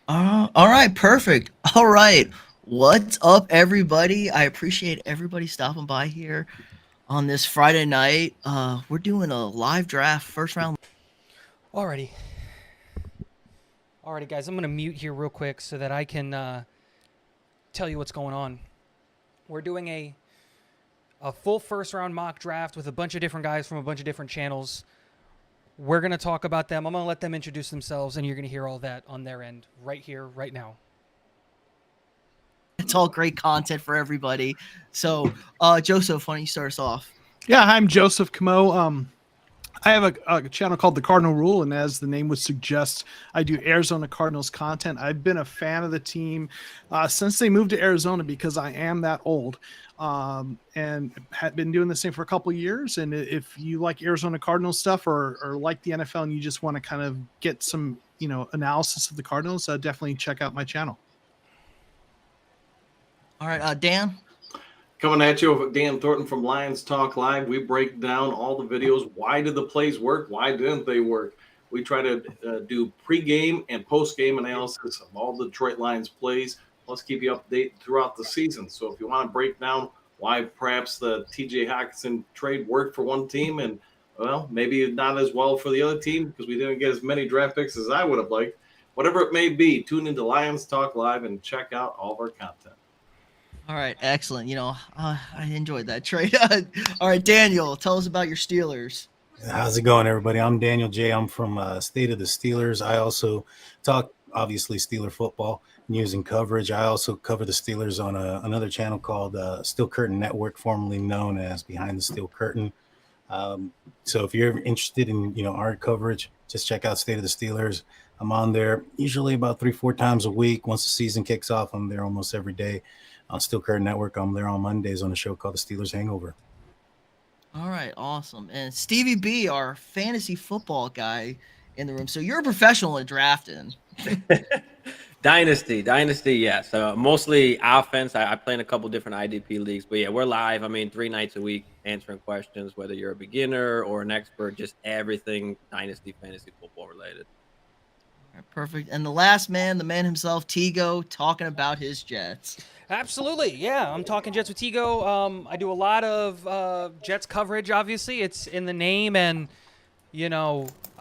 All right, perfect. All right. What's up, everybody? I appreciate everybody stopping by here on this Friday night. We're doing a live draft, first round. Alrighty. Alrighty, guys, I'm going to mute here real quick so that I can tell you what's going on. We're doing a full first round mock draft with a bunch of different guys from a bunch of different channels. We're going to talk about them. I'm going to let them introduce themselves, and you're going to hear all that on their end right here, right now. It's all great content for everybody. So, Joseph, why don't you start us off? Yeah, I'm Joseph Camo. I have a channel called The Cardinal Rule, and as the name would suggest, I do Arizona Cardinals content. I've been a fan of the team since they moved to Arizona because I am that old, and had been doing this thing for a couple of years. And if you like Arizona Cardinals stuff or like the NFL and you just want to kind of get some analysis of the Cardinals, definitely check out my channel. All right, Dan. Coming at you with Dan Thornton from Lions Talk Live. We break down all the videos. Why did the plays work? Why didn't they work? We try to do pregame and postgame analysis of all the Detroit Lions plays. Let's keep you updated throughout the season. So if you want to break down why perhaps the TJ Hockenson trade worked for one team and, well, maybe not as well for the other team because we didn't get as many draft picks as I would have liked, whatever it may be, tune into Lions Talk Live and check out all of our content. All right, excellent. I enjoyed that trade. All right, Daniel, tell us about your Steelers. How's it going, everybody? I'm Daniel J. I'm from State of the Steelers. I also talk, obviously, Steeler football, news and coverage. I also cover the Steelers on another channel called Steel Curtain Network, formerly known as Behind the Steel Curtain. So if you're interested in our coverage, just check out State of the Steelers. I'm on there usually about 3-4 times a week. Once the season kicks off, I'm there almost every day. On Steel Curtain Network, I'm there on Mondays on a show called The Steelers Hangover. All right, awesome. And Stevie B, our fantasy football guy in the room. So you're a professional at drafting. Dynasty, yes. Mostly offense. I play in a couple different IDP leagues, but yeah, we're live. 3 nights a week answering questions, whether you're a beginner or an expert, just everything Dynasty fantasy football related. All right, perfect. And the last man, the man himself, Tigo, talking about his Jets. Absolutely, yeah. I'm talking Jets with Tigo. I do a lot of Jets coverage, obviously. It's in the name, and,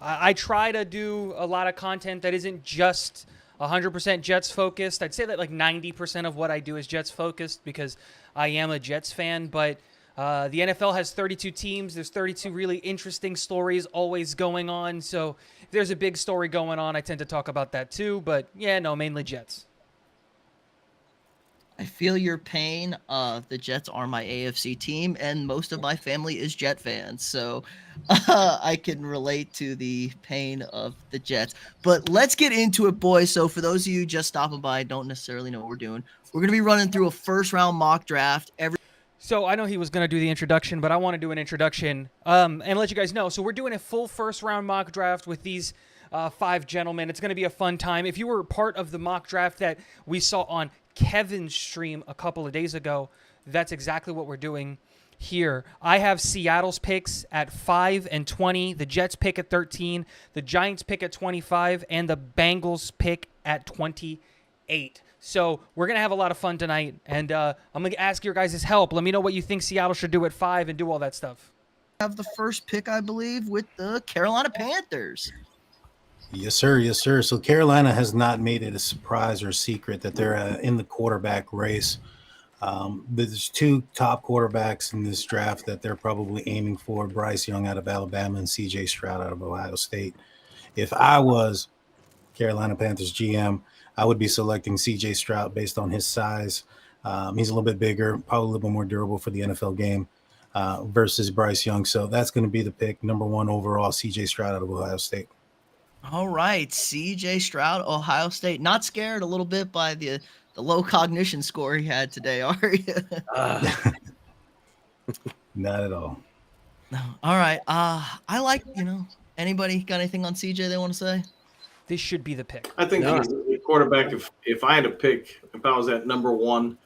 I try to do a lot of content that isn't just 100% Jets focused. I'd say that like 90% of what I do is Jets focused because I am a Jets fan, but the NFL has 32 teams. There's 32 really interesting stories always going on, so if there's a big story going on, I tend to talk about that too, but yeah, no, mainly Jets. I feel your pain. The Jets are my AFC team, and most of my family is Jet fans, so I can relate to the pain of the Jets. But let's get into it, boys. So for those of you just stopping by, don't necessarily know what we're doing, we're going to be running through a first-round mock draft. So I know he was going to do the introduction, but I want to do an introduction and let you guys know. So we're doing a full first-round mock draft with these 5 gentlemen. It's going to be a fun time. If you were part of the mock draft that we saw on Kevin's stream a couple of days ago, that's exactly what we're doing here. I have Seattle's picks at 5 and 20, the Jets pick at 13, the Giants pick at 25, and the Bengals pick at 28. So we're going to have a lot of fun tonight, and I'm going to ask your guys' help. Let me know what you think Seattle should do at 5 and do all that stuff. Have the first pick, I believe, with the Carolina Panthers. Yes, sir. Yes, sir. So Carolina has not made it a surprise or a secret that they're in the quarterback race. There's 2 top quarterbacks in this draft that they're probably aiming for: Bryce Young out of Alabama and C.J. Stroud out of Ohio State. If I was Carolina Panthers GM, I would be selecting C.J. Stroud based on his size. He's a little bit bigger, probably a little bit more durable for the NFL game versus Bryce Young. So that's going to be the pick, number 1 overall, C.J. Stroud out of Ohio State. All right, C.J. Stroud, Ohio State. Not scared a little bit by the low cognition score he had today, are you? Not at all. No. All right. I like, anybody got anything on C.J. they want to say? This should be the pick. I think he's a quarterback. If I had to pick, if I was at number 1,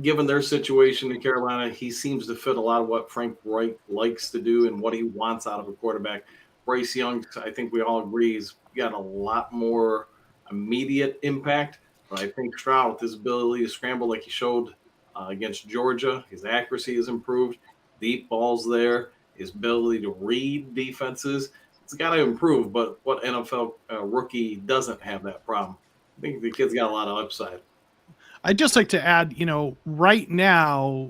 given their situation in Carolina, he seems to fit a lot of what Frank Reich likes to do and what he wants out of a quarterback. Bryce Young, I think we all agree, has got a lot more immediate impact. But I think Stroud, with his ability to scramble like he showed against Georgia, his accuracy has improved. Deep balls there, his ability to read defenses, it's got to improve. But what NFL rookie doesn't have that problem? I think the kid's got a lot of upside. I'd just like to add, right now,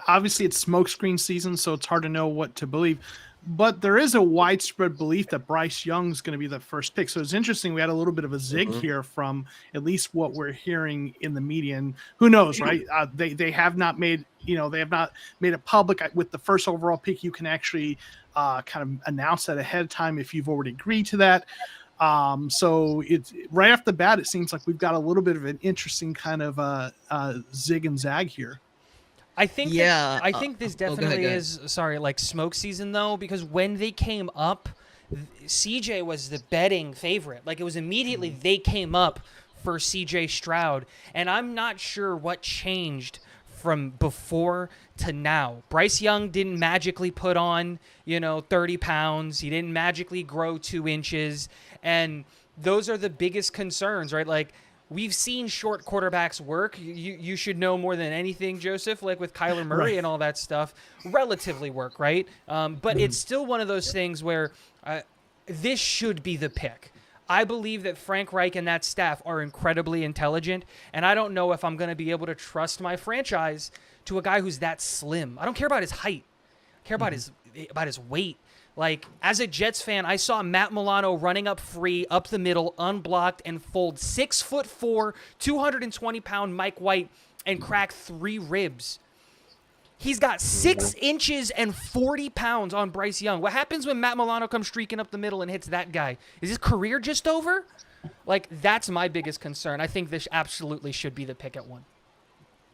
obviously it's smokescreen season, so it's hard to know what to believe. But there is a widespread belief that Bryce Young's going to be the first pick. So it's interesting. We had a little bit of a zig here from at least what we're hearing in the media. And who knows, right? They have not made, they have not made it public. With the first overall pick, you can actually kind of announce that ahead of time if you've already agreed to that. So it's right off the bat, it seems like we've got a little bit of an interesting kind of zig and zag here. I think I think this definitely go ahead. is like smoke season though, because when they came up, CJ was the betting favorite. Like it was immediately they came up for CJ Stroud, and I'm not sure what changed from before to now. Bryce Young didn't magically put on, 30 pounds. He didn't magically grow 2 inches, and those are the biggest concerns, right? Like we've seen short quarterbacks work. You should know more than anything, Joseph, like with Kyler Murray and all that stuff, relatively work, right? But it's still one of those things where this should be the pick. I believe that Frank Reich and that staff are incredibly intelligent, and I don't know if I'm going to be able to trust my franchise to a guy who's that slim. I don't care about his height. I care about his weight. Like, as a Jets fan, I saw Matt Milano running up free, up the middle, unblocked, and fold 6'4", 220-pound Mike White and crack 3 ribs. He's got 6 inches and 40 pounds on Bryce Young. What happens when Matt Milano comes streaking up the middle and hits that guy? Is his career just over? Like, that's my biggest concern. I think this absolutely should be the pick at 1.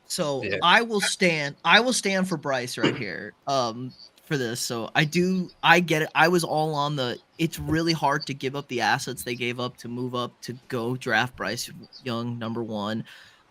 So I will stand for Bryce right here. For this. So I get it. I was all on it's really hard to give up the assets they gave up to move up to go draft Bryce Young number 1.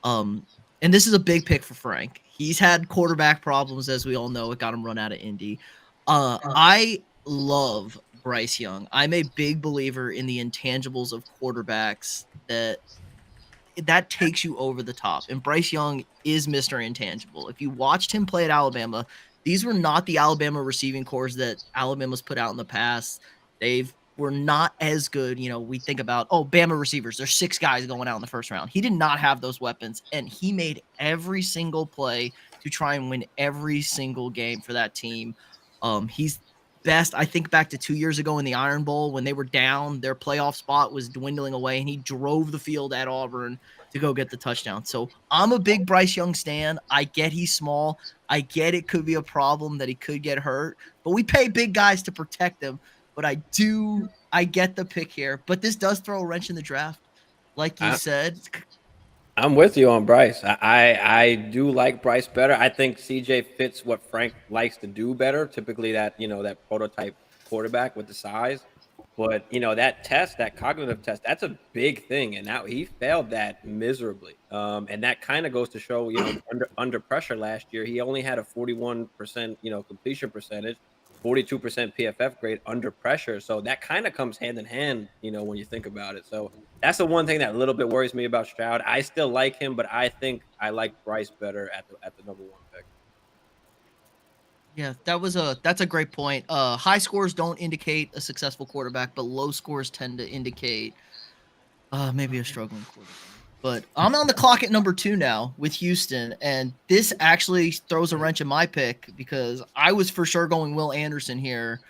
And this is a big pick for Frank. He's had quarterback problems, as we all know. It got him run out of Indy. I love Bryce Young. I'm a big believer in the intangibles of quarterbacks that takes you over the top. And Bryce Young is Mr. Intangible. If you watched him play at Alabama, these were not the Alabama receiving cores that Alabama's put out in the past. They were not as good. We think about, Bama receivers. There's 6 guys going out in the first round. He did not have those weapons, and he made every single play to try and win every single game for that team. He's best. I think back to 2 years ago in the Iron Bowl when they were down, their playoff spot was dwindling away, and he drove the field at Auburn to go get the touchdown. So I'm a big Bryce Young stan. I get he's small. I get it could be a problem that he could get hurt, but we pay big guys to protect him. But I get the pick here. But this does throw a wrench in the draft. Like you said. I'm with you on Bryce. I do like Bryce better. I think CJ fits what Frank likes to do better. Typically that prototype quarterback with the size. But, that cognitive test, that's a big thing. And now he failed that miserably. And that kind of goes to show, under pressure last year, he only had a 41%, completion percentage, 42% PFF grade under pressure. So that kind of comes hand in hand, when you think about it. So that's the one thing that a little bit worries me about Stroud. I still like him, but I think I like Bryce better at the number 1 pick. Yeah, that's a great point. High scores don't indicate a successful quarterback, but low scores tend to indicate maybe a struggling quarterback. But I'm on the clock at number 2 now with Houston, and this actually throws a wrench in my pick because I was for sure going Will Anderson here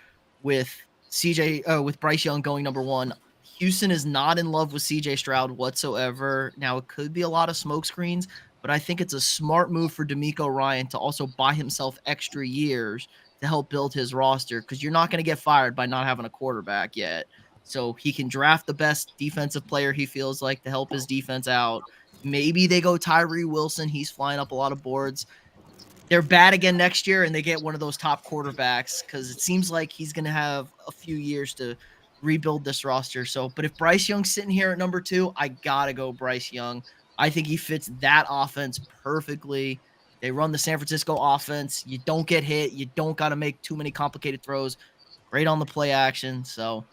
with with Bryce Young going number 1. Houston is not in love with CJ Stroud whatsoever. Now, it could be a lot of smoke screens, but I think it's a smart move for D'Amico Ryan to also buy himself extra years to help build his roster because you're not going to get fired by not having a quarterback yet. So he can draft the best defensive player he feels like to help his defense out. Maybe they go Tyree Wilson. He's flying up a lot of boards. They're bad again next year, and they get one of those top quarterbacks because it seems like he's going to have a few years to rebuild this roster. So, but if Bryce Young's sitting here at number 2, I got to go Bryce Young. I think he fits that offense perfectly. They run the San Francisco offense. You don't get hit. You don't got to make too many complicated throws. Great on the play action. So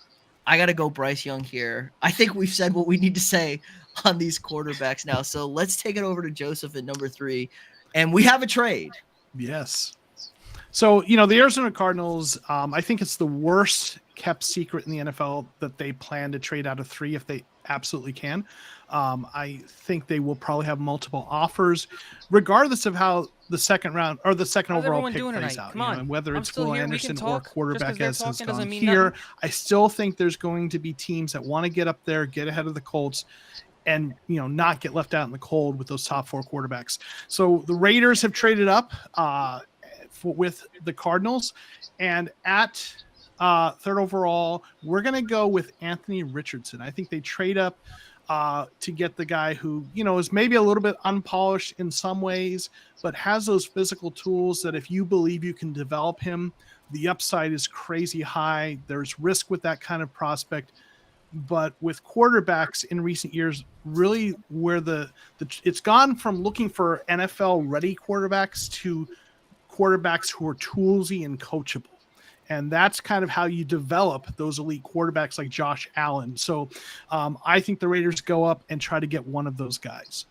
I got to go Bryce Young here. I think we've said what we need to say on these quarterbacks now. So let's take it over to Joseph at number 3. And we have a trade. Yes. So, the Arizona Cardinals, I think it's the worst kept secret in the NFL that they plan to trade out of 3 if they absolutely can. I think they will probably have multiple offers, regardless of how the second round or the second overall pick plays out. And whether it's Will Anderson or quarterback as has gone here, I still think there's going to be teams that want to get up there, get ahead of the Colts, and not get left out in the cold with those top 4 quarterbacks. So the Raiders have traded up with the Cardinals, and at 3rd overall, we're going to go with Anthony Richardson. I think they trade up to get the guy who, is maybe a little bit unpolished in some ways, but has those physical tools that if you believe you can develop him, the upside is crazy high. There's risk with that kind of prospect. But with quarterbacks in recent years, really where it's gone from looking for NFL ready quarterbacks to quarterbacks who are toolsy and coachable. And that's kind of how you develop those elite quarterbacks like Josh Allen. So I think the Raiders go up and try to get one of those guys.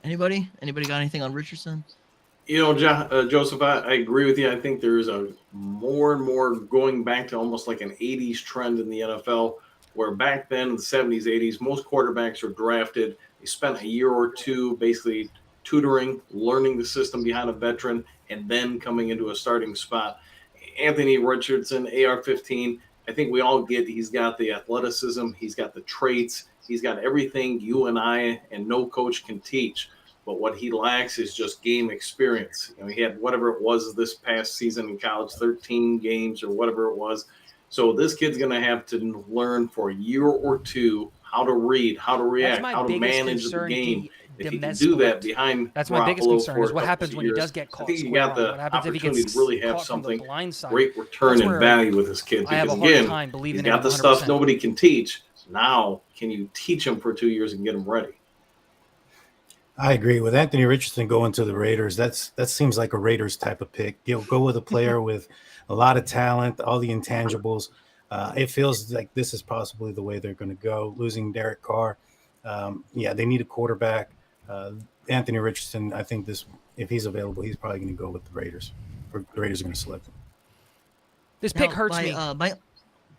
Anybody got anything on Richardson? Joseph, I agree with you. I think there's a more and more going back to almost like an 80s trend in the NFL, where back then in the 70s, 80s, most quarterbacks are drafted. They spent a year or two basically tutoring, learning the system behind a veteran, and then coming into a starting spot. Anthony Richardson, AR-15, I think we all get he's got the athleticism, he's got the traits, he's got everything you and I and no coach can teach. But what he lacks is just game experience. He had whatever it was this past season in college, 13 games or whatever it was. So this kid's going to have to learn for a year or two how to read, how to react, how to manage the game. If he can do that behind that's my biggest concern is what happens when he does get caught. I think you got the opportunity to really have something blindside. Great return and value with this kid. Because again, he's got the stuff nobody can teach. Now, can you teach him for 2 years and get him ready? I agree with Anthony Richardson going to the Raiders. That seems like a Raiders type of pick. You'll go with a player with a lot of talent, all the intangibles. It feels like this is possibly the way they're going to go. Losing Derek Carr, they need a quarterback. Anthony Richardson, I think if he's available, he's probably going to go with the Raiders. Or the Raiders are going to select him. This pick hurts me.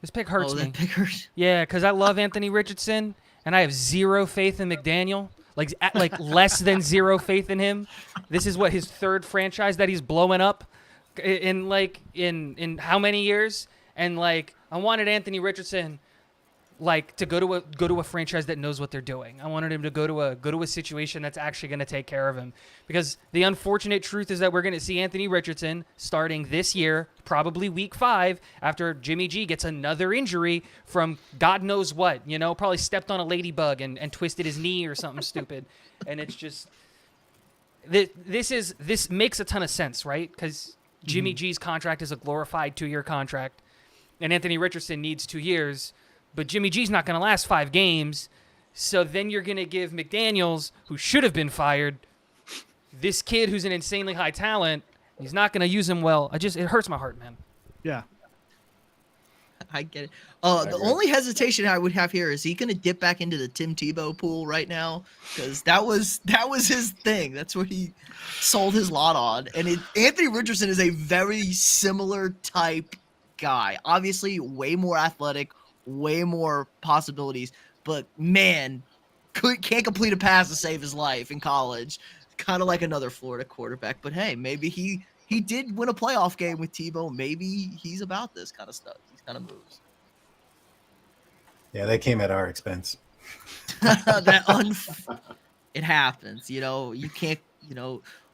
This pick hurts me. Pick hurts. Yeah, because I love Anthony Richardson, and I have zero faith in McDaniel. Like less than zero faith in him. This is what his 3rd franchise that he's blowing up in how many years? And I wanted Anthony Richardson to go to a franchise that knows what they're doing. I wanted him to go to a situation that's actually going to take care of him. Because the unfortunate truth is that we're going to see Anthony Richardson starting this year, probably week 5, after Jimmy G gets another injury from God knows what. Probably stepped on a ladybug and twisted his knee or something stupid. And it's just this makes a ton of sense, right? Because Jimmy G's contract is a glorified 2-year contract, and Anthony Richardson needs 2 years. But Jimmy G's not going to last 5 games, so then you're going to give McDaniels, who should have been fired, this kid who's an insanely high talent. He's not going to use him well. It hurts my heart, man. Yeah. I get it. The only hesitation I would have here is he going to dip back into the Tim Tebow pool right now, because that was his thing. That's what he sold his lot on. And Anthony Richardson is a very similar type guy. Obviously, way more athletic, way more possibilities, but man, can't complete a pass to save his life in college. Kind of like another Florida quarterback. But hey, maybe he did win a playoff game with Tebow. Maybe he's about this kind of stuff, these kind of moves. Yeah, they came at our expense. It happens. You can't.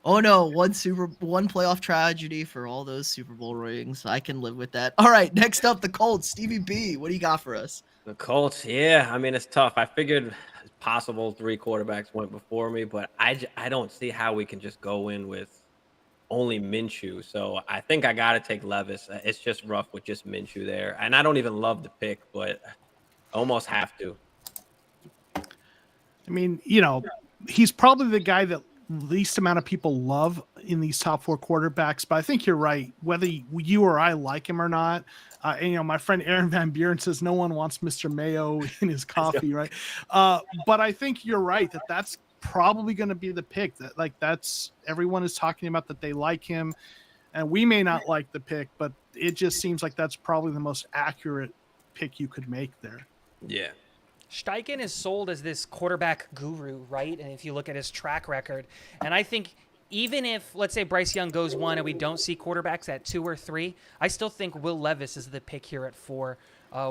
Oh no, one playoff tragedy for all those Super Bowl rings. I can live with that. All right, next up, the Colts. Stevie B, what do you got for us? The Colts, yeah. I mean, it's tough. I figured it's possible 3 quarterbacks went before me, but I don't see how we can just go in with only Minshew. So I think I got to take Levis. It's just rough with just Minshew there. And I don't even love the pick, but I almost have to. I mean, he's probably the guy that least amount of people love in these top 4 quarterbacks. But I think you're right. Whether you or I like him or not, and my friend Aaron Van Buren says no one wants Mr. Mayo in his coffee, right? But I think you're right that that's probably going to be the pick. That's everyone is talking about that they like him, and we may not like the pick, but it just seems like that's probably the most accurate pick you could make there. Yeah. Steichen is sold as this quarterback guru, right? And if you look at his track record, and I think even if, let's say, Bryce Young goes 1 and we don't see quarterbacks at 2 or 3, I still think Will Levis is the pick here at 4.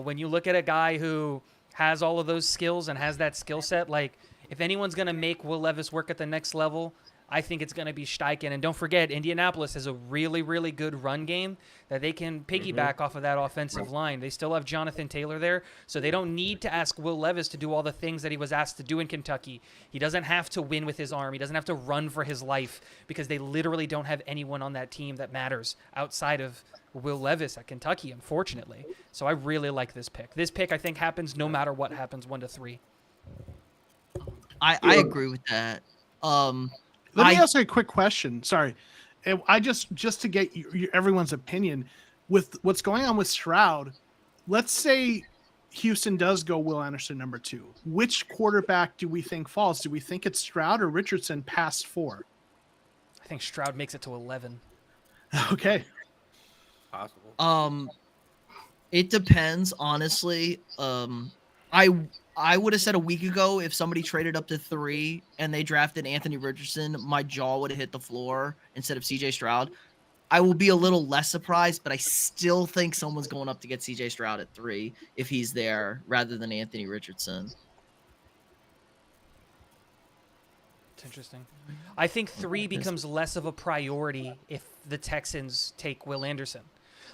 When you look at a guy who has all of those skills and has that skill set, like if anyone's going to make Will Levis work at the next level, I think it's going to be Steichen. And don't forget, Indianapolis has a really, really good run game that they can piggyback off of that offensive line. They still have Jonathan Taylor there, so they don't need to ask Will Levis to do all the things that he was asked to do in Kentucky. He doesn't have to win with his arm. He doesn't have to run for his life because they literally don't have anyone on that team that matters outside of Will Levis at Kentucky, unfortunately. So I really like this pick. This pick, I think, happens no matter what happens 1 to 3. I agree with that. Let me ask you a quick question. Sorry. I just to get everyone's opinion with what's going on with Stroud. Let's say Houston does go Will Anderson number 2. Which quarterback do we think falls? Do we think it's Stroud or Richardson past 4? I think Stroud makes it to 11. Okay. Possible. It depends, honestly. I would have said a week ago if somebody traded up to 3 and they drafted Anthony Richardson, my jaw would have hit the floor instead of CJ Stroud. I will be a little less surprised, but I still think someone's going up to get CJ Stroud at 3 if he's there rather than Anthony Richardson. It's interesting. I think 3 becomes less of a priority if the Texans take Will Anderson.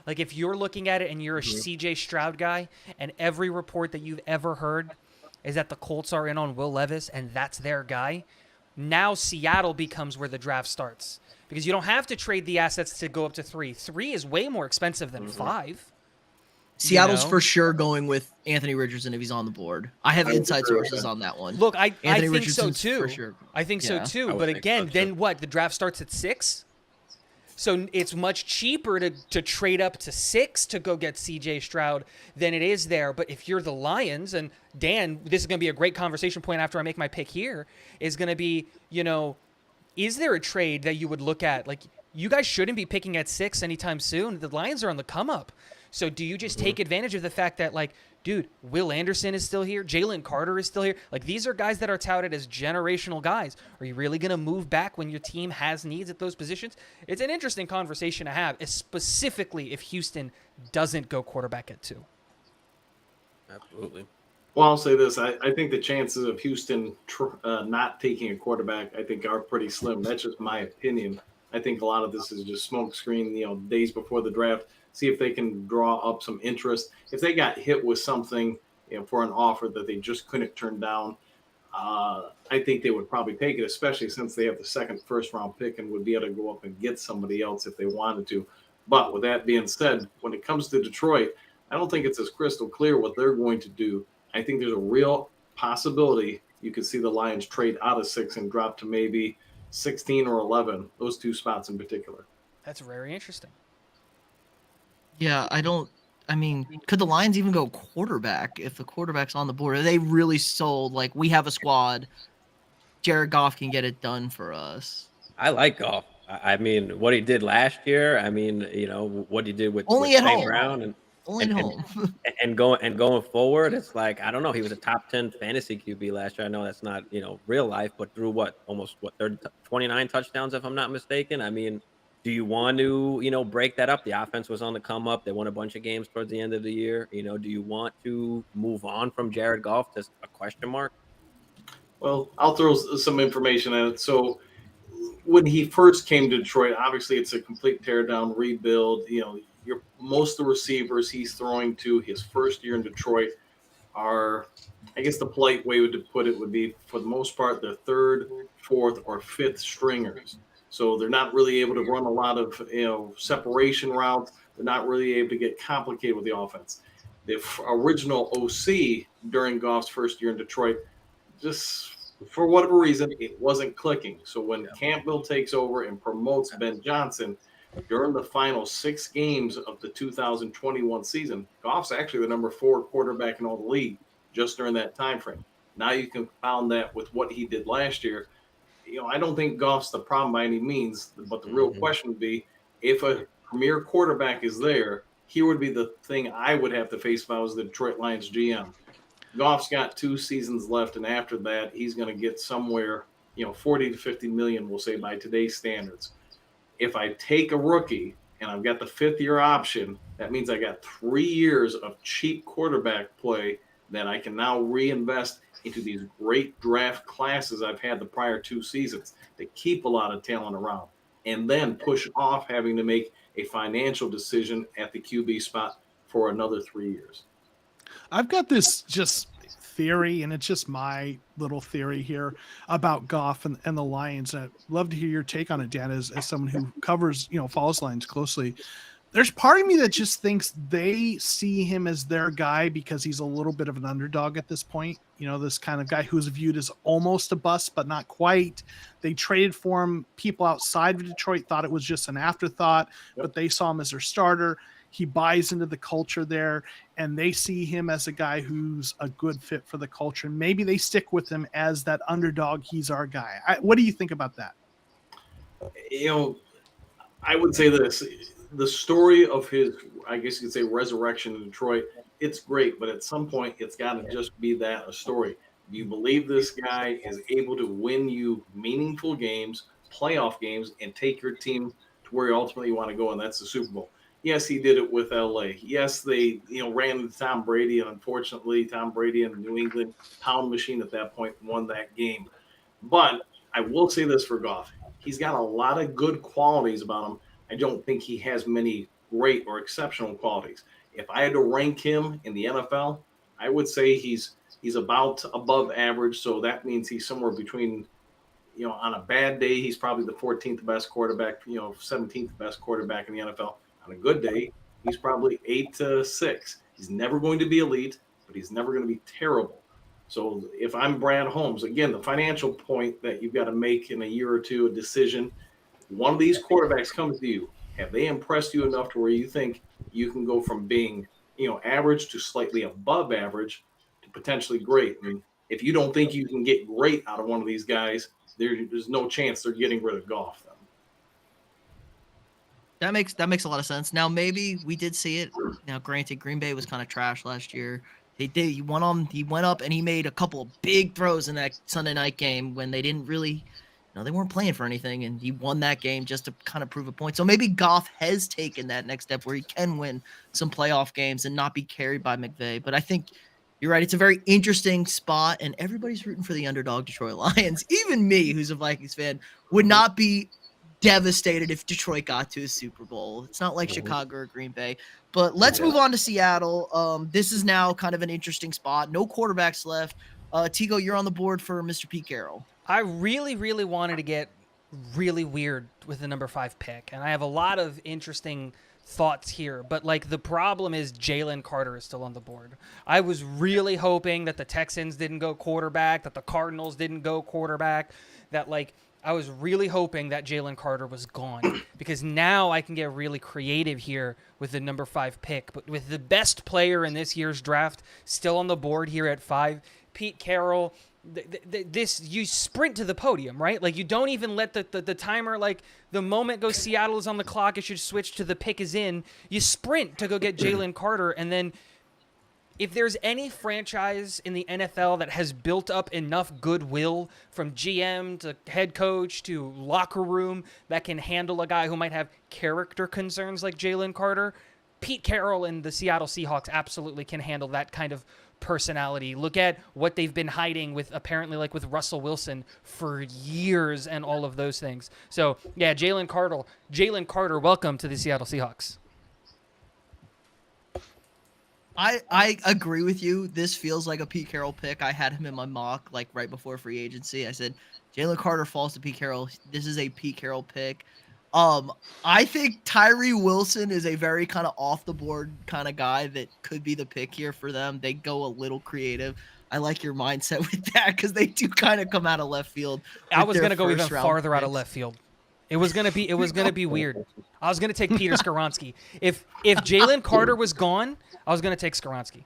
Like if you're looking at it and you're a CJ Stroud guy and every report that you've ever heard is that the Colts are in on Will Levis and that's their guy, now Seattle becomes where the draft starts because you don't have to trade the assets to go up to 3. 3 is way more expensive than 5. Seattle's for sure going with Anthony Richardson if he's on the board. I have inside sources on that one. Look, I think Richardson's so too. for sure. I think so too. I would But think again, so, too. then what? The draft starts at 6? So it's much cheaper to trade up to 6 to go get CJ Stroud than it is there. But if you're the Lions, and Dan, this is going to be a great conversation point after I make my pick here, is going to be, is there a trade that you would look at? Like, you guys shouldn't be picking at 6 anytime soon. The Lions are on the come up. So do you just take advantage of the fact that, like, dude, Will Anderson is still here. Jalen Carter is still here. Like, these are guys that are touted as generational guys. Are you really going to move back when your team has needs at those positions? It's an interesting conversation to have, specifically if Houston doesn't go quarterback at 2. Absolutely. Well, I'll say this. I think the chances of Houston not taking a quarterback, I think, are pretty slim. That's just my opinion. I think a lot of this is just smoke screen, days before the draft. See if they can draw up some interest. If they got hit with something, for an offer that they just couldn't turn down, I think they would probably take it, especially since they have the second first-round pick and would be able to go up and get somebody else if they wanted to. But with that being said, when it comes to Detroit, I don't think it's as crystal clear what they're going to do. I think there's a real possibility you could see the Lions trade out of 6 and drop to maybe 16 or 11, those 2 spots in particular. That's very interesting. Yeah, could the Lions even go quarterback if the quarterback's on the board? Are they really sold, like, we have a squad, Jared Goff can get it done for us? I like Goff. I mean, what he did last year, what he did with Only at St. home. Brown and Only at home. and going forward, it's like, I don't know. He was a top 10 fantasy QB last year. I know that's not, real life, but threw almost 29 touchdowns, if I'm not mistaken. I mean, do you want to, break that up? The offense was on the come up. They won a bunch of games towards the end of the year. Do you want to move on from Jared Goff to a question mark? Well, I'll throw some information at it. So when he first came to Detroit, obviously it's a complete teardown, rebuild. Most of the receivers he's throwing to his first year in Detroit are, I guess the polite way to put it would be, for the most part, they're 3rd, 4th, or 5th stringers. So they're not really able to run a lot of separation routes. They're not really able to get complicated with the offense. The original OC during Goff's first year in Detroit just for whatever reason, it wasn't clicking. So when Campbell takes over and promotes Ben Johnson during the final 6 games of the 2021 season, Goff's actually the number 4 quarterback in all the league just during that time frame. Now you compound that with what he did last year. I don't think Goff's the problem by any means, but the real question would be if a premier quarterback is there, here would be the thing I would have to face if I was the Detroit Lions GM. Goff's got 2 seasons left, and after that, he's going to get somewhere, 40 to 50 million, we'll say, by today's standards. If I take a rookie and I've got the 5th-year option, that means I got 3 years of cheap quarterback play that I can now reinvest into these great draft classes I've had the prior 2 seasons to keep a lot of talent around, and then push off having to make a financial decision at the QB spot for another 3 years. I've got this just theory, and it's just my little theory here about Goff and the Lions. I'd love to hear your take on it, Dan, as someone who covers, follows Lions closely. There's part of me that just thinks they see him as their guy because he's a little bit of an underdog at this point. This kind of guy who's viewed as almost a bust, but not quite. They traded for him. People outside of Detroit thought it was just an afterthought, but they saw him as their starter. He buys into the culture there, and they see him as a guy who's a good fit for the culture. And maybe they stick with him as that underdog. He's our guy. What do you think about that? I would say this. The story of his, I guess you could say, resurrection in Detroit, it's great, but at some point it's got to just be that, a story. Do you believe this guy is able to win you meaningful games, playoff games, and take your team to where you ultimately want to go, and that's the Super Bowl? Yes, he did it with LA. Yes, they ran into Tom Brady, and unfortunately Tom Brady and the New England pound machine at that point won that game. But I will say this for Goff. He's got a lot of good qualities about him. I don't think he has many great or exceptional qualities. If I had to rank him in the NFL, I would say he's about above average. So that means he's somewhere between, on a bad day, he's probably the 14th best quarterback, 17th best quarterback in the NFL. On a good day, he's probably 8 to 6. He's never going to be elite, but he's never going to be terrible. So if I'm Brad Holmes, again, the financial point that you've got to make in a year or two, a decision, one of these quarterbacks comes to you. Have they impressed you enough to where you think you can go from being, average to slightly above average to potentially great? I mean, if you don't think you can get great out of one of these guys, there's no chance they're getting rid of Goff. That makes a lot of sense. Now, maybe we did see it. Now, granted, Green Bay was kind of trash last year. He went up and he made a couple of big throws in that Sunday night game when they didn't really, they weren't playing for anything, and he won that game just to kind of prove a point. So maybe Goff has taken that next step where he can win some playoff games and not be carried by McVay. But I think you're right. It's a very interesting spot, and everybody's rooting for the underdog Detroit Lions. Even me, who's a Vikings fan, would not be devastated if Detroit got to a Super Bowl. It's not like Chicago or Green Bay. But let's move on to Seattle. This is now kind of an interesting spot. No quarterbacks left. Tigo, you're on the board for Mr. Pete Carroll. I really, really wanted to get really weird with the number 5 pick, and I have a lot of interesting thoughts here, but the problem is Jalen Carter is still on the board. I was really hoping that the Texans didn't go quarterback, that the Cardinals didn't go quarterback, that I was really hoping that Jalen Carter was gone, because now I can get really creative here with the number 5 pick. But with the best player in this year's draft still on the board here at 5, Pete Carroll, you sprint to the podium, right? You don't even let the timer, the moment goes Seattle is on the clock, it should switch to the pick is in. You sprint to go get Jalen Carter, and then if there's any franchise in the NFL that has built up enough goodwill from GM to head coach to locker room that can handle a guy who might have character concerns like Jalen Carter, Pete Carroll and the Seattle Seahawks absolutely can handle that kind of personality. Look at what they've been hiding with, apparently, with Russell Wilson for years and all of those things. So, yeah, Jalen Carter, welcome to the Seattle Seahawks. I agree with you. This feels like a Pete Carroll pick. I had him in my mock right before free agency. I said Jalen Carter falls to Pete Carroll. This is a Pete Carroll pick. I think Tyree Wilson is a very kind of off the board kind of guy that could be the pick here for them. They go a little creative. I like your mindset with that because they do kind of come out of left field. I was gonna go even farther out of left field. It was gonna be weird. I was gonna take Peter Skoronski. If Jalen Carter was gone, I was gonna take Skoronski.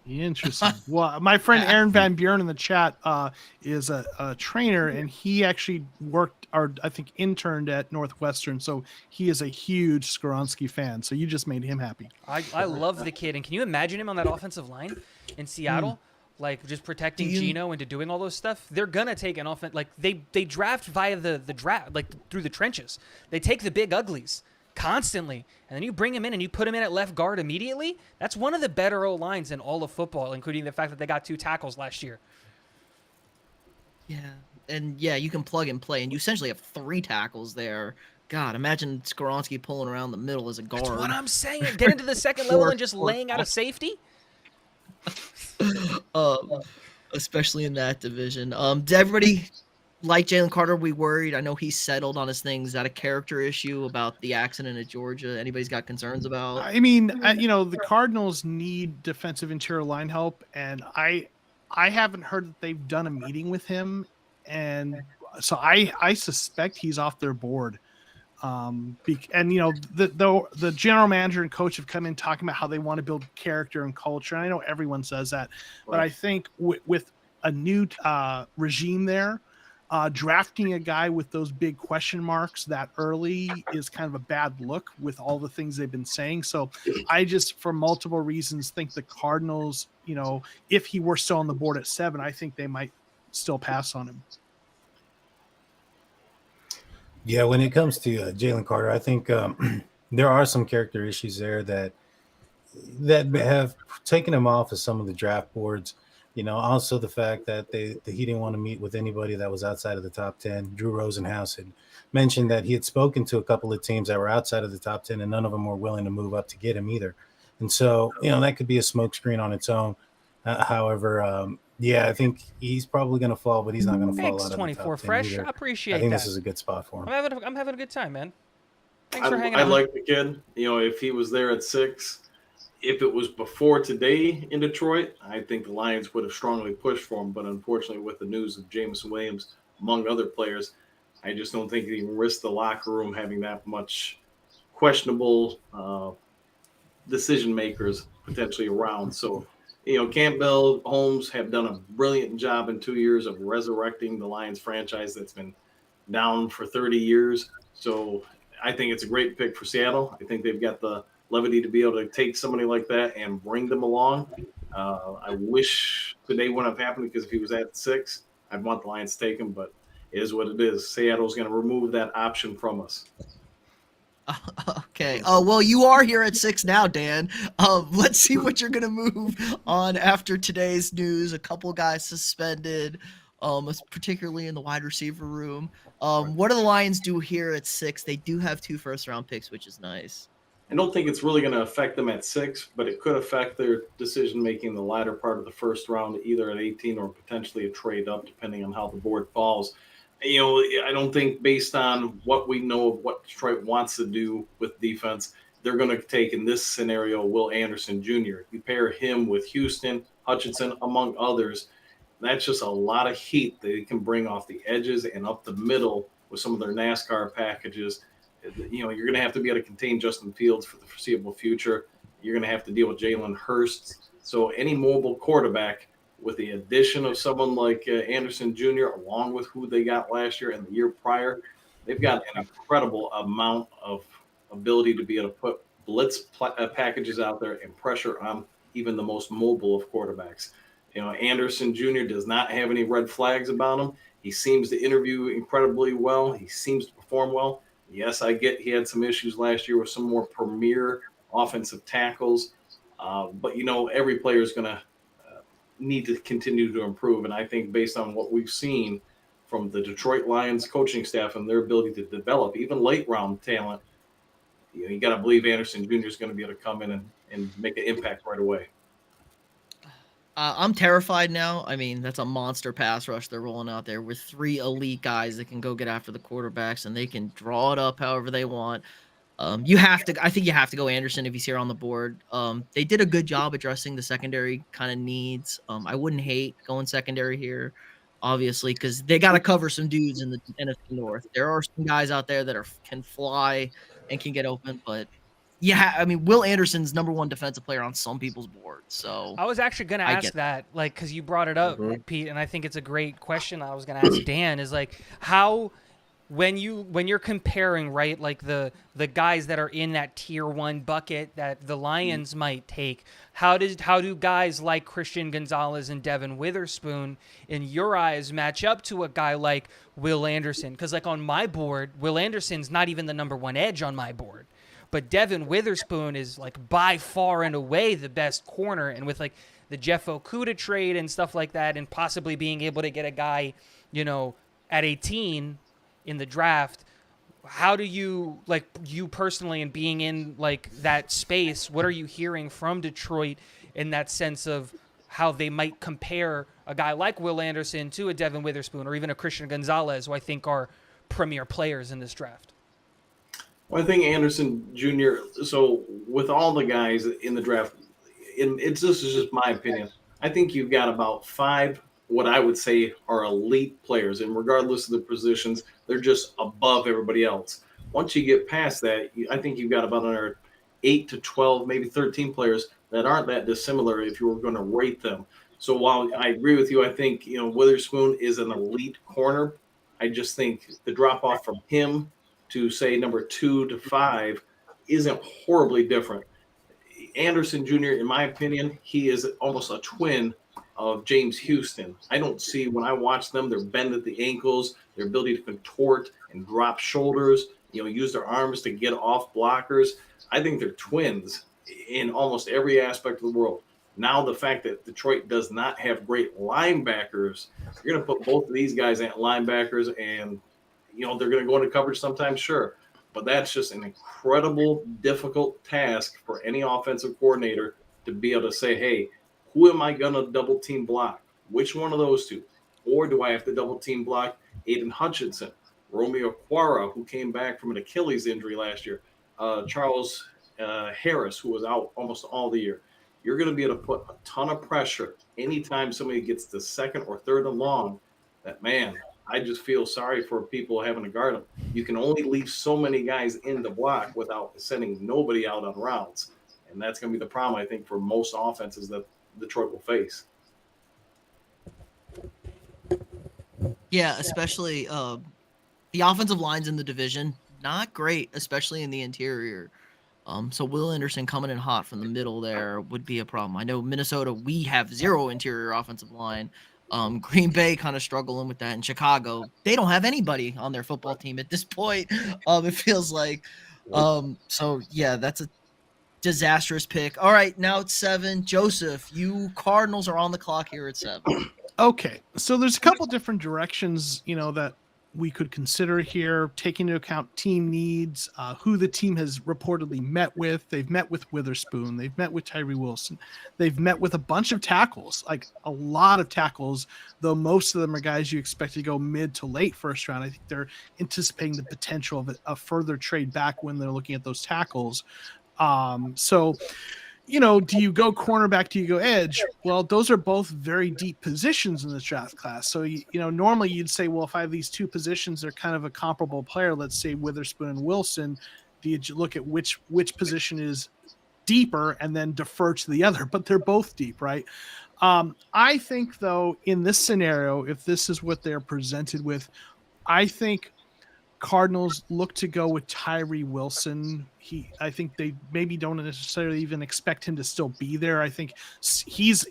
Interesting. Well, my friend Aaron Van Buren in the chat is a trainer, and he actually worked, or I think interned at Northwestern, so he is a huge Skoronski fan. So you just made him happy. I love the kid, and can you imagine him on that offensive line in Seattle? Like just protecting Geno and doing all those stuff. They're gonna take an offense, like they draft via the draft, like through the trenches. They take the big uglies constantly, and then you bring him in and you put him in at left guard immediately. That's one of the better O-lines in all of football, including the fact that they got 2 tackles last year. Yeah, and yeah, you can plug and play, and you essentially have 3 tackles there. God, imagine Skoronski pulling around the middle as a guard. That's what I'm saying. Get into the second level and just laying out a safety. Especially in that division. Did everybody like Jalen Carter? We worried. I know he's settled on his things. Is that a character issue about the accident at Georgia? Anybody's got concerns about? I mean, the Cardinals need defensive interior line help, and I haven't heard that they've done a meeting with him, and so I suspect he's off their board. And the general manager and coach have come in talking about how they want to build character and culture. And I know everyone says that, but I think with a new regime there, drafting a guy with those big question marks that early is kind of a bad look with all the things they've been saying. So I just, for multiple reasons, think the Cardinals, if he were still on the board at 7, I think they might still pass on him. Yeah, when it comes to Jalen Carter, I think there are some character issues there that have taken him off of some of the draft boards. Also the fact that he didn't want to meet with anybody that was outside of the top 10. Drew Rosenhaus had mentioned that he had spoken to a couple of teams that were outside of the top 10, and none of them were willing to move up to get him either. And so, that could be a smokescreen on its own. However, I think he's probably going to fall, but he's not going to fall out of the 24 top 10 fresh. either. I appreciate I think that. this is a good spot for him. I'm having a good time, man. Thanks for hanging I out. like the kid. If he was there at 6, if it was before today in Detroit, I think the Lions would have strongly pushed for him. But unfortunately, with the news of Jameson Williams, among other players, I just don't think he can risk the locker room having that much questionable decision makers potentially around. So, Campbell, Holmes have done a brilliant job in 2 years of resurrecting the Lions franchise that's been down for 30 years. So I think it's a great pick for Seattle. I think they've got the levity to be able to take somebody like that and bring them along. I wish today wouldn't have happened, because if he was at 6, I'd want the Lions to take him, but it is what it is. Seattle's going to remove that option from us. Okay. Well, you are here at 6 now, Dan. Let's see what you're gonna move on after today's news. A couple guys suspended, particularly in the wide receiver room. What do the Lions do here at 6? They do have 2 first-round picks, which is nice. I don't think it's really going to affect them at 6, but it could affect their decision-making in the latter part of the first round, either at 18 or potentially a trade up, depending on how the board falls. I don't think, based on what we know of what Detroit wants to do with defense, they're going to take, in this scenario, Will Anderson Jr. You pair him with Houston, Hutchinson, among others. That's just a lot of heat that he can bring off the edges and up the middle with some of their NASCAR packages. You're going to have to be able to contain Justin Fields for the foreseeable future. You're going to have to deal with Jalen Hurst. So any mobile quarterback, with the addition of someone like Anderson Jr., along with who they got last year and the year prior, they've got an incredible amount of ability to be able to put blitz packages out there and pressure on even the most mobile of quarterbacks. Anderson Jr. does not have any red flags about him. He seems to interview incredibly well. He seems to perform well. Yes, I get he had some issues last year with some more premier offensive tackles. But, every player is going to need to continue to improve. And I think, based on what we've seen from the Detroit Lions coaching staff and their ability to develop even late round talent, you got to believe Anderson Jr. is going to be able to come in and make an impact right away. I'm terrified now. I mean, that's a monster pass rush they're rolling out there with 3 elite guys that can go get after the quarterbacks, and they can draw it up however they want. You have to I think you have to go Anderson if he's here on the board. They did a good job addressing the secondary kinda needs. I wouldn't hate going secondary here, obviously, because they gotta cover some dudes in the NFC North. There are some guys out there that can fly and can get open, but yeah, I mean, Will Anderson's number 1 defensive player on some people's boards, so I was actually going to I ask get that, like, because you brought it up, Mhm. Pete, and I think it's a great question. I was going to ask Dan is like, how when you're comparing, right, like the guys that are in that tier 1 bucket that the Lions might take, how do guys like Christian Gonzalez and Devin Witherspoon in your eyes match up to a guy like Will Anderson? Because like on my board, Will Anderson's not even the number 1 edge on my board. But Devin Witherspoon is like by far and away the best corner, and with like the Jeff Okuda trade and stuff like that, and possibly being able to get a guy, at 18 in the draft, how do you, like, you personally and being in like that space, what are you hearing from Detroit in that sense of how they might compare a guy like Will Anderson to a Devin Witherspoon or even a Christian Gonzalez, who I think are premier players in this draft? Well, I think Anderson Jr. So with all the guys in the draft, this is just my opinion. I think you've got about 5 what I would say are elite players, and regardless of the positions, they're just above everybody else. Once you get past that, I think you've got about another 8 to 12, maybe 13 players that aren't that dissimilar if you were going to rate them. So while I agree with you, I think Witherspoon is an elite corner. I just think the drop off from him to say number 2 to 5 isn't horribly different. Anderson Jr., in my opinion, he is almost a twin of James Houston. I don't see when I watch them, they're bend at the ankles, their ability to contort and drop shoulders, use their arms to get off blockers. I think they're twins in almost every aspect of the world. Now, the fact that Detroit does not have great linebackers, you're going to put both of these guys at linebackers, and they're going to go into coverage sometimes, sure. But that's just an incredible, difficult task for any offensive coordinator to be able to say, hey, who am I going to double team block? Which one of those two? Or do I have to double team block Aiden Hutchinson, Romeo Quara, who came back from an Achilles injury last year, Charles Harris, who was out almost all the year? You're going to be able to put a ton of pressure anytime somebody gets to second or third and long. That, man, I just feel sorry for people having to guard them. You can only leave so many guys in the block without sending nobody out on routes. And that's going to be the problem, I think, for most offenses that Detroit will face. Yeah, especially the offensive lines in the division, not great, especially in the interior. So Will Anderson coming in hot from the middle there would be a problem. I know Minnesota, we have 0 interior offensive line. Green Bay kind of struggling with that. In Chicago, they don't have anybody on their football team at this point. It feels like. So yeah, that's a disastrous pick. All right, now it's 7. Joseph, you Cardinals are on the clock here at 7. Okay, so there's a couple different directions, that we could consider here, taking into account team needs, who the team has reportedly met with. They've met with Witherspoon. They've met with Tyree Wilson. They've met with a bunch of tackles, like a lot of tackles, though most of them are guys you expect to go mid to late first round. I think they're anticipating the potential of a further trade back when they're looking at those tackles. So do you go cornerback? Do you go edge? Well, those are both very deep positions in this draft class. So, normally you'd say, well, if I have these 2 positions, they're kind of a comparable player. Let's say Witherspoon and Wilson. Do you look at which position is deeper and then defer to the other? But they're both deep, right? I think, though, in this scenario, if this is what they're presented with, I think Cardinals look to go with Tyree Wilson. I think they maybe don't necessarily even expect him to still be there. I think he's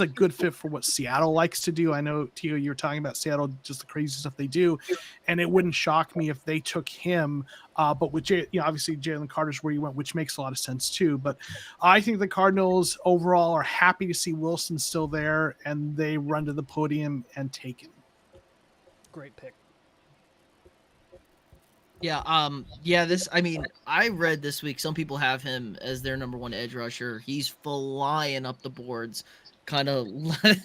a good fit for what Seattle likes to do. I know, Tio, you're talking about Seattle, just the crazy stuff they do, and it wouldn't shock me if they took him. But with obviously Jalen Carter's where you went, which makes a lot of sense too. But I think the Cardinals overall are happy to see Wilson still there, and they run to the podium and take him. Great pick. Yeah, I read this week some people have him as their number 1 edge rusher. He's flying up the boards. kind of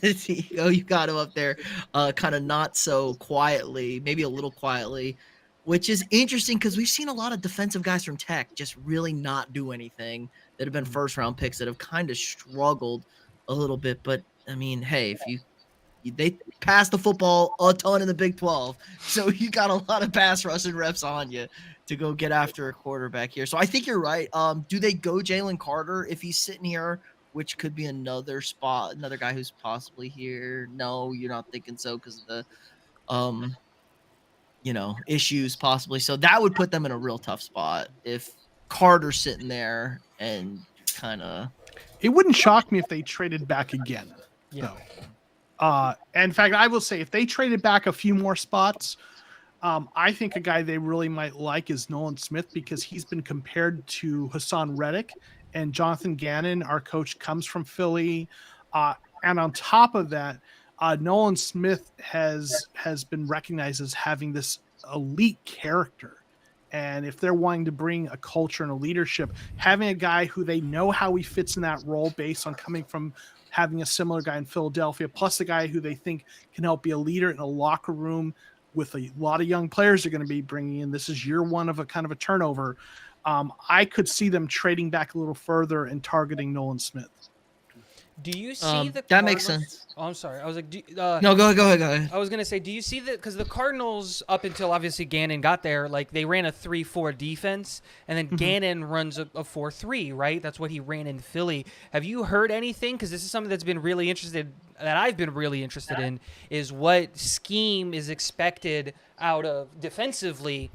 you got him up there, kind of not so quietly, maybe a little quietly, which is interesting because we've seen a lot of defensive guys from Tech just really not do anything that have been first round picks that have kind of struggled a little bit. But I mean, hey, if they pass the football a ton in the Big 12, so you got a lot of pass rushing reps on you to go get after a quarterback here. So I think you're right. Do they go Jalen Carter if he's sitting here, which could be another spot, another guy who's possibly here? No, you're not thinking so because of the issues possibly. So that would put them in a real tough spot if Carter's sitting there and kind of. It wouldn't shock me if they traded back again, Yeah. though. In fact, I will say if they traded back a few more spots, I think a guy they really might like is Nolan Smith because he's been compared to Hassan Reddick, and Jonathan Gannon, our coach, comes from Philly. And on top of that, Nolan Smith has been recognized as having this elite character. And if they're wanting to bring a culture and a leadership, having a guy who they know how he fits in that role based on coming from having a similar guy in Philadelphia, plus a guy who they think can help be a leader in a locker room with a lot of young players they're going to be bringing in. This is year one of a kind of a turnover. I could see them trading back a little further and targeting Nolan Smith. Do you see the that makes Cardinals- sense? Oh, I'm sorry. I was like, No, go ahead. I was gonna say, do you see that? Because the Cardinals, up until obviously Gannon got there, like they ran a 3-4 defense, and then Gannon runs a 4-3, right? That's what he ran in Philly. Have you heard anything? Because this is something I've been really interested in, is what scheme is expected out of defensively.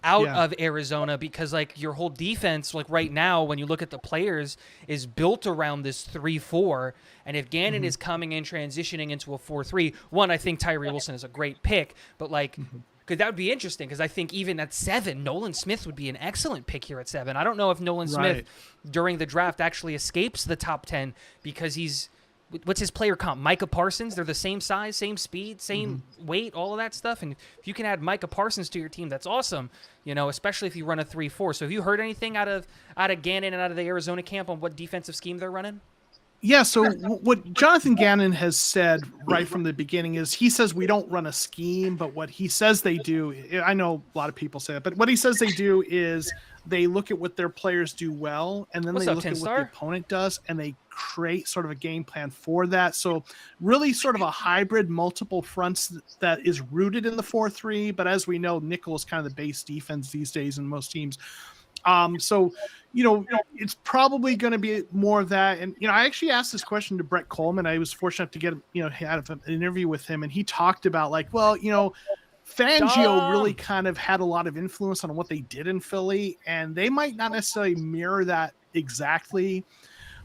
Of Arizona, because like your whole defense, like right now, when you look at the players, is built around this 3-4. And if Gannon is coming in, transitioning into a 4-3, one, I think Tyree Wilson is a great pick, but like, because that would be interesting. Because I think even at 7, Nolan Smith would be an excellent pick here at 7. I don't know if Nolan Smith during the draft actually escapes the top 10 because he's. What's his player comp? Micah Parsons. They're the same size, same speed, same weight, all of that stuff. And if you can add Micah Parsons to your team, that's awesome. Especially if you run a 3-4. So have you heard anything out of Gannon and out of the Arizona camp on what defensive scheme they're running? Yeah, so what Jonathan Gannon has said right from the beginning is he says we don't run a scheme, but what he says they do, I know a lot of people say that, but what he says they do is they look at what their players do well, and then they look at what the opponent does, and they create sort of a game plan for that. So really sort of a hybrid, multiple fronts that is rooted in the 4-3, but as we know, nickel is kind of the base defense these days in most teams. So, it's probably going to be more of that. And, I actually asked this question to Brett Coleman. I was fortunate to get, had an interview with him, and he talked about like, well, Fangio really kind of had a lot of influence on what they did in Philly, and they might not necessarily mirror that exactly.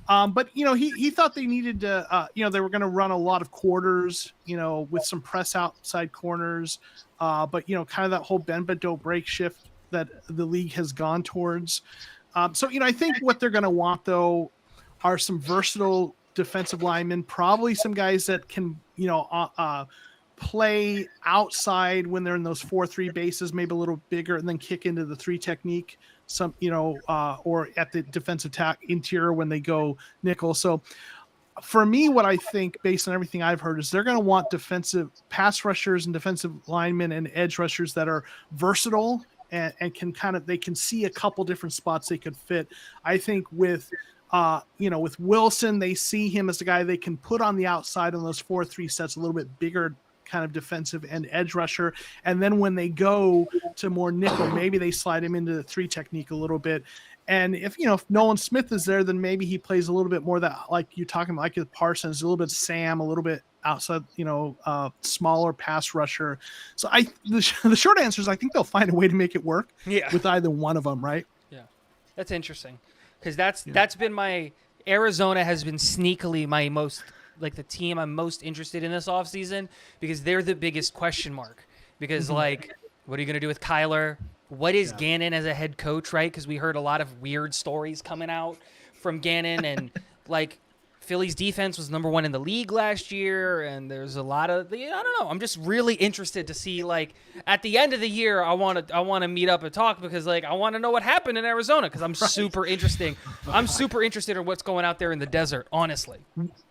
But, he thought they needed to, they were going to run a lot of quarters, with some press outside corners, but, kind of that whole bend but don't break shift that the league has gone towards. So, I think what they're going to want, though, are some versatile defensive linemen, probably some guys that can, play outside when they're in those 4-3 bases, maybe a little bigger, and then kick into the 3 technique, or at the defensive interior when they go nickel. So for me, what I think, based on everything I've heard, is they're going to want defensive pass rushers and defensive linemen and edge rushers that are versatile and can they can see a couple different spots they could fit. I think with Wilson, they see him as the guy they can put on the outside on those 4-3 sets, a little bit bigger kind of defensive and edge rusher. And then when they go to more nickel, maybe they slide him into the 3 technique a little bit. And if Nolan Smith is there, then maybe he plays a little bit more that, like you're talking about, like Parsons, a little bit Sam, a little bit outside, smaller pass rusher. So the short answer is I think they'll find a way to make it work with either one of them, right? Yeah, that's interesting because that's been my Arizona has been sneakily my most like the team I'm most interested in this offseason because they're the biggest question mark because like what are you going to do with Kyler? What is Gannon as a head coach, right? Because we heard a lot of weird stories coming out from Gannon and like Philly's defense was number 1 in the league last year, and there's a lot of I don't know. I'm just really interested to see, like, at the end of the year, I want to meet up and talk, because like I want to know what happened in Arizona, because I'm super interested. I'm super interested in what's going out there in the desert, honestly.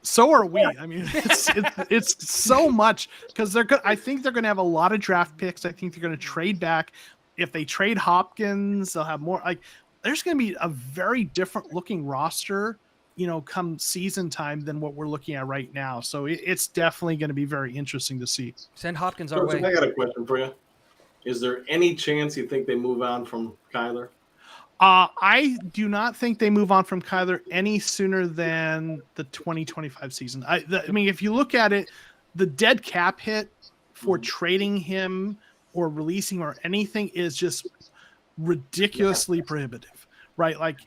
So are we. I mean, it's so much, because I think they're going to have a lot of draft picks. I think they're going to trade back. If they trade Hopkins, they'll have more. Like, there's going to be a very different looking roster, come season time than what we're looking at right now. So it's definitely going to be very interesting to see. Send Hopkins our way. I got a question for you. Is there any chance you think they move on from Kyler? I do not think they move on from Kyler any sooner than the 2025 season. I mean, if you look at it, the dead cap hit for trading him or releasing or anything is just ridiculously prohibitive, right? Like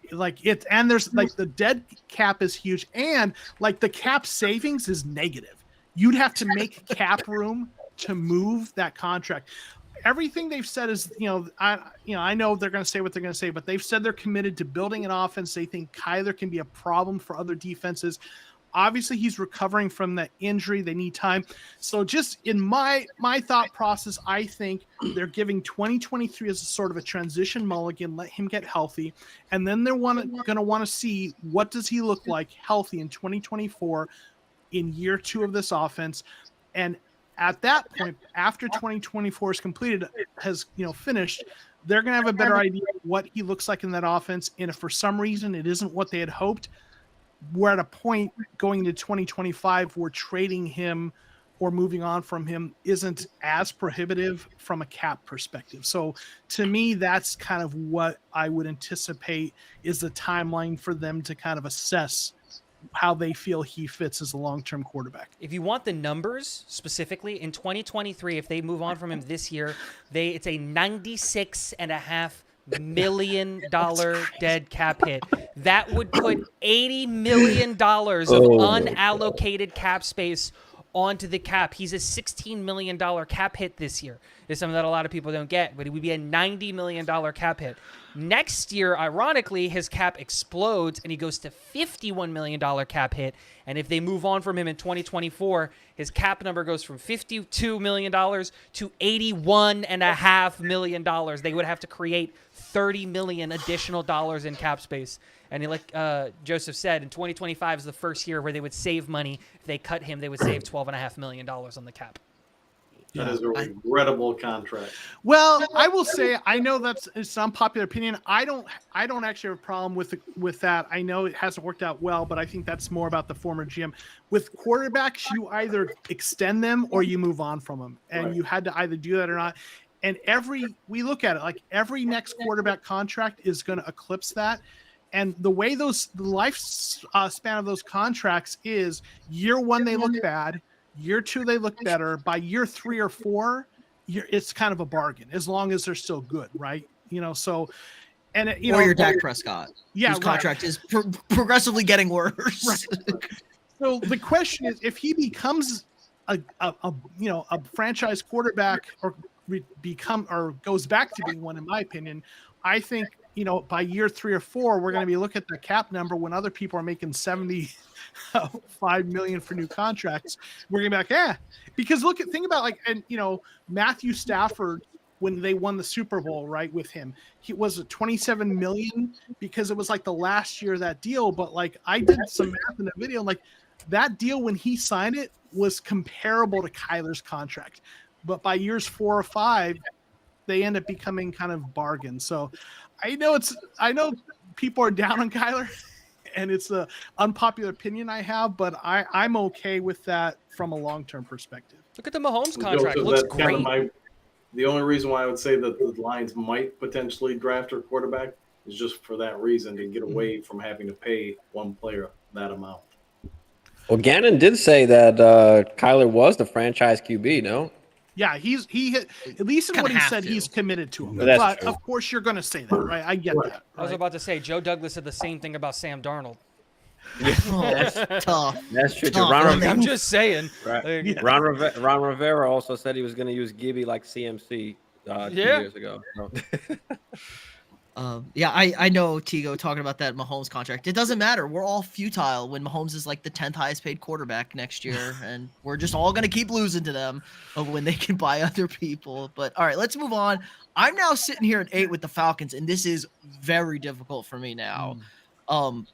it, and there's like the dead cap is huge, and like the cap savings is negative. You'd have to make cap room to move that contract. Everything they've said is, I know they're going to say what they're going to say, but they've said they're committed to building an offense. They think Kyler can be a problem for other defenses. Obviously, he's recovering from that injury. They need time. So just in my thought process, I think they're giving 2023 as a sort of a transition mulligan, let him get healthy. And then they're going to want to see, what does he look like healthy in 2024 in year 2 of this offense. And at that point, after 2024 is completed, has finished, they're going to have a better idea of what he looks like in that offense. And if for some reason it isn't what they had hoped, we're at a point going into 2025 where trading him or moving on from him isn't as prohibitive from a cap perspective. So to me, that's kind of what I would anticipate is the timeline for them to kind of assess how they feel he fits as a long-term quarterback. If you want the numbers specifically, in 2023, if they move on from him this year, it's a $96.5 million dead cap hit. That would put $80 million of unallocated cap space onto the cap. He's a $16 million cap hit this year. It's something that a lot of people don't get, but it would be a $90 million cap hit. Next year, ironically, his cap explodes and he goes to $51 million cap hit. And if they move on from him in 2024, his cap number goes from $52 million to $81.5 million. They would have to create $30 million additional dollars in cap space. And like Joseph said, in 2025 is the first year where they would save money. If they cut him, they would save $12.5 million on the cap. That is a regrettable contract. Well, I will say, I know it's an unpopular opinion. I don't actually have a problem with that. I know it hasn't worked out well, but I think that's more about the former GM. With quarterbacks, you either extend them or you move on from them, and Right. you had to either do that or not. And we look at it like every next quarterback contract is going to eclipse that. And the way the life span of those contracts is, year 1 they look bad. Year 2, they look better. By year 3 or 4, it's kind of a bargain as long as they're still good, right? So, and or your Dak Prescott, whose contract is progressively getting worse. Right. So the question is, if he becomes a franchise quarterback or goes back to being one, in my opinion, I think by year 3 or 4, we're going to be looking at the cap number when other people are making $75 million for new contracts. We're going to be like, yeah, because think about Matthew Stafford, when they won the Super Bowl, right, with him, he was at $27 million because it was like the last year of that deal. But like, I did some math in the video, like that deal when he signed it was comparable to Kyler's contract. But by years 4 or 5, they end up becoming kind of bargains. So I know people are down on Kyler, and it's an unpopular opinion I have, but I'm okay with that from a long-term perspective. Look at the Mahomes contract. It looks great. The only reason why I would say that the Lions might potentially draft a quarterback is just for that reason, to get away from having to pay one player that amount. Well, Gannon did say that Kyler was the franchise QB, no? Yeah, he at least in what he said, he's committed to him. That's but true. Of course, you're going to say that, right? I get that. Right? I was about to say, Joe Douglas said the same thing about Sam Darnold. That's tough. That's true. Tough. I'm just saying. Right. Yeah. Ron Rivera also said he was going to use Gibby like CMC 2 years ago. So. Yeah, I know Tigo talking about that Mahomes contract. It doesn't matter. We're all futile when Mahomes is like the 10th highest paid quarterback next year, and we're just all gonna keep losing to them when they can buy other people. But all right, let's move on. I'm now sitting here at 8 with the Falcons, and this is very difficult for me now. Um,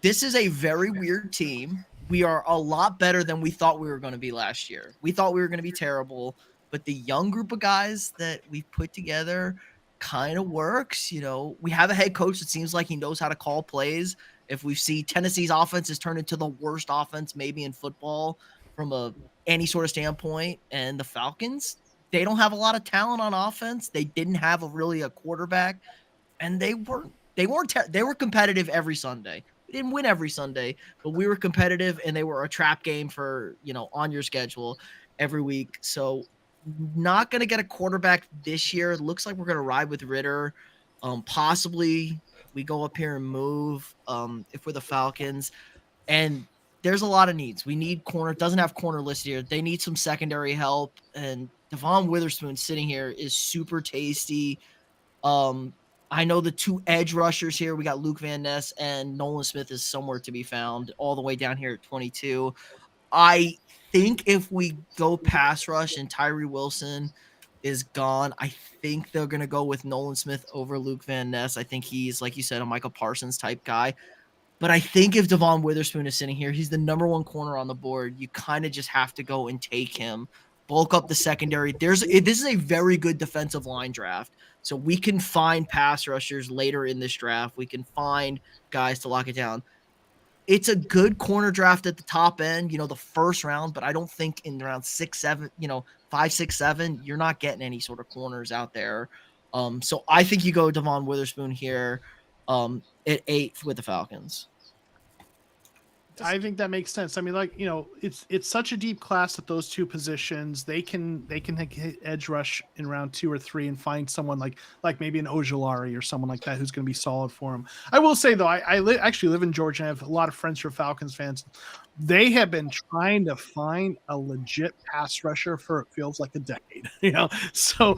this is a very weird team. We are a lot better than we thought we were going to be last year. We thought we were going to be terrible, but the young group of guys that we've put together kind of works. We have a head coach that seems like he knows how to call plays. If we see Tennessee's offense has turned into the worst offense maybe in football from any sort of standpoint, and the Falcons, they don't have a lot of talent on offense. They didn't have really a quarterback, and they were competitive every Sunday. We didn't win every Sunday, but we were competitive, and they were a trap game for, on your schedule every week. So not going to get a quarterback this year. It looks like we're going to ride with Ritter. Possibly we go up here and move if we're the Falcons. And there's a lot of needs. We need corner. Doesn't have corner listed here. They need some secondary help. And Devon Witherspoon sitting here is super tasty. I know the two edge rushers here. We got Luke Van Ness, and Nolan Smith is somewhere to be found all the way down here at 22. I think if we go pass rush and Tyree Wilson is gone, I think they're going to go with Nolan Smith over Luke Van Ness. I think he's, like you said, a Michael Parsons type guy. But I think if Devon Witherspoon is sitting here, he's the number one corner on the board. You kind of just have to go and take him, bulk up the secondary. This is a very good defensive line draft. So we can find pass rushers later in this draft. We can find guys to lock it down. It's a good corner draft at the top end, the first round, but I don't think in round 6, 7, 5, 6, 7, you're not getting any sort of corners out there. So I think you go Devon Witherspoon here at 8 with the Falcons. I think that makes sense. I mean, it's such a deep class at those two positions. They can hit edge rush in round 2 or 3 and find someone like maybe an Ojulari or someone like that who's going to be solid for them. I will say though, I actually live in Georgia. And I have a lot of friends who are Falcons fans. They have been trying to find a legit pass rusher for it feels like a decade. So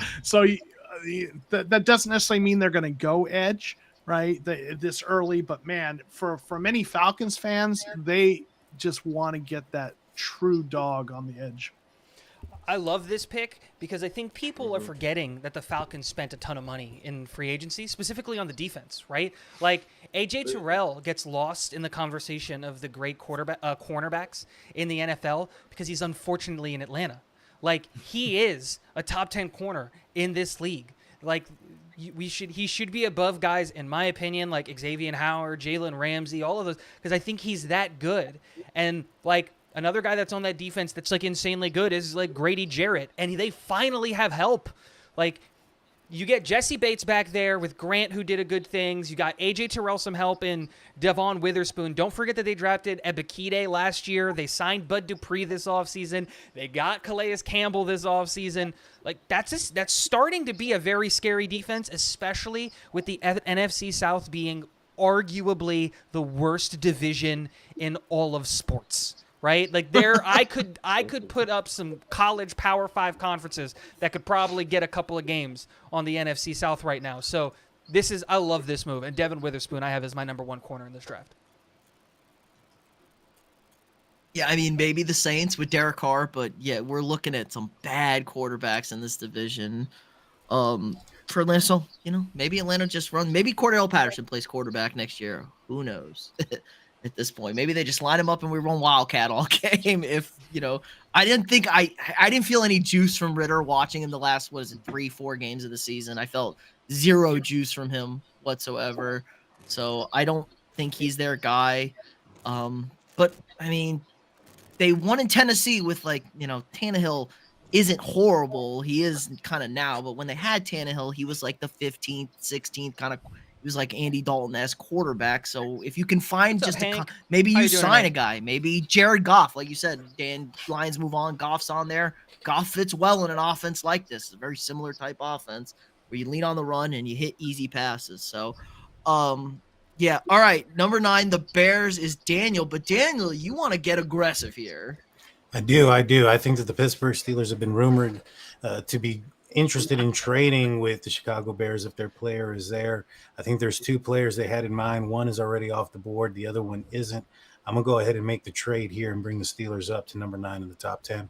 that doesn't necessarily mean they're going to go edge. Right, this early, but man, for many Falcons fans, they just want to get that true dog on the edge. I love this pick because I think people are forgetting that the Falcons spent a ton of money in free agency, specifically on the defense, right? Like AJ Terrell gets lost in the conversation of the great cornerbacks in the NFL because he's unfortunately in Atlanta. Like he is a top 10 corner in this league. Like he should be above guys, in my opinion, like Xavier Howard, Jalen Ramsey, all of those, because I think he's that good. And like another guy that's on that defense that's like insanely good is like Grady Jarrett, and they finally have help. Like you get Jesse Bates back there with Grant, who did a good things. You got AJ Terrell some help in Devon Witherspoon. Don't forget that they drafted Ebikide last year. They signed Bud Dupree this offseason. They got Calais Campbell this offseason. Like that's starting to be a very scary defense, especially with the NFC South being arguably the worst division in all of sports. Right? Like I could put up some college Power 5 conferences that could probably get a couple of games on the NFC South right now. So I love this move. And Devon Witherspoon I have as my number 1 corner in this draft. Yeah, I mean, maybe the Saints with Derek Carr, but yeah, we're looking at some bad quarterbacks in this division. For Atlanta, so, maybe Atlanta just runs. Maybe Cordell Patterson plays quarterback next year. Who knows? At this point, maybe they just line him up and we run Wildcat all game. If I didn't feel any juice from Ritter watching him the last 3-4 games of the season. I felt zero juice from him whatsoever. So I don't think he's their guy. But I mean, they won in Tennessee with Tannehill isn't horrible. He is kind of now, but when they had Tannehill, he was like the 15th, 16th kind of. He was like Andy Dalton-esque quarterback. So if you can find maybe you sign a guy, maybe Jared Goff, like you said, Dan, Lions move on. Goff's on there. Goff fits well in an offense like this. It's a very similar type offense where you lean on the run and you hit easy passes. So, yeah. All right. Number 9, the Bears is Daniel, but Daniel, you want to get aggressive here. I do. I think that the Pittsburgh Steelers have been rumored to be interested in trading with the Chicago Bears if their player is there. I think there's 2 players they had in mind. One is already off the board. The other one isn't. I'm going to go ahead and make the trade here and bring the Steelers up to number 9 in the top 10.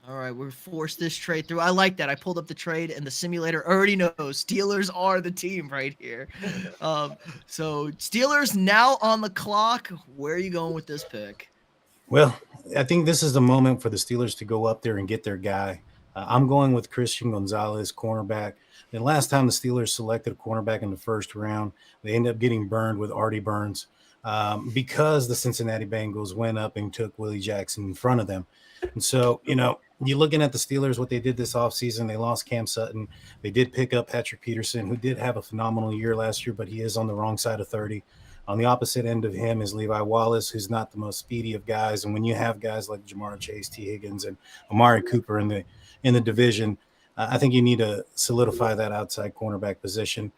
All right, we're forced this trade through. I like that. I pulled up the trade, and the simulator already knows Steelers are the team right here. So Steelers now on the clock. Where are you going with this pick? Well, I think this is the moment for the Steelers to go up there and get their guy. I'm going with Christian Gonzalez, cornerback. The last time the Steelers selected a cornerback in the first round, they ended up getting burned with Artie Burns because the Cincinnati Bengals went up and took Willie Jackson in front of them. And so, you're looking at the Steelers, what they did this offseason. They lost Cam Sutton. They did pick up Patrick Peterson, who did have a phenomenal year last year, but he is on the wrong side of 30. On the opposite end of him is Levi Wallace, who's not the most speedy of guys. And when you have guys like Jamar Chase, T. Higgins, and Amari Cooper in the division, I think you need to solidify that outside cornerback position.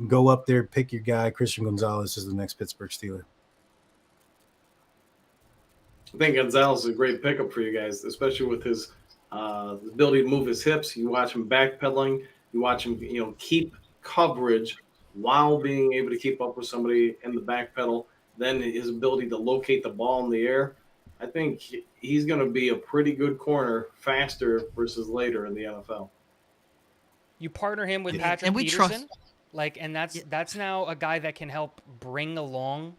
Go up there, pick your guy. Christian Gonzalez is the next Pittsburgh Steeler. I think Gonzalez is a great pickup for you guys, especially with his ability to move his hips. You watch him backpedaling. You watch him, keep coverage while being able to keep up with somebody in the back pedal. Then his ability to locate the ball in the air. I think he's going to be a pretty good corner faster versus later in the NFL. You partner him with Yeah, Patrick and we Peterson, trust- and that's now a guy that can help bring along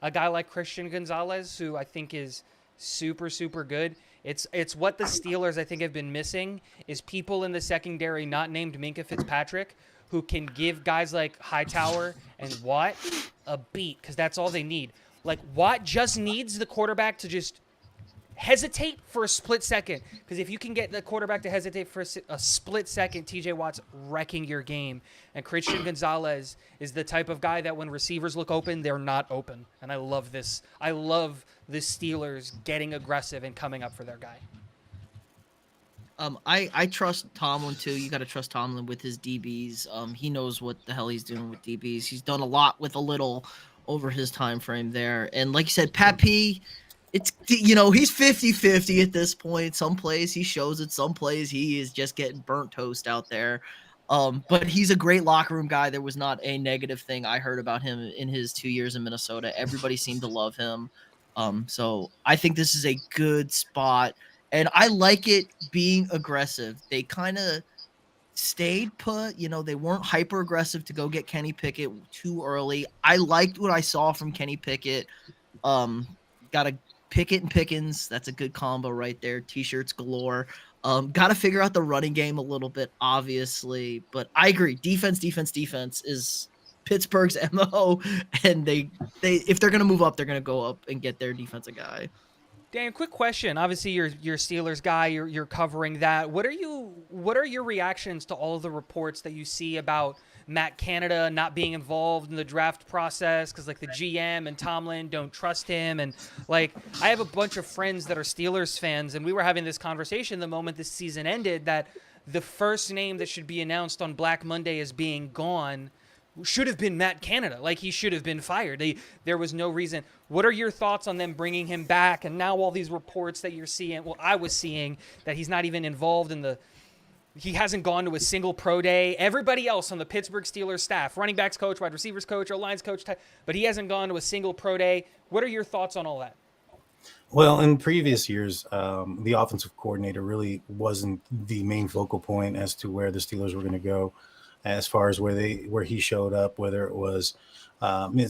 a guy like Christian Gonzalez, who I think is super, super good. It's what the Steelers, I think, have been missing is people in the secondary not named Minkah Fitzpatrick who can give guys like Hightower and Watt a beat, because that's all they need. Like, Watt just needs the quarterback to just hesitate for a split second, because if you can get the quarterback to hesitate for a split second, TJ Watt's wrecking your game. And Christian Gonzalez is the type of guy that when receivers look open, they're not open. And I love this. I love the Steelers getting aggressive and coming up for their guy. I trust Tomlin too. You got to trust Tomlin with his DBs. He knows what the hell he's doing with DBs. He's done a lot with a little over his time frame there. And like you said, Pat P, it's, he's 50-50 at this point. Some plays he shows it, some plays he is just getting burnt toast out there. But he's a great locker room guy. There was not a negative thing I heard about him in his 2 years in Minnesota. Everybody seemed to love him. So I think this is a good spot. And I like it being aggressive. They kind of stayed put. They weren't hyper aggressive to go get Kenny Pickett too early. I liked what I saw from Kenny Pickett. Got a Pickett and Pickens. That's a good combo right there. T-shirts galore. Got to figure out the running game a little bit, obviously. But I agree. Defense is Pittsburgh's MO. And they if they're going to move up, they're going to go up and get their defensive guy. Dan, quick question. Obviously, you're Steelers guy. You're covering that. What are your reactions to all of the reports that you see about Matt Canada not being involved in the draft process because the GM and Tomlin don't trust him? And I have a bunch of friends that are Steelers fans, and we were having this conversation the moment this season ended that the first name that should be announced on Black Monday as being gone should have been Matt Canada. He should have been fired. There was no reason. What are your thoughts on them bringing him back? And now all these reports that you're seeing, I was seeing that he's not even involved in he hasn't gone to a single pro day. Everybody else on the Pittsburgh Steelers staff, running backs coach, wide receivers coach, O-lines coach, but he hasn't gone to a single pro day. What are your thoughts on all that? Well, in previous years, the offensive coordinator really wasn't the main focal point as to where the Steelers were going to go. As far as where he showed up, whether it was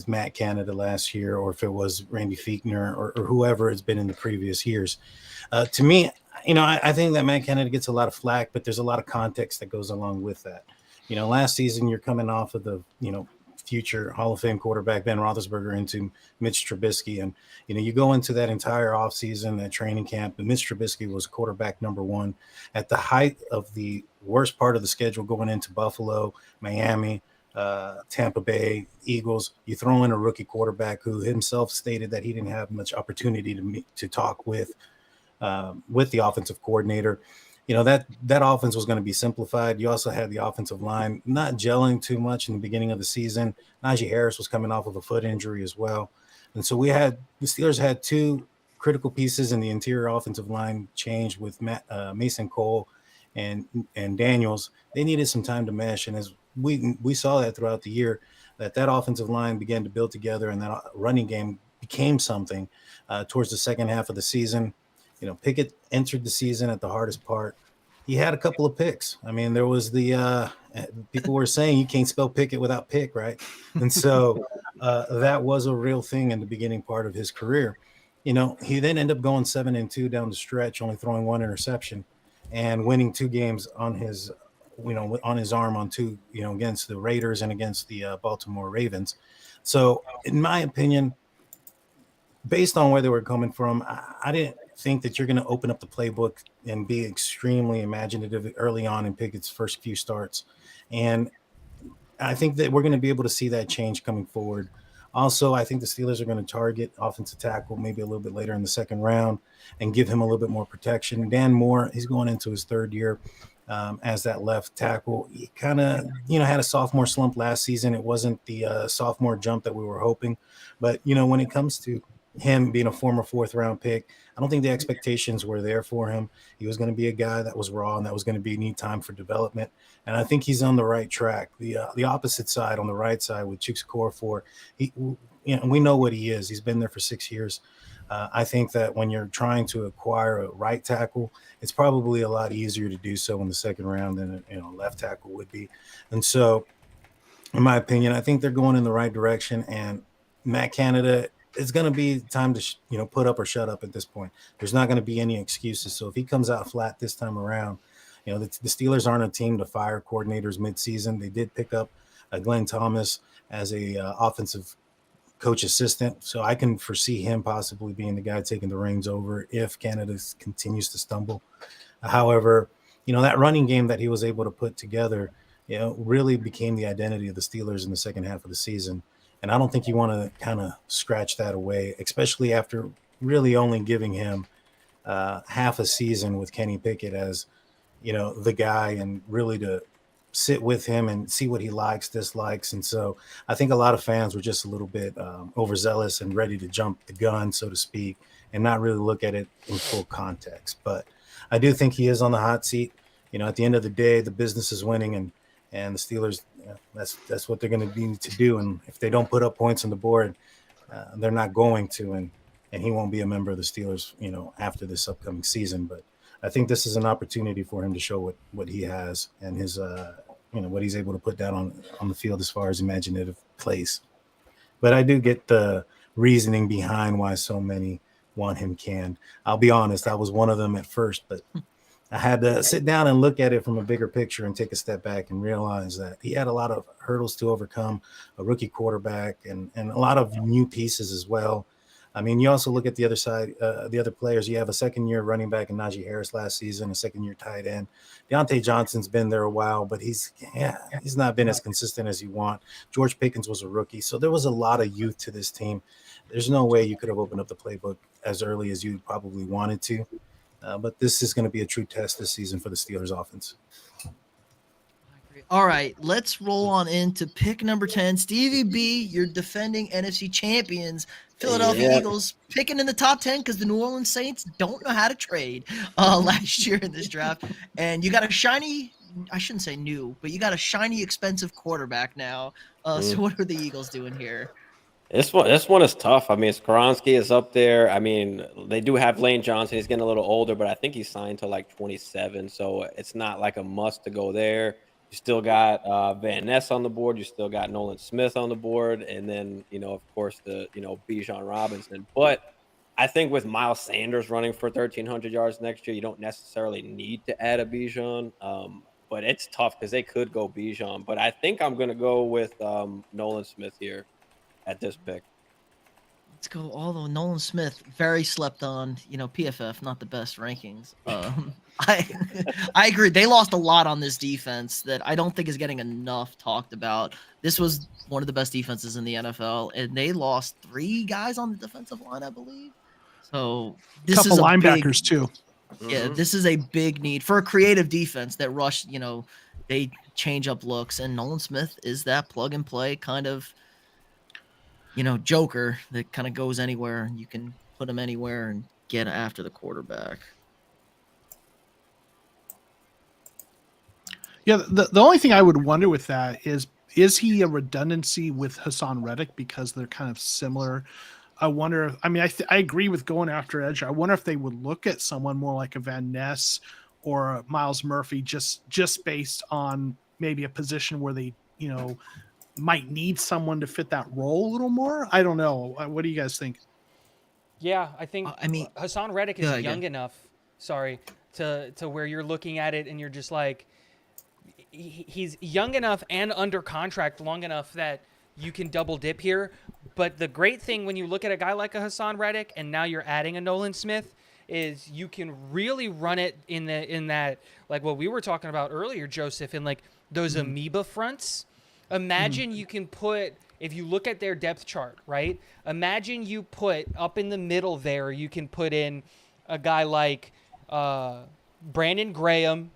Matt Canada last year or if it was Randy Fichtner or whoever it's been in the previous years. To me, I think that Matt Canada gets a lot of flack, but there's a lot of context that goes along with that. Last season you're coming off of the, future Hall of Fame quarterback Ben Roethlisberger into Mitch Trubisky. And, you go into that entire offseason, that training camp, and Mitch Trubisky was quarterback number one at the height of the worst part of the schedule going into Buffalo, Miami, Tampa Bay, Eagles. You throw in a rookie quarterback who himself stated that he didn't have much opportunity to talk with the offensive coordinator. That offense was going to be simplified. You also had the offensive line not gelling too much in the beginning of the season. Najee Harris was coming off of a foot injury as well. And so the Steelers had two critical pieces in the interior offensive line change with Mason Cole and Daniels, they needed some time to mesh. And as we saw that throughout the year, that offensive line began to build together, and that running game became something towards the second half of the season. Pickett entered the season at the hardest part. He had a couple of picks. I mean, there was the people were saying you can't spell Pickett without pick, right? And so that was a real thing in the beginning part of his career. He then ended up going 7-2 down the stretch, only throwing one interception and winning 2 games on his arm on two, against the Raiders and against the Baltimore Ravens. So in my opinion, based on where they were coming from, I didn't think that you're going to open up the playbook and be extremely imaginative early on in Pickett's first few starts. And I think that we're going to be able to see that change coming forward. Also, I think the Steelers are going to target offensive tackle maybe a little bit later in the second round and give him a little bit more protection. Dan Moore, he's going into his third year as that left tackle. He kind of, had a sophomore slump last season. It wasn't the sophomore jump that we were hoping. But, when it comes to him being a former 4th-round pick, I don't think the expectations were there for him. He was going to be a guy that was raw and that was going to need time for development. And I think he's on the right track. The opposite side, on the right side with Chukwuekorfor, we know what he is. He's been there for 6 years. I think that when you're trying to acquire a right tackle, it's probably a lot easier to do so in the second round than a left tackle would be. And so, in my opinion, I think they're going in the right direction. And Matt Canada, it's going to be time to put up or shut up at this point. There's not going to be any excuses. So if he comes out flat this time around, the Steelers aren't a team to fire coordinators midseason. They did pick up Glenn Thomas as a offensive coach assistant, so I can foresee him possibly being the guy taking the reins over if Canada continues to stumble. However, that running game that he was able to put together, really became the identity of the Steelers in the second half of the season. And I don't think you want to kind of scratch that away, especially after really only giving him half a season with Kenny Pickett as, the guy, and really to sit with him and see what he likes, dislikes. And so I think a lot of fans were just a little bit overzealous and ready to jump the gun, so to speak, and not really look at it in full context. But I do think he is on the hot seat. At the end of the day, the business is winning, and the Steelers, that's what they're going to need to do. And if they don't put up points on the board, they're not going to, and he won't be a member of the Steelers, after this upcoming season. But I think this is an opportunity for him to show what he has and his, what he's able to put down on the field as far as imaginative plays. But I do get the reasoning behind why so many want him canned. I'll be honest, I was one of them at first, but I had to sit down and look at it from a bigger picture and take a step back and realize that he had a lot of hurdles to overcome, a rookie quarterback, and a lot of new pieces as well. I mean, you also look at the other side, the other players. You have a second-year running back in Najee Harris last season, a second-year tight end. Deontay Johnson's been there a while, but he's not been as consistent as you want. George Pickens was a rookie, so there was a lot of youth to this team. There's no way you could have opened up the playbook as early as you probably wanted to. But this is going to be a true test this season for the Steelers offense. All right, let's roll on into pick number 10. Stevie B, your defending NFC champions, Philadelphia Eagles, picking in the top 10 because the New Orleans Saints don't know how to trade last year in this draft. And you got a shiny, I shouldn't say new, but you got a shiny, expensive quarterback now. So what are the Eagles doing here? This one is tough. I mean, Skoronski is up there. I mean, they do have Lane Johnson. He's getting a little older, but I think he's signed to like 27. So it's not like a must to go there. You still got Van Ness on the board. You still got Nolan Smith on the board. And then, of course, Bijan Robinson. But I think with Miles Sanders running for 1,300 yards next year, you don't necessarily need to add a Bijan. But it's tough because they could go Bijan. But I think I'm going to go with Nolan Smith here at this pick. Let's go. Although Nolan Smith, very slept on, PFF, not the best rankings. I agree. They lost a lot on this defense that I don't think is getting enough talked about. This was one of the best defenses in the NFL, and they lost 3 guys on the defensive line, I believe. So this couple is linebackers too. Yeah, this is a big need for a creative defense that rush. They change up looks, and Nolan Smith is that plug and play kind of, joker that kind of goes anywhere, and you can put him anywhere and get after the quarterback. Yeah, the only thing I would wonder with that is he a redundancy with Hassan Reddick because they're kind of similar? I wonder. I mean, I agree with going after edge. I wonder if they would look at someone more like a Van Ness or a Miles Murphy, just based on maybe a position where they might need someone to fit that role a little more. I don't know. What do you guys think? Yeah, I think I mean, Hassan Reddick is go ahead, young enough. Sorry, to where you're looking at it and you're just like, he's young enough and under contract long enough that you can double dip here. But the great thing when you look at a guy like a Hassan Reddick and now you're adding a Nolan Smith is you can really run it in that, like what we were talking about earlier, Joseph, in like those amoeba fronts. Imagine you can put, if you look at their depth chart, right? Imagine you put up in the middle there, you can put in a guy like Brandon Graham.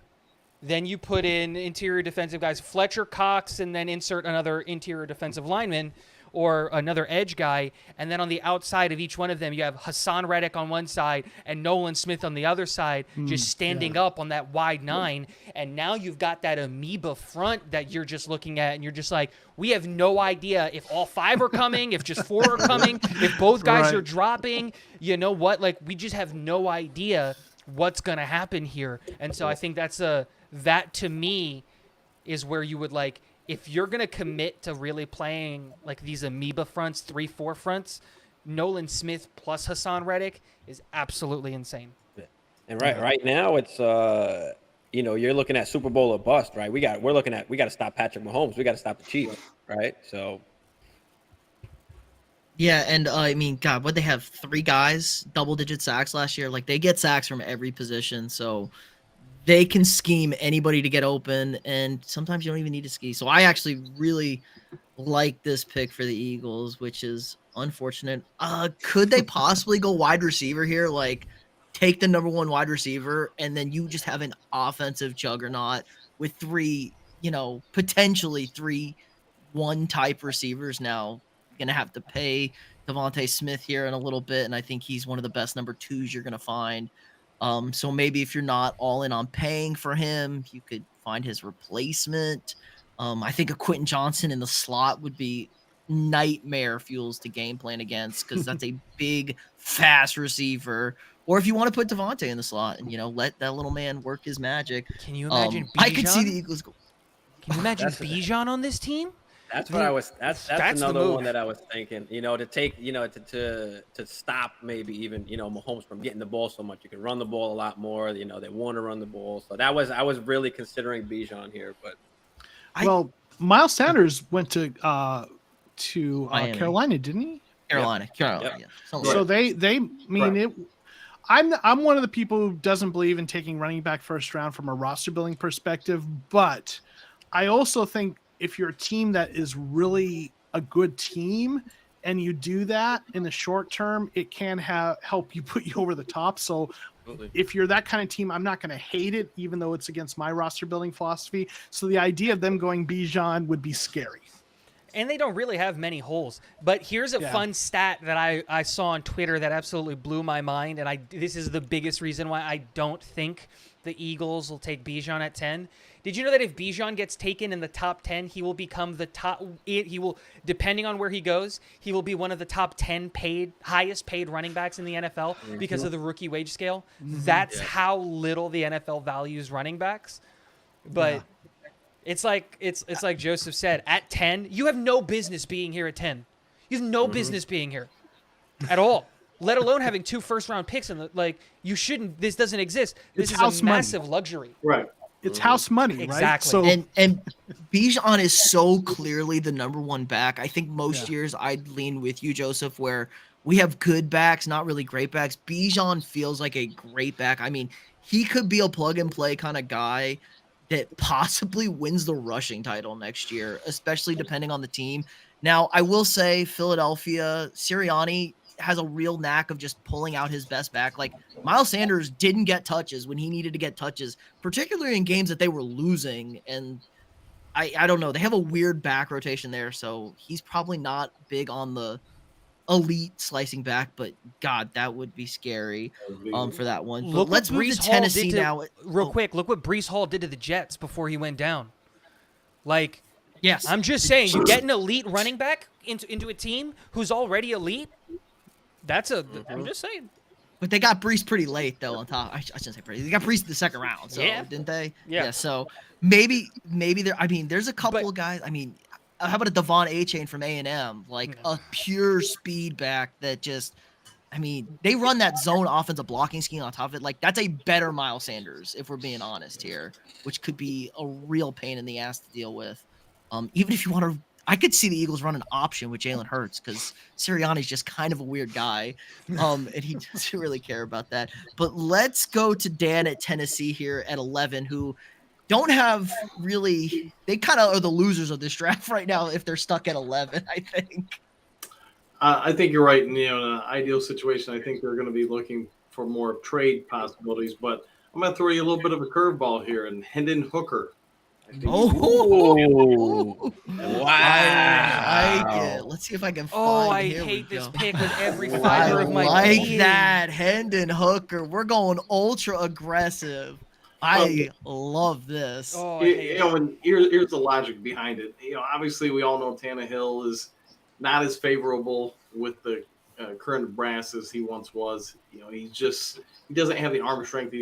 Then you put in interior defensive guys, Fletcher Cox, and then insert another interior defensive lineman or another edge guy. And then on the outside of each one of them, you have Hassan Reddick on one side and Nolan Smith on the other side, just standing up on that wide 9. And now you've got that amoeba front that you're just looking at, and you're just like, we have no idea if all 5 are coming, if just 4 are coming, if both guys are dropping. You know what? Like, we just have no idea what's going to happen here. And so I think that to me is where you would, like, if you're going to commit to really playing like these amoeba fronts, 3-4 fronts, Nolan Smith plus Hassan Reddick is absolutely insane. And right now it's you're looking at Super Bowl or bust, right? We got to stop Patrick Mahomes. We got to stop the Chiefs, right? So yeah, and I mean, God, what they have 3 guys double-digit sacks last year. Like, they get sacks from every position, so they can scheme anybody to get open, and sometimes you don't even need to scheme. So I actually really like this pick for the Eagles, which is unfortunate. Could they possibly go wide receiver here? Like, take the number 1 wide receiver, and then you just have an offensive juggernaut with 3, potentially 3 1-type receivers now. You're going to have to pay Devontae Smith here in a little bit, and I think he's one of the best number 2s you're going to find. So maybe if you're not all in on paying for him, you could find his replacement. I think a Quentin Johnson in the slot would be nightmare fuels to game plan against, because that's a big, fast receiver. Or if you want to put Devontae in the slot and, let that little man work his magic. Can you imagine I could see Bijan? the Eagles go. Can you imagine Bijan on this team? that's what I was. That's That's the another move. one that I was thinking. To take, to stop maybe even Mahomes from getting the ball so much. You can run the ball a lot more. They want to run the ball. So I was really considering Bijan here, but Well, Miles Sanders went to Miami. Carolina, didn't he? Carolina. Yep. Yeah. So they mean it. I'm one of the people who doesn't believe in taking running back first round from a roster building perspective, but I also think if you're a team that is really a good team and you do that in the short term, it can help you put you over the top. So if you're that kind of team, I'm not going to hate it, even though it's against my roster building philosophy. So the idea of them going Bijan would be scary. And they don't really have many holes. But here's a fun stat that I saw on Twitter that absolutely blew my mind, and this is the biggest reason why I don't think the Eagles will take Bijan at 10. Did you know that if Bijan gets taken in the top 10, he will become the top? He will, depending on where he goes, he will be one of the top 10 highest paid running backs in the NFL because of the rookie wage scale. That's how little the NFL values running backs. But it's like Joseph said, at 10, you have no business being here at 10. You have no business being here at all. Let alone having 2 first-round picks, and you shouldn't. This doesn't exist. This is a massive luxury. Right. It's house money, right? Exactly. So And Bijan is so clearly the number 1 back. I think most years I'd lean with you, Joseph, where we have good backs, not really great backs. Bijan feels like a great back. I mean, he could be a plug-and-play kind of guy that possibly wins the rushing title next year, especially depending on the team. Now, I will say Philadelphia, Sirianni has a real knack of just pulling out his best back. Like, Miles Sanders didn't get touches when he needed to get touches, particularly in games that they were losing. And I don't know. They have a weird back rotation there, so he's probably not big on the elite slicing back, but God, that would be scary for that one. But Look let's what move to Brees Hall Tennessee did to, now. real Oh, quick. Look what Brees Hall did to the Jets before he went down. Like, yes, I'm just saying, you get an elite running back into a team who's already elite. I'm just saying. but they got Brees pretty late though. On top, I shouldn't say Brees. They got Brees in the second round, so Yeah. didn't they? Yeah. So maybe there. I mean, there's a couple But- of guys. I mean, how about a Devon A-Chain from A&M, like a pure speed back that just. I mean, they run that zone offensive blocking scheme on top of it. Like, that's a better Miles Sanders, if we're being honest here, which could be a real pain in the ass to deal with. Even if you want to, I could see the Eagles run an option with Jalen Hurts because Sirianni's just kind of a weird guy, and he doesn't really care about that. But let's go to Dan at Tennessee here at 11, who don't have really, they kind of are the losers of this draft right now if they're stuck at 11, I think. I think you're right. In an ideal situation, I think they're going to be looking for more trade possibilities. But I'm going to throw you a little bit of a curveball here. And Hendon Hooker. Oh, Wow. I like it. Let's see if I can find. Oh, I Here we hate this go. pick with every I fiber of my like being. that, Hendon Hooker. We're going ultra aggressive. I love this. Oh, I hate it. And here's the logic behind it. Obviously we all know Tannehill is not as favorable with the current brass as he once was. He doesn't have the arm strength.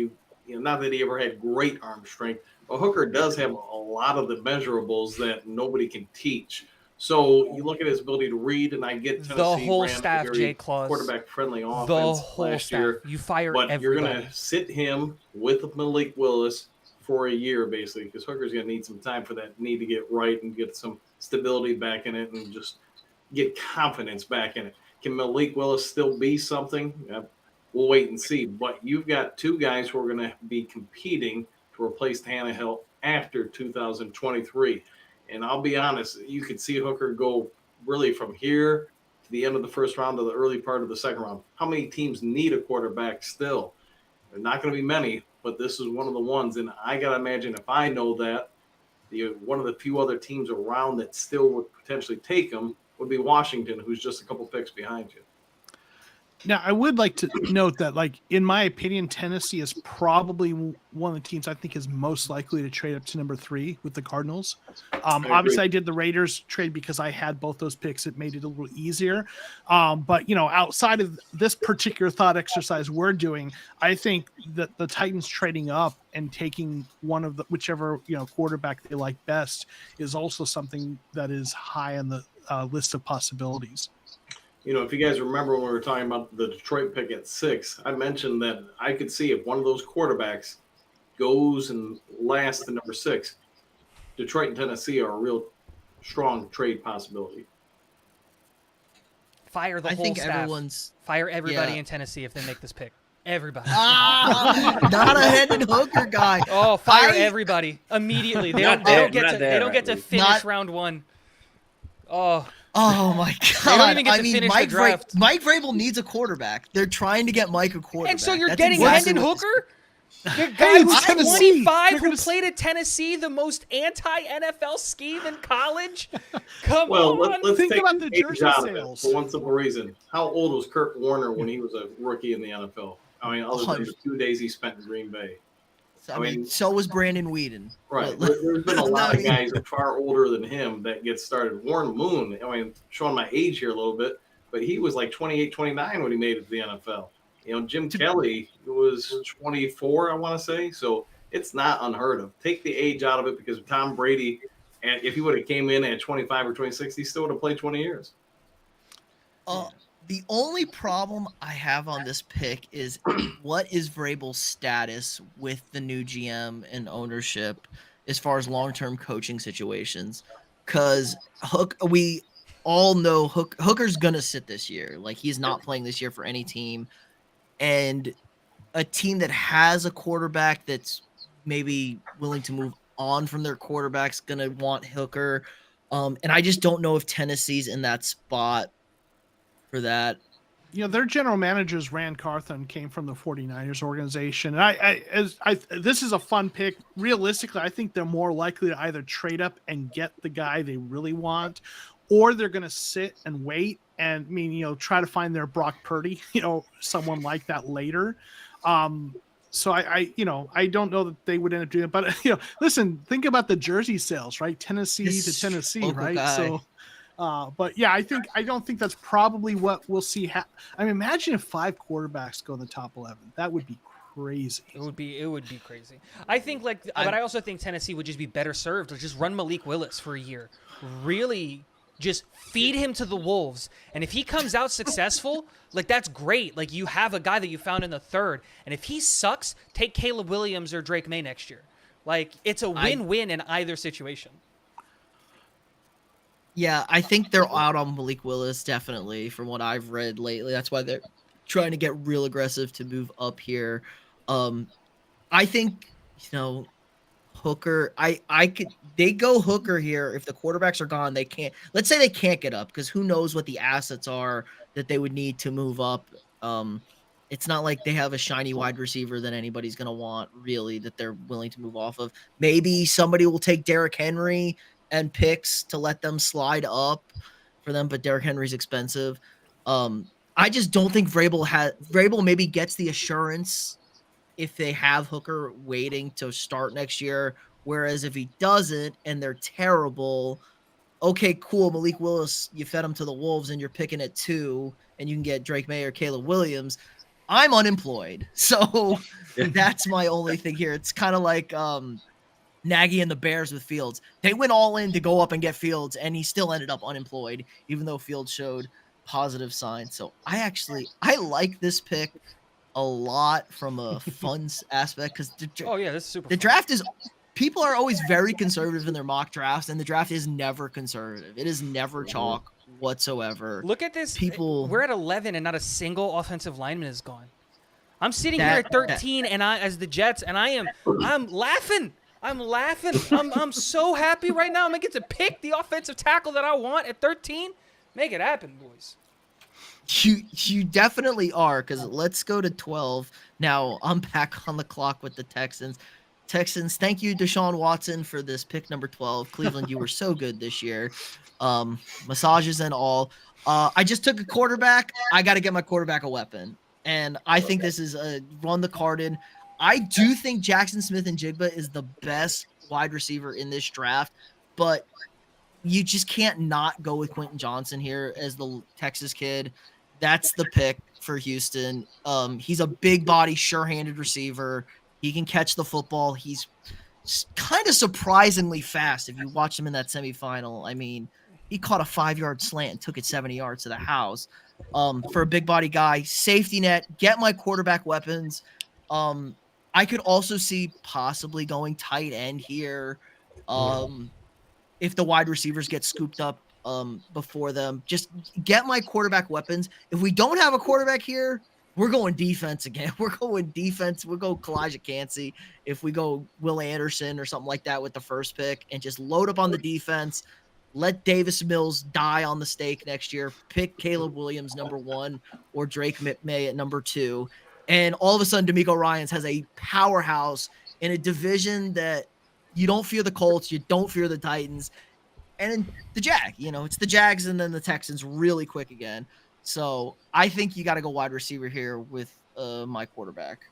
Not that he ever had great arm strength, but Hooker does have a lot of the measurables that nobody can teach. So you look at his ability to read, and I get Tennessee The whole ran staff, a Jay very Claus. quarterback-friendly The offense whole last staff. year. You fire But you're everybody. going to sit him with Malik Willis for a year, basically, because Hooker's going to need some time for that knee to get right and get some stability back in it and just get confidence back in it. Can Malik Willis still be something? We'll wait and see. But you've got two guys who are going to be competing to replace Tannehill after 2023. And I'll be honest, you could see Hooker go really from here to the end of the first round to the early part of the second round. How many teams need a quarterback still? They're not going to be many, but this is one of the ones. And I got to imagine if I know that, one of the few other teams around that still would potentially take him would be Washington, who's just a couple picks behind you. Now, I would like to note that, in my opinion, Tennessee is probably one of the teams I think is most likely to trade up to number 3 with the Cardinals. Obviously, I did the Raiders trade because I had both those picks. It made it a little easier. But, outside of this particular thought exercise we're doing, I think that the Titans trading up and taking one of the whichever quarterback they like best is also something that is high on the list of possibilities. If you guys remember when we were talking about the Detroit pick at 6, I mentioned that I could see if one of those quarterbacks goes and lasts to number 6, Detroit and Tennessee are a real strong trade possibility. Fire the I whole think staff. Fire everybody in Tennessee if they make this pick. Everybody. Not a Hendon Hooker guy. Oh, fire everybody immediately. They don't get to finish round 1. Oh my God! They don't even get to finish Mike the draft. Mike Vrabel needs a quarterback. They're trying to get Mike a quarterback. And so you're That's getting exactly Hendon what this- Hooker? The guy who's Tennessee. 25 They're who gonna played at Tennessee, the most anti-NFL scheme in college? Come Well, on. let's Think take about the age jersey out of it sales. for one simple reason. How old was Kurt Warner when he was a rookie in the NFL? I mean, other than the 2 days he spent in Green Bay. I mean, so was Brandon Whedon. Right. But- There's been a lot of guys far older than him that get started. Warren Moon, showing my age here a little bit, but he was like 28, 29 when he made it to the NFL. Jim Kelly was 24, I want to say. So it's not unheard of. Take the age out of it because Tom Brady, and if he would have came in at 25 or 26, he still would have played 20 years. The only problem I have on this pick is what is Vrabel's status with the new GM and ownership as far as long-term coaching situations? Because we all know Hooker's gonna sit this year. Like, he's not playing this year for any team, and a team that has a quarterback that's maybe willing to move on from their quarterback's gonna want Hooker. And I just don't know if Tennessee's in that spot for that. Their general managers, Rand Carthon, came from the 49ers organization. And this is a fun pick. Realistically, I think they're more likely to either trade up and get the guy they really want, or they're going to sit and wait and I mean, try to find their Brock Purdy, someone like that later. So I don't know that they would end up doing it, but listen, think about the jersey sales, right? Tennessee This to Tennessee, local right? guy. So, but yeah, I don't think that's probably what we'll see. I mean, imagine if 5 quarterbacks go in the top 11. That would be crazy. It would be crazy. I think but I also think Tennessee would just be better served to just run Malik Willis for a year. Really just feed him to the wolves. And if he comes out successful, like that's great. Like you have a guy that you found in the third. And if he sucks, take Caleb Williams or Drake May next year. Like it's a win-win in either situation. Yeah, I think they're out on Malik Willis, definitely, from what I've read lately. That's why they're trying to get real aggressive to move up here. I think, Hooker, they go Hooker here. If the quarterbacks are gone, let's say they can't get up, because who knows what the assets are that they would need to move up. It's not like they have a shiny wide receiver that anybody's going to want, really, that they're willing to move off of. Maybe somebody will take Derrick Henry and picks to let them slide up for them, but Derrick Henry's expensive. I just don't think Vrabel maybe gets the assurance if they have Hooker waiting to start next year. Whereas if he doesn't and they're terrible, okay, cool, Malik Willis, you fed him to the wolves and you're picking at 2 and you can get Drake May or Caleb Williams. I'm unemployed. So that's my only thing here. It's kind of like Nagy and the Bears with Fields. They went all in to go up and get Fields, and he still ended up unemployed, even though Fields showed positive signs. So I like this pick a lot from a fun aspect, because this is super the fun. draft is, people are always very conservative in their mock drafts, and the draft is never conservative. It is never chalk whatsoever. Look at this. We're at 11 and not a single offensive lineman is gone. I'm sitting here at 13 and as the Jets, and I'm laughing. I'm so happy right now. I'm going to get to pick the offensive tackle that I want at 13. Make it happen, boys. You definitely are, because let's go to 12. Now, I'm back on the clock with the Texans. Thank you, Deshaun Watson, for this pick number 12. Cleveland, you were so good this year. Massages and all. I just took a quarterback. I got to get my quarterback a weapon. And I think this is a run the card in. I do think Jackson Smith-Njigba is the best wide receiver in this draft, but you just can't not go with Quentin Johnson here as the Texas kid. That's the pick for Houston. He's a big body, sure-handed receiver. He can catch the football. He's kind of surprisingly fast if you watch him in that semifinal. I mean, he caught a 5-yard slant and took it 70 yards to the house. For a big body guy, safety net, get my quarterback weapons. I could also see possibly going tight end here. If the wide receivers get scooped up before them, just get my quarterback weapons. If we don't have a quarterback here, we're going defense again. We're going defense. We'll go Kalijah Cansey. If we go Will Anderson or something like that with the first pick, and just load up on the defense, let Davis Mills die on the stake next year. Pick Caleb Williams number 1 or Drake May at number 2. And all of a sudden, DeMeco Ryans has a powerhouse in a division that you don't fear the Colts, you don't fear the Titans, and the Jag. It's the Jags and then the Texans really quick again. So I think you got to go wide receiver here with my quarterback.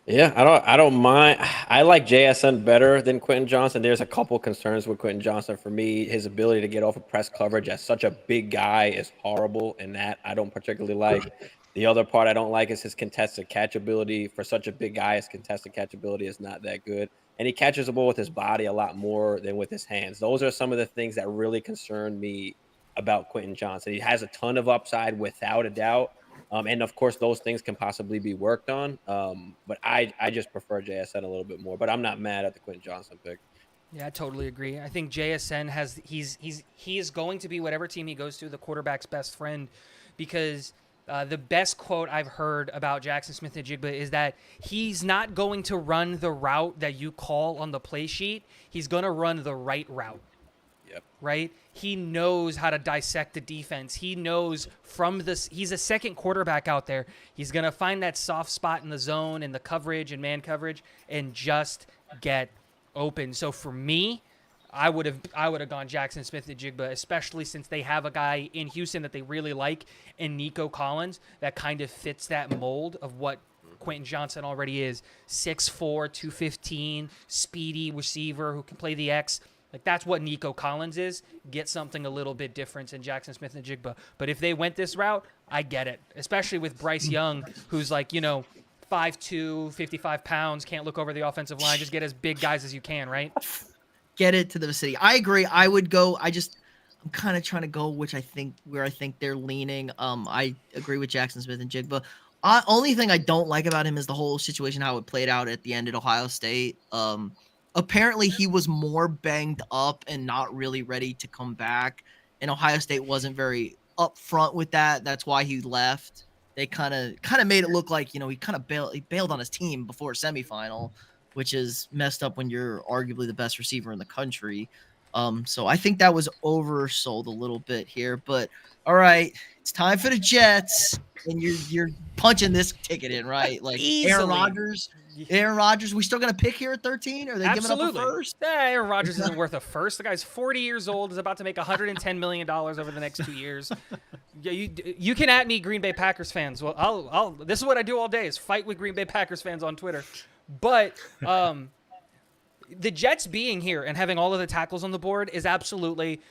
Yeah, I don't mind. I like JSN better than Quentin Johnson. There's a couple concerns with Quentin Johnson for me. His ability to get off of press coverage as such a big guy is horrible, and that I don't particularly like. The other part I don't like is his contested catch ability. For such a big guy, his contested catch ability is not that good. And he catches the ball with his body a lot more than with his hands. Those are some of the things that really concern me about Quentin Johnson. He has a ton of upside without a doubt. And of course, those things can possibly be worked on. But I just prefer JSN a little bit more. But I'm not mad at the Quentin Johnson pick. Yeah, I totally agree. I think JSN he is going to be, whatever team he goes to, the quarterback's best friend, because the best quote I've heard about Jackson Smith-Njigba is that he's not going to run the route that you call on the play sheet. He's going to run the right route. Yep. Right? He knows how to dissect the defense. He knows he's a second quarterback out there. He's going to find that soft spot in the zone and the coverage and man coverage and just get open. So for me, I would have gone Jackson Smith-Njigba, especially since they have a guy in Houston that they really like, and Nico Collins, that kind of fits that mold of what Quentin Johnson already is. 6'4", 215, speedy receiver who can play the X. Like, that's what Nico Collins is. Get something a little bit different in Jackson Smith-Njigba. But if they went this route, I get it. Especially with Bryce Young, who's like, 5'2", 55 pounds, can't look over the offensive line. Just get as big guys as you can, right? Get it to the vicinity. I agree. I would go. I'm kind of trying to go where I think they're leaning. I agree with Jackson Smith-Njigba. Only thing I don't like about him is the whole situation, how it played out at the end at Ohio State. Apparently he was more banged up and not really ready to come back, and Ohio State wasn't very upfront with that. That's why he left. They kind of made it look like, he kind of bailed on his team before a semifinal, which is messed up when you're arguably the best receiver in the country. So I think that was oversold a little bit here, but all right, it's time for the Jets, and you're punching this ticket in, right? Like Easily. Aaron Rodgers, we still gonna pick here at 13? Or are they Absolutely. giving up a first? Aaron Rodgers isn't worth a first. The guy's 40 years old, is about to make $110 million over the next 2 years. Yeah, you can at me, Green Bay Packers fans. Well, I'll this is what I do all day, is fight with Green Bay Packers fans on Twitter. But the Jets being here and having all of the tackles on the board is absolutely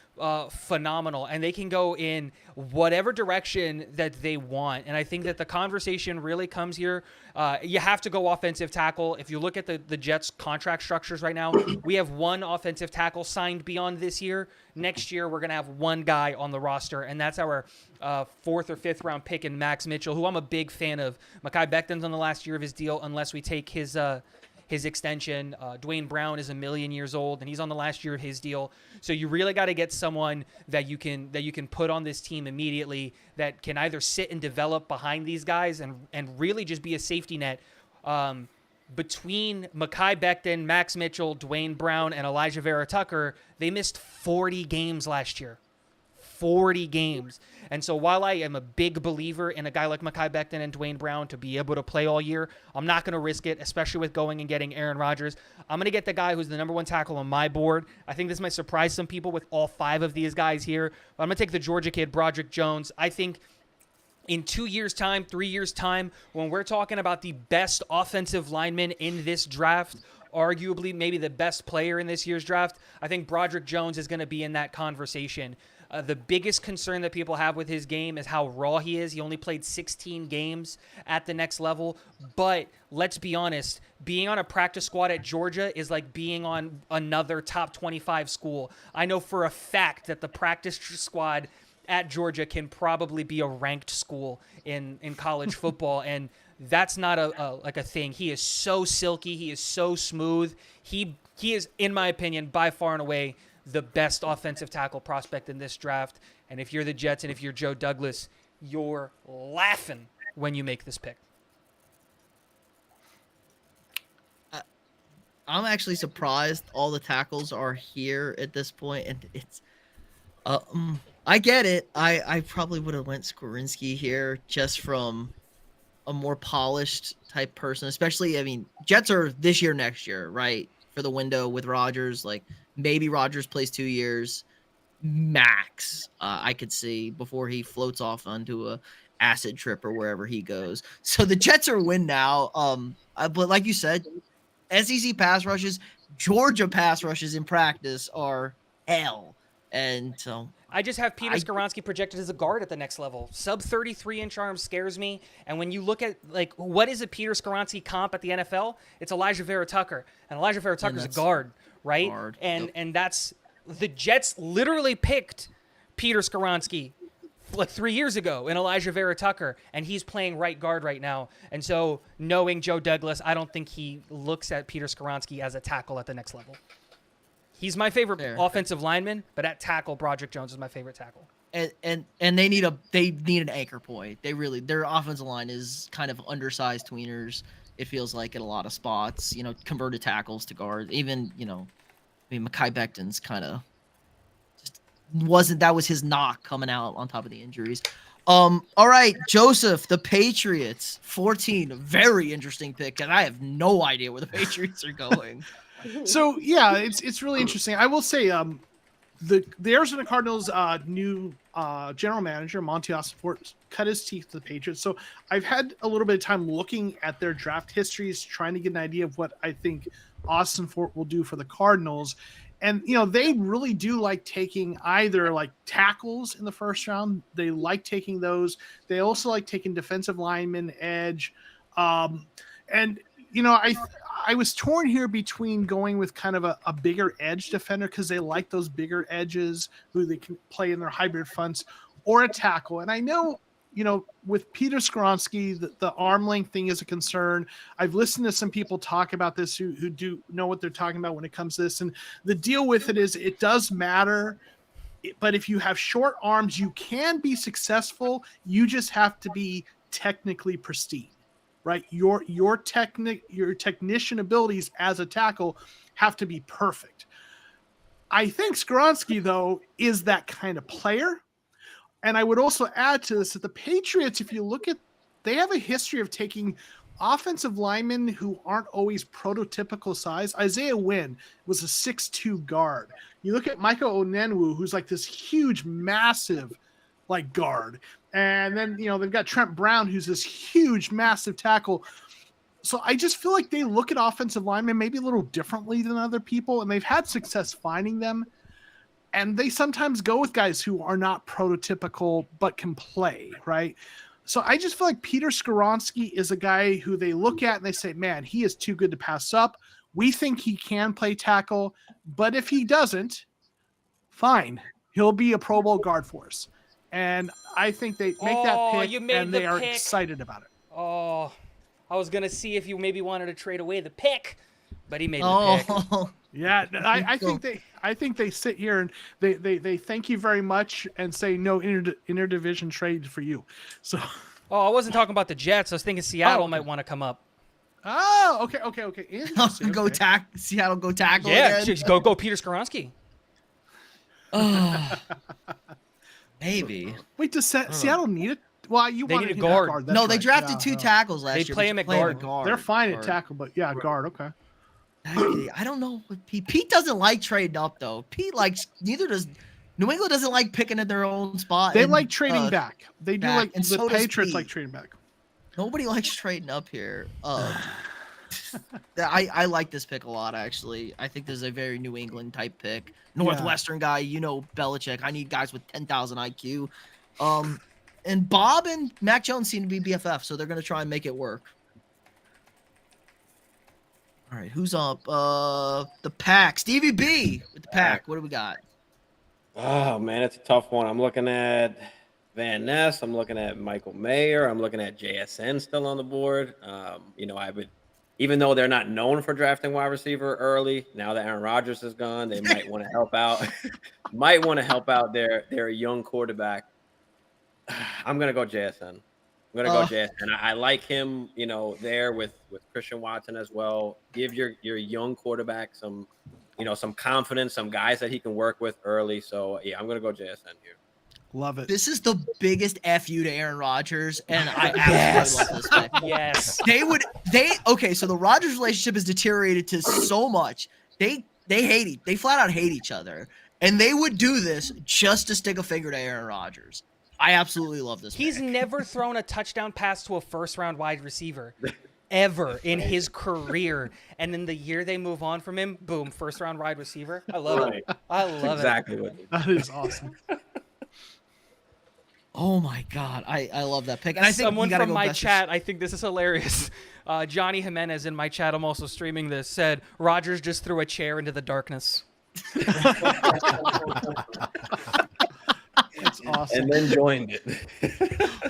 phenomenal, and they can go in whatever direction that they want. And I think that the conversation really comes here. You have to go offensive tackle. If you look at the Jets' contract structures right now, we have one offensive tackle signed beyond this year. Next year, we're going to have one guy on the roster, and that's our 4th or 5th round pick in Max Mitchell, who I'm a big fan of. Mekhi Becton's on the last year of his deal, unless we take his extension. Dwayne Brown is 1,000,000 years old, and he's on the last year of his deal. So you really got to get someone that you can put on this team immediately, that can either sit and develop behind these guys and really just be a safety net. Between Mekhi Becton, Max Mitchell, Dwayne Brown, and Elijah Vera Tucker, they missed 40 games last year. 40 games. And so while I am a big believer in a guy like Mekhi Becton and Dwayne Brown to be able to play all year, I'm not going to risk it, especially with going and getting Aaron Rodgers. I'm going to get the guy who's the number 1 tackle on my board. I think this might surprise some people with all 5 of these guys here. But I'm going to take the Georgia kid, Broderick Jones. I think in 2 years' time, 3 years' time, when we're talking about the best offensive lineman in this draft, arguably maybe the best player in this year's draft, I think Broderick Jones is going to be in that conversation. The biggest concern that people have with his game is how raw he is. He only played 16 games at the next level. But let's be honest, being on a practice squad at Georgia is like being on another top 25 school. I know for a fact that the practice squad at Georgia can probably be a ranked school in college football. And that's not a thing. He is so silky. He is so smooth. He is, in my opinion, by far and away the best offensive tackle prospect in this draft. And if you're the Jets and if you're Joe Douglas, you're laughing when you make this pick. I'm actually surprised all the tackles are here at this point, and it's I get it. I probably would have went Skowronski here just from a more polished type person, especially, I mean, Jets are this year, next year, right? For the window with Rodgers, like maybe Rodgers plays 2 years max. I could see before he floats off onto a acid trip or wherever he goes. So the Jets are win now. But like you said, SEC pass rushes, Georgia pass rushes in practice are hell. And so I just have Peter Skowronski projected as a guard at the next level. Sub 33-inch arm scares me. And when you look at, like, what is a Peter Skowronski comp at the NFL? It's Elijah Vera Tucker. And Elijah Vera Tucker's a guard, right? And that's the Jets literally picked Peter Skowronski like 3 years ago in Elijah Vera Tucker, and he's playing right guard right now. And so knowing Joe Douglas, I don't think he looks at Peter Skowronski as a tackle at the next level. He's my favorite offensive lineman, but at tackle, Broderick Jones is my favorite tackle. And they need an anchor point. Their offensive line is kind of undersized tweeners. It feels like at a lot of spots, converted tackles to guard. Even, Mekhi Becton's kind of that was his knock coming out on top of the injuries. All right, Joseph, the Patriots, 14, very interesting pick, and I have no idea where the Patriots are going. So yeah, it's really interesting. I will say, the Arizona Cardinals new general manager Monty Ossenfort cut his teeth to the Patriots. So I've had a little bit of time looking at their draft histories, trying to get an idea of what I think Ossenfort will do for the Cardinals. And they really do like taking either like tackles in the first round. They like taking those. They also like taking defensive linemen, edge, and I was torn here between going with kind of a bigger edge defender because they like those bigger edges who they can play in their hybrid fronts, or a tackle. And I know, with Peter Skoronski, the arm length thing is a concern. I've listened to some people talk about this who do know what they're talking about when it comes to this. And the deal with it is it does matter. But if you have short arms, you can be successful. You just have to be technically pristine. Right, your technician abilities as a tackle have to be perfect. I think Skoronski, though, is that kind of player. And I would also add to this that the Patriots, if you look at, they have a history of taking offensive linemen who aren't always prototypical size. Isaiah Wynn was a 6'2" guard. You look at Michael Onenwu, who's like this huge, massive like guard. And then, they've got Trent Brown, who's this huge, massive tackle. So I just feel like they look at offensive linemen maybe a little differently than other people, and they've had success finding them. And they sometimes go with guys who are not prototypical but can play, right? So I just feel like Peter Skoronski is a guy who they look at and they say, man, he is too good to pass up. We think he can play tackle, but if he doesn't, fine. He'll be a Pro Bowl guard for us. And I think they make that pick, and they are excited about it. Oh, I was going to see if you maybe wanted to trade away the pick, but he made the pick. Yeah, I think they sit here and they thank you very much and say no interdivision trade for you. So, I wasn't talking about the Jets. I was thinking Seattle might want to come up. Oh, okay. Interesting. Seattle go tackle. Yeah, again. go Peter Skoronski. Oh. Maybe. Wait, does Seattle need it? Well, They need a guard. No, they drafted two tackles last year. They play him at guard. They're fine at tackle, but yeah, guard. Okay. I don't know what Pete doesn't like trading up though. Neither does New England doesn't like picking at their own spot. They like trading back. They do like, and the so does Patriots Pete. like trading back. Nobody likes trading up here. I like this pick a lot, actually. I think this is a very New England type pick. Northwestern guy, Belichick. I need guys with 10,000 IQ. And Bob and Mac Jones seem to be BFF, so they're going to try and make it work. All right, who's up? The Pack. Stevie B with the Pack. What do we got? Oh, man, it's a tough one. I'm looking at Van Ness. I'm looking at Michael Mayer. I'm looking at JSN still on the board. I would, even though they're not known for drafting wide receiver early, now that Aaron Rodgers is gone, they might want to help out. Their young quarterback. I'm gonna go JSN. I'm gonna go JSN. I like him, there with Christian Watson as well. Give your young quarterback some confidence, some guys that he can work with early. So yeah, I'm gonna go JSN here. Love it. This is the biggest FU to Aaron Rodgers, and I absolutely love this pick. Yes. Okay, so the Rodgers relationship has deteriorated to so much. They flat out hate each other, and they would do this just to stick a finger to Aaron Rodgers. I absolutely love this. He's pick. never thrown a touchdown pass to a first-round wide receiver ever in his career. And then the year they move on from him, boom, first-round wide receiver. I love it. I love exactly what that is awesome. Oh my God, I love that pick. And I think someone from my chat, I think this is hilarious. Johnny Jimenez in my chat, I'm also streaming this, said Rodgers just threw a chair into the darkness. That's awesome. And then joined it.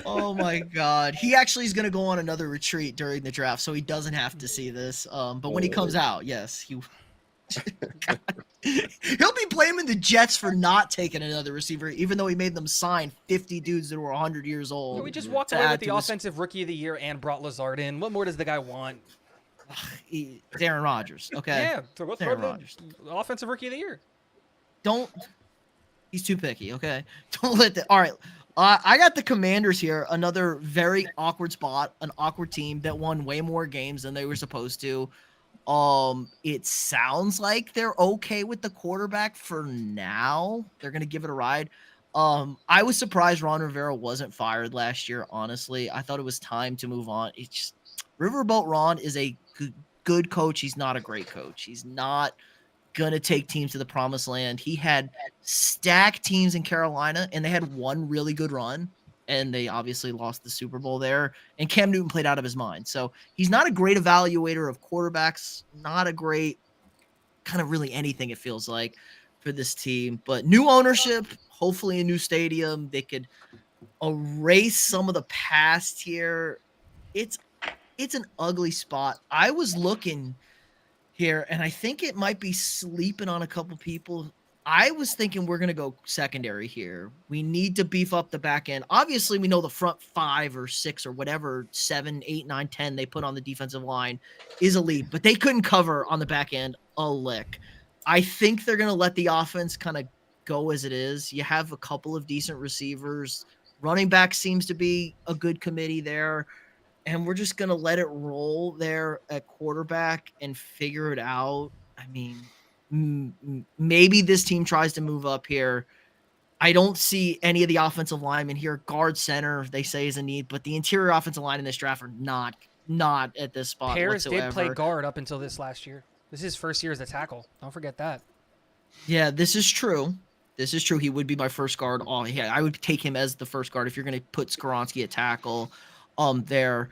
Oh my God, he actually is going to go on another retreat during the draft, so he doesn't have to see this. But when he comes out, yes, he'll be blaming the Jets for not taking another receiver, even though he made them sign 50 dudes that were 100 years old. We just walked away with the offensive rookie of the year and brought Lazard in. What more does the guy want? It's Aaron Rodgers, okay? Yeah, so Aaron Rodgers. Offensive rookie of the year. He's too picky, okay? Don't let that. All right, I got the Commanders here. Another very awkward spot, an awkward team that won way more games than they were supposed to. It sounds like they're okay with the quarterback for now. They're gonna give it a ride. I was surprised Ron Rivera wasn't fired last year. Honestly, I thought it was time to move on. It's just, Riverboat Ron is a good coach. He's not a great coach. He's not gonna take teams to the promised land. He had stacked teams in Carolina, and they had one really good run, and they obviously lost the Super Bowl there. And Cam Newton played out of his mind. So he's not a great evaluator of quarterbacks, not a great kind of really anything, it feels like, for this team. But new ownership, hopefully a new stadium. They could erase some of the past here. It's an ugly spot. I was looking here, and I think it might be sleeping on a couple people. I was thinking we're going to go secondary here. We need to beef up the back end. Obviously, we know the front 5 or 6 or whatever, 7, 8, 9, 10 they put on the defensive line is elite, but they couldn't cover on the back end a lick. I think they're going to let the offense kind of go as it is. You have a couple of decent receivers. Running back seems to be a good committee there. And we're just going to let it roll there at quarterback and figure it out. I mean, maybe this team tries to move up here. I don't see any of the offensive linemen here. Guard center, they say, is a need, but the interior offensive line in this draft are not at this spot Paris whatsoever. did play guard up until this last year. This is his first year as a tackle. Don't forget that. Yeah, this is true. This is true. He would be my first guard. Oh, yeah, I would take him as the first guard if you're going to put Skoronski at tackle. There.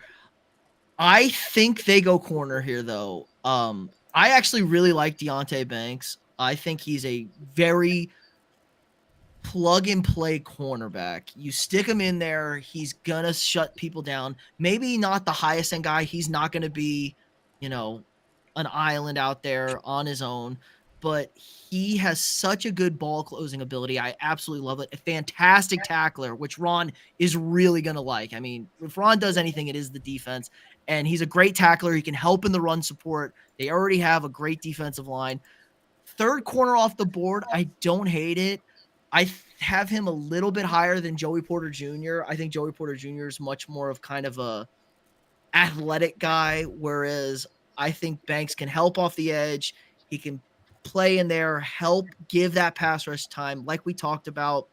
I think they go corner here, though. I actually really like Deontay Banks. I think he's a very plug-and-play cornerback. You stick him in there, he's going to shut people down. Maybe not the highest-end guy. He's not going to be, an island out there on his own. But he has such a good ball closing ability. I absolutely love it. A fantastic tackler, which Ron is really going to like. I mean, if Ron does anything, it is the defense. And he's a great tackler. He can help in the run support. They already have a great defensive line. Third corner off the board, I don't hate it. I have him a little bit higher than Joey Porter Jr. I think Joey Porter Jr. is much more of kind of a athletic guy, whereas I think Banks can help off the edge. He can play in there, help give that pass rush time, like we talked about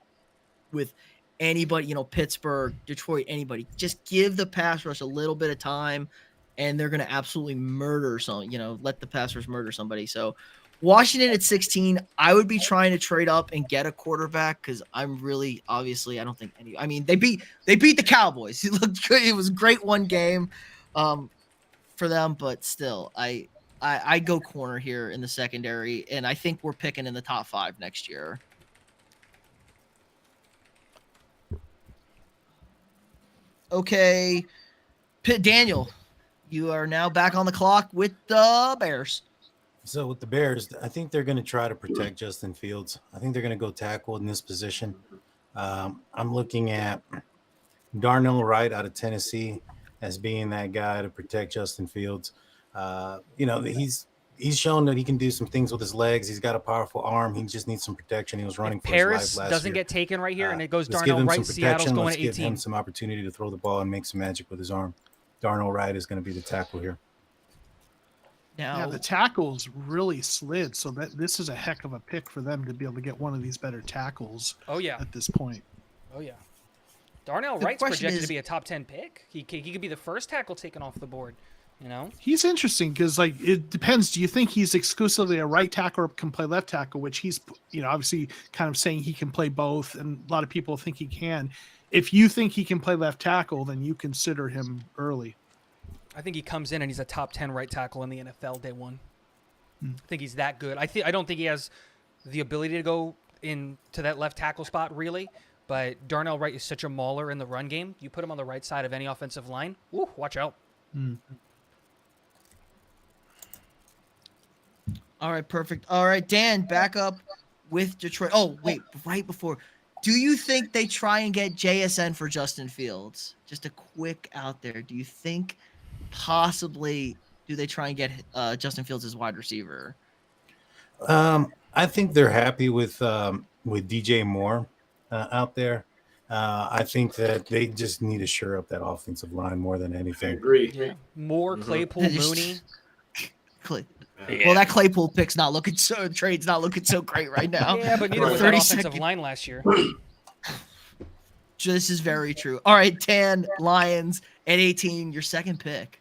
with anybody, Pittsburgh, Detroit, anybody. Just give the pass rush a little bit of time, and they're going to absolutely murder let the pass rush murder somebody. So Washington at 16, I would be trying to trade up and get a quarterback because I'm really, obviously, I don't think they beat the Cowboys. It looked good. It was a great one game for them, but still, I go corner here in the secondary, and I think we're picking in the top 5 next year. Okay, Daniel, you are now back on the clock with the Bears. So with the Bears, I think they're going to try to protect Justin Fields. I think they're going to go tackle in this position. I'm looking at Darnell Wright out of Tennessee as being that guy to protect Justin Fields. He's shown that he can do some things with his legs. He's got a powerful arm. He just needs some protection. He was running for Paris his life last doesn't year. get taken right here, and it goes Let's give Darnell him Wright. some Seattle's protection. going Let's to give 18. him some opportunity to throw the ball and make some magic with his arm. Darnell Wright is going to be the tackle here. Now, the tackles really slid, so that this is a heck of a pick for them to be able to get one of these better tackles. Oh yeah, at this point. Oh yeah, Darnell The Wright's question projected is- to be a top 10 pick. He could be the first tackle taken off the board. He's interesting because, it depends. Do you think he's exclusively a right tackle or can play left tackle, which he's, obviously kind of saying he can play both, and a lot of people think he can. If you think he can play left tackle, then you consider him early. I think he comes in and he's a top 10 right tackle in the NFL day one. I think he's that good. I don't think he has the ability to go into that left tackle spot really, but Darnell Wright is such a mauler in the run game. You put him on the right side of any offensive line, woo, watch out. All right, perfect. All right, Dan, back up with Detroit. Oh, wait, right before. Do you think they try and get JSN for Justin Fields? Just a quick out there. Do you think possibly do they try and get Justin Fields as wide receiver? I think they're happy with DJ Moore out there. I think that they just need to shore up that offensive line more than I anything. agree. Yeah. Moore, Claypool, Mooney. Yeah. Well, that Claypool pick's not looking so trade's not looking so great right now. Yeah, but neither was that 30 offensive second- line last year. This is very true. All right, Tan, Lions at 18, your second pick.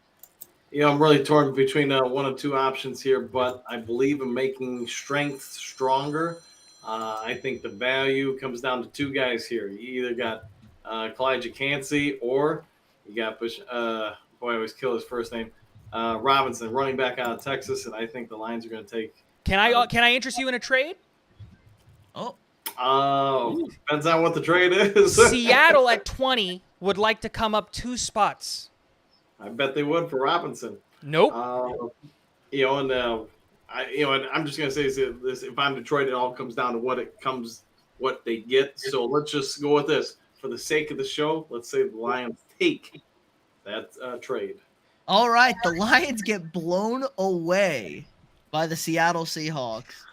I'm really torn between one of two options here, but I believe in making strength stronger. I think the value comes down to two guys here. You either got Kalijah Cansey or you got boy, I always kill his first name, Robinson, running back out of Texas, and I think the Lions are going to take. Can I interest you in a trade? Oh, Depends on what the trade is. Seattle at 20 would like to come up 2 spots. I bet they would for Robinson. Nope. And I'm just gonna say this: if I'm Detroit, it all comes down to what they get. So let's just go with this for the sake of the show. Let's say the Lions take that trade. all right. The Lions get blown away by the Seattle Seahawks,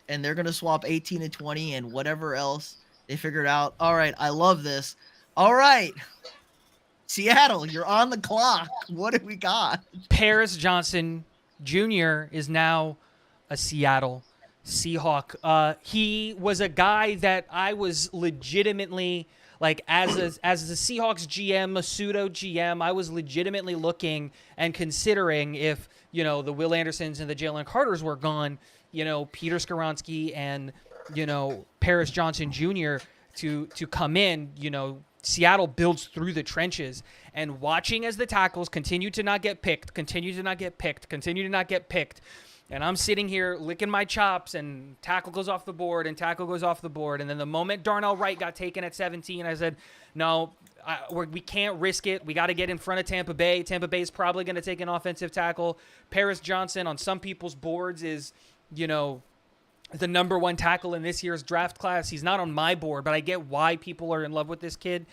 and they're gonna swap 18 and 20 and whatever else they figured out. All right, I love this. All right, Seattle, you're on the clock. What do we got? Paris Johnson Jr. is now a Seattle Seahawk. He was a guy that I was legitimately, like, as the Seahawks GM, a pseudo GM, I was legitimately looking and considering if, the Will Andersons and the Jalen Carters were gone, Peter Skoronski and, Paris Johnson Jr. to come in. Seattle builds through the trenches, and watching as the tackles continue to not get picked, and I'm sitting here licking my chops, and tackle goes off the board, and then the moment Darnell Wright got taken at 17, I said, no, we can't risk it. We got to get in front of Tampa Bay. Tampa Bay is probably going to take an offensive tackle. Paris Johnson on some people's boards is, the number 1 tackle in this year's draft class. He's not on my board, but I get why people are in love with this kid.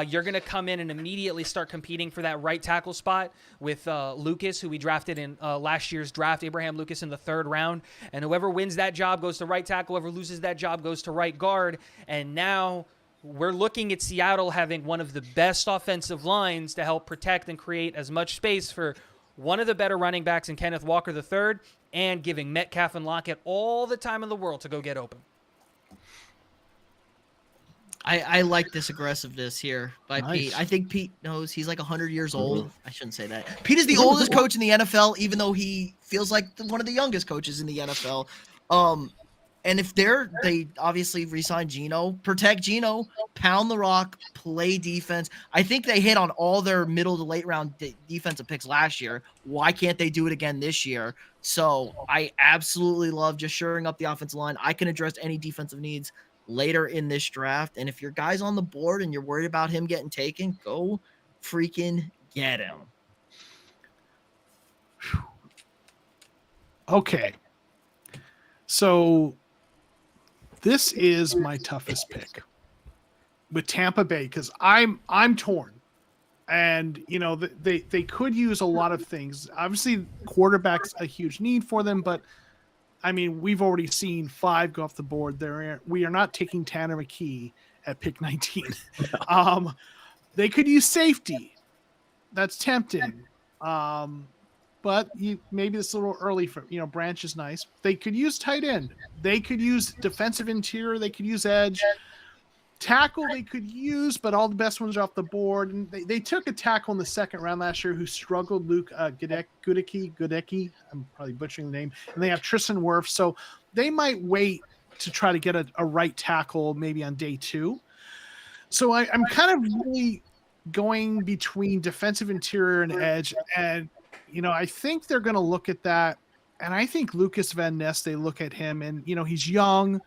You're going to come in and immediately start competing for that right tackle spot with Lucas, who we drafted in last year's draft, Abraham Lucas in the 3rd round. And whoever wins that job goes to right tackle. Whoever loses that job goes to right guard. And now we're looking at Seattle having one of the best offensive lines to help protect and create as much space for one of the better running backs in Kenneth Walker III, and giving Metcalf and Lockett all the time in the world to go get open. I like this aggressiveness here by Nice. Pete. I think Pete knows he's like 100 years old. I shouldn't say that. Pete is the oldest coach in the NFL, even though he feels like one of the youngest coaches in the NFL. And if they obviously re-sign Geno, protect Geno, pound the rock, play defense. I think they hit on all their middle to late round defensive picks last year. Why can't they do it again this year? So I absolutely love just shoring up the offensive line. I can address any defensive needs later in this draft. And if your guy's on the board and you're worried about him getting taken, go freaking get him. Okay. So this is my toughest pick with Tampa Bay, because I'm torn. And, they could use a lot of things. Obviously, quarterback's a huge need for them, but I mean, we've already seen 5 go off the board. We are not taking Tanner McKee at pick 19. They could use safety. That's tempting. But maybe it's a little early for, Branch is nice. They could use tight end. They could use defensive interior. They could use edge. Tackle they could use, but all the best ones are off the board. And they took a tackle in the 2nd round last year who struggled, Luke Goodecki. I'm probably butchering the name. And they have Tristan Wirfs. So they might wait to try to get a right tackle maybe on day 2. So I'm kind of really going between defensive interior and edge. And, I think they're going to look at that. And I think Lucas Van Ness, they look at him and, he's young.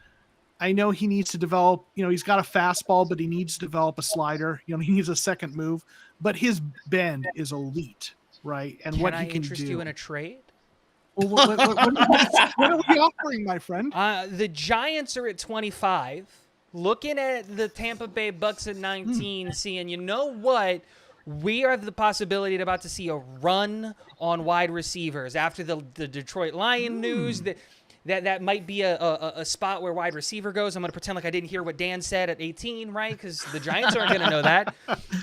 I know he needs to develop, he's got a fastball, but he needs to develop a slider. He needs a second move, but his bend is elite, right? And Can what I he can interest do. you in a trade? Well, what are we offering, my friend? The Giants are at 25. Looking at the Tampa Bay Bucks at 19, seeing, you know what? We are the possibility of about to see a run on wide receivers after the Detroit Lion news. that might be a spot where wide receiver goes. I'm going to pretend like I didn't hear what Dan said at 18, right? Because the Giants aren't going to know that.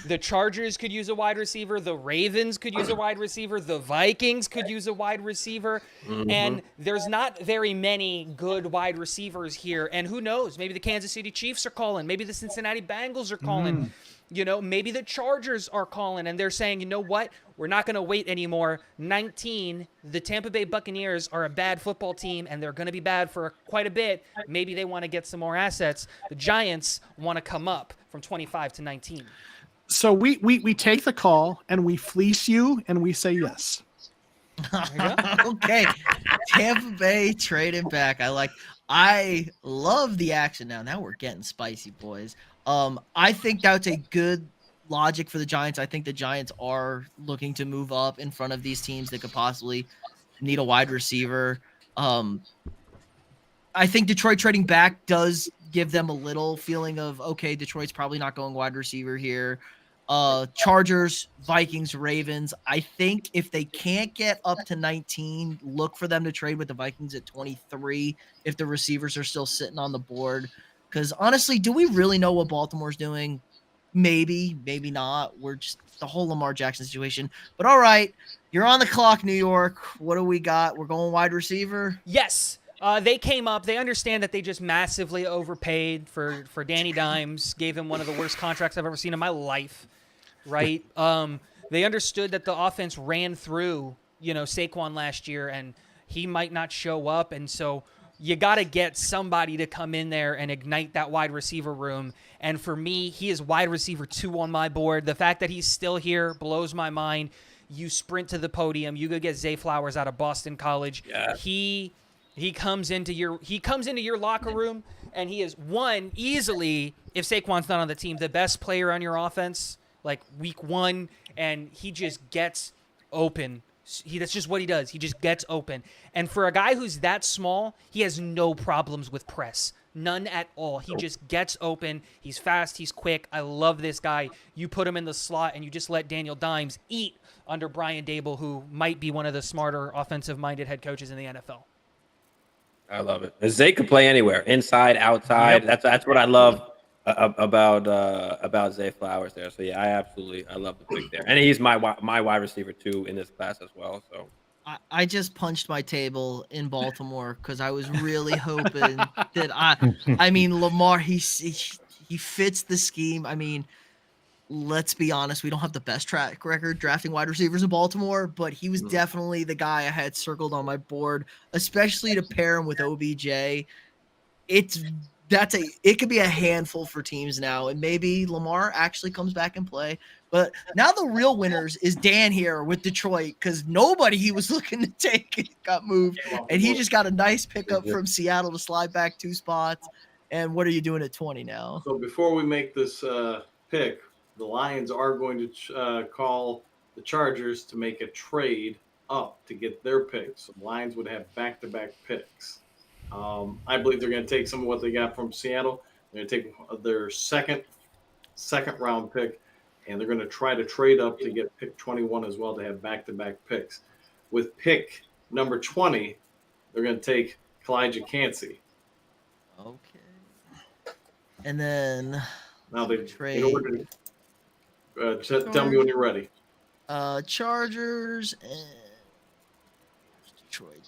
The Chargers could use a wide receiver. The Ravens could use a wide receiver. The Vikings could use a wide receiver. And there's not very many good wide receivers here. And who knows? Maybe the Kansas City Chiefs are calling. Maybe the Cincinnati Bengals are calling. You know, maybe the Chargers are calling and they're saying, you know what? We're not going to wait anymore. 19, the Tampa Bay Buccaneers are a bad football team and they're going to be bad for quite a bit. Maybe they want to get some more assets. The Giants want to come up from 25 to 19. So we take the call and we fleece you and we say yes. Okay. Tampa Bay trading back. I love the action now. Now we're getting spicy, boys. I think that's a good logic for the Giants. I think the Giants are looking to move up in front of these teams that could possibly need a wide receiver. I think Detroit trading back does give them a little feeling of, okay, Detroit's probably not going wide receiver here. Chargers, Vikings, Ravens. I think if they can't get up to 19, look for them to trade with the Vikings at 23 if the receivers are still sitting on the board. Because honestly, do we really know what Baltimore's doing? Maybe, maybe not. We're just the whole Lamar Jackson situation. But all right, you're on the clock, New York. What do we got? We're going wide receiver? Yes. They came up. They understand that they just massively overpaid for Danny Dimes, gave him one of the worst contracts I've ever seen in my life, right? They understood that the offense ran through, Saquon last year, and he might not show up. And so you got to get somebody to come in there and ignite that wide receiver room. And for me, he is wide receiver 2 on my board. The fact that he's still here blows my mind. You sprint to the podium. You go get Zay Flowers out of Boston College. Yeah. He comes into your locker room, and he is easily, if Saquon's not on the team, the best player on your offense, like week 1, and he just gets open. That's just what he does. He just gets open. And for a guy who's that small, he has no problems with press. None at all. He just gets open. He's fast. He's quick. I love this guy. You put him in the slot, and you just let Daniel Dimes eat under Brian Dable, who might be one of the smarter offensive-minded head coaches in the NFL. I love it. Zay could play anywhere, inside, outside. Yep. That's what I love about Zay Flowers there. So yeah, I love the pick there, and he's my wide receiver 2 in this class as well. So I just punched my table in Baltimore because I was really hoping that I mean Lamar he fits the scheme. I mean, let's be honest, we don't have the best track record drafting wide receivers in Baltimore, but he was definitely the guy I had circled on my board, especially to pair him with OBJ. It could be a handful for teams now, and maybe Lamar actually comes back and play. But now the real winners is Dan here with Detroit, because nobody he was looking to take got moved, and he just got a nice pickup from Seattle to slide back 2 spots. And what are you doing at 20 now? So before we make this pick, the Lions are going to call the Chargers to make a trade up to get their picks. So the Lions would have back-to-back picks. I believe they're going to take some of what they got from Seattle. They're going to take their second round pick, and they're going to try to trade up to get pick 21 as well to have back-to-back picks. With pick number 20, they're going to take Kalijah Cansey. Okay. And then Now they trade. in order to tell me when you're ready. Chargers and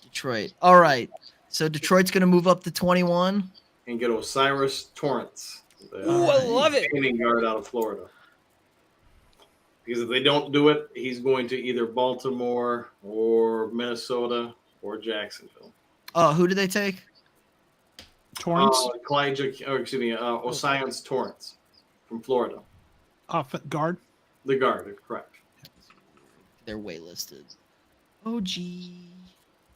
Detroit. All right. So Detroit's going to move up to 21 and get Osiris Torrance. Ooh, I love it. Standing guard out of Florida. Because if they don't do it, he's going to either Baltimore or Minnesota or Jacksonville. Oh, who did they take? Torrance, Osiris Torrance from Florida. Guard. The guard, correct. They're waitlisted.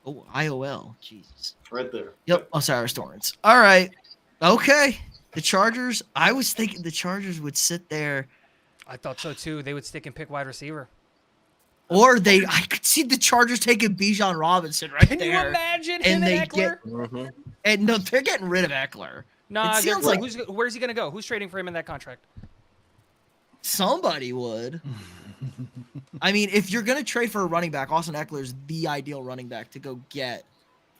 IOL. Jesus. Right there. Yep. Osiris Torrance. All right. Okay. The Chargers. I was thinking the Chargers would sit there. I thought so too. They would stick and pick wide receiver. Or I could see the Chargers taking Bijan Robinson right there. Can you imagine and him and Eckler? And no, they're getting rid of Eckler. Nah, it sounds like where's he going to go? Who's trading for him in that contract? Somebody would. I mean, if you're going to trade for a running back, Austin Eckler is the ideal running back to go get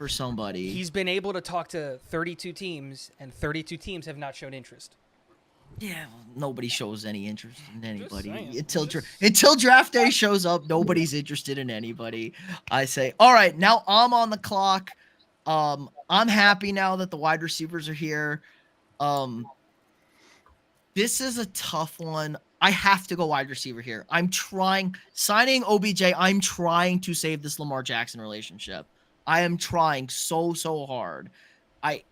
for somebody. He's been able to talk to 32 teams, and 32 teams have not shown interest. Yeah, well, nobody shows any interest in anybody saying. until draft day shows up. Nobody's interested in anybody. I say, all right, now I'm on the clock. I'm happy now that the wide receivers are here. This is a tough one. I have to go wide receiver here. I'm trying signing OBJ. I'm trying to save this Lamar Jackson relationship. I am trying so hard. I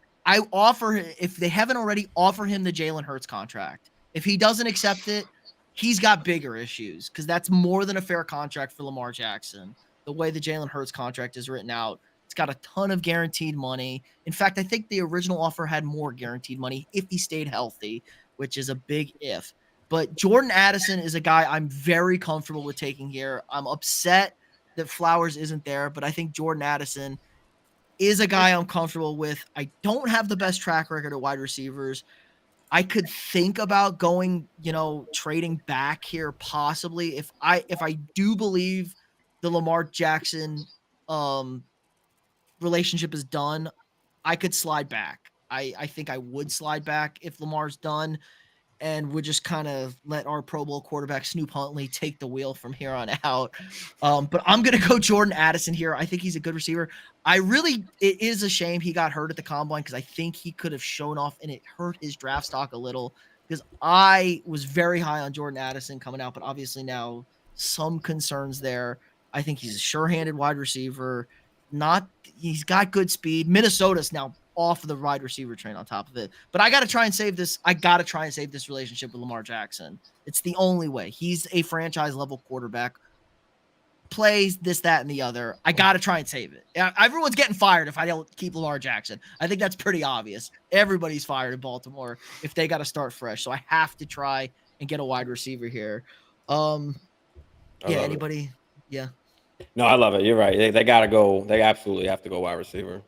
offer, if they haven't already, offer him the Jalen Hurts contract. If he doesn't accept it, he's got bigger issues because that's more than a fair contract for Lamar Jackson. The way the Jalen Hurts contract is written out, it's got a ton of guaranteed money. In fact, I think the original offer had more guaranteed money if he stayed healthy, which is a big if. But Jordan Addison is a guy I'm very comfortable with taking here. I'm upset that Flowers isn't there, but I think Jordan Addison is a guy I'm comfortable with. I don't have the best track record at wide receivers. I could think about going, trading back here possibly if I do believe the Lamar Jackson relationship is done. I could slide back. I think I would slide back if Lamar's done, and would just kind of let our Pro Bowl quarterback Snoop Huntley take the wheel from here on out. But I'm going to go Jordan Addison here. I think he's a good receiver. It is a shame he got hurt at the combine because I think he could have shown off, and it hurt his draft stock a little because I was very high on Jordan Addison coming out, but obviously now some concerns there. I think he's a sure-handed wide receiver. He's got good speed. Minnesota's now off of the wide receiver train on top of it. But I got to try and save this. I got to try and save this relationship with Lamar Jackson. It's the only way. He's a franchise level quarterback. Plays this, that, and the other. I got to try and save it. Everyone's getting fired if I don't keep Lamar Jackson. I think that's pretty obvious. Everybody's fired in Baltimore if they got to start fresh. So I have to try and get a wide receiver here. Anybody? Yeah. No, I love it. You're right. They got to go. They absolutely have to go wide receiver.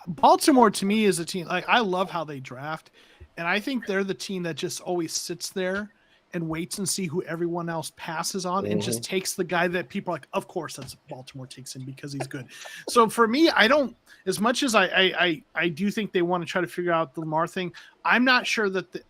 Baltimore to me is a team, like, I love how they draft, and I think they're the team that just always sits there and waits and see who everyone else passes on and just takes the guy that people are like, of course that's Baltimore takes him because he's good. So for me, I don't, as much as I do think they want to try to figure out the Lamar thing, I'm not sure that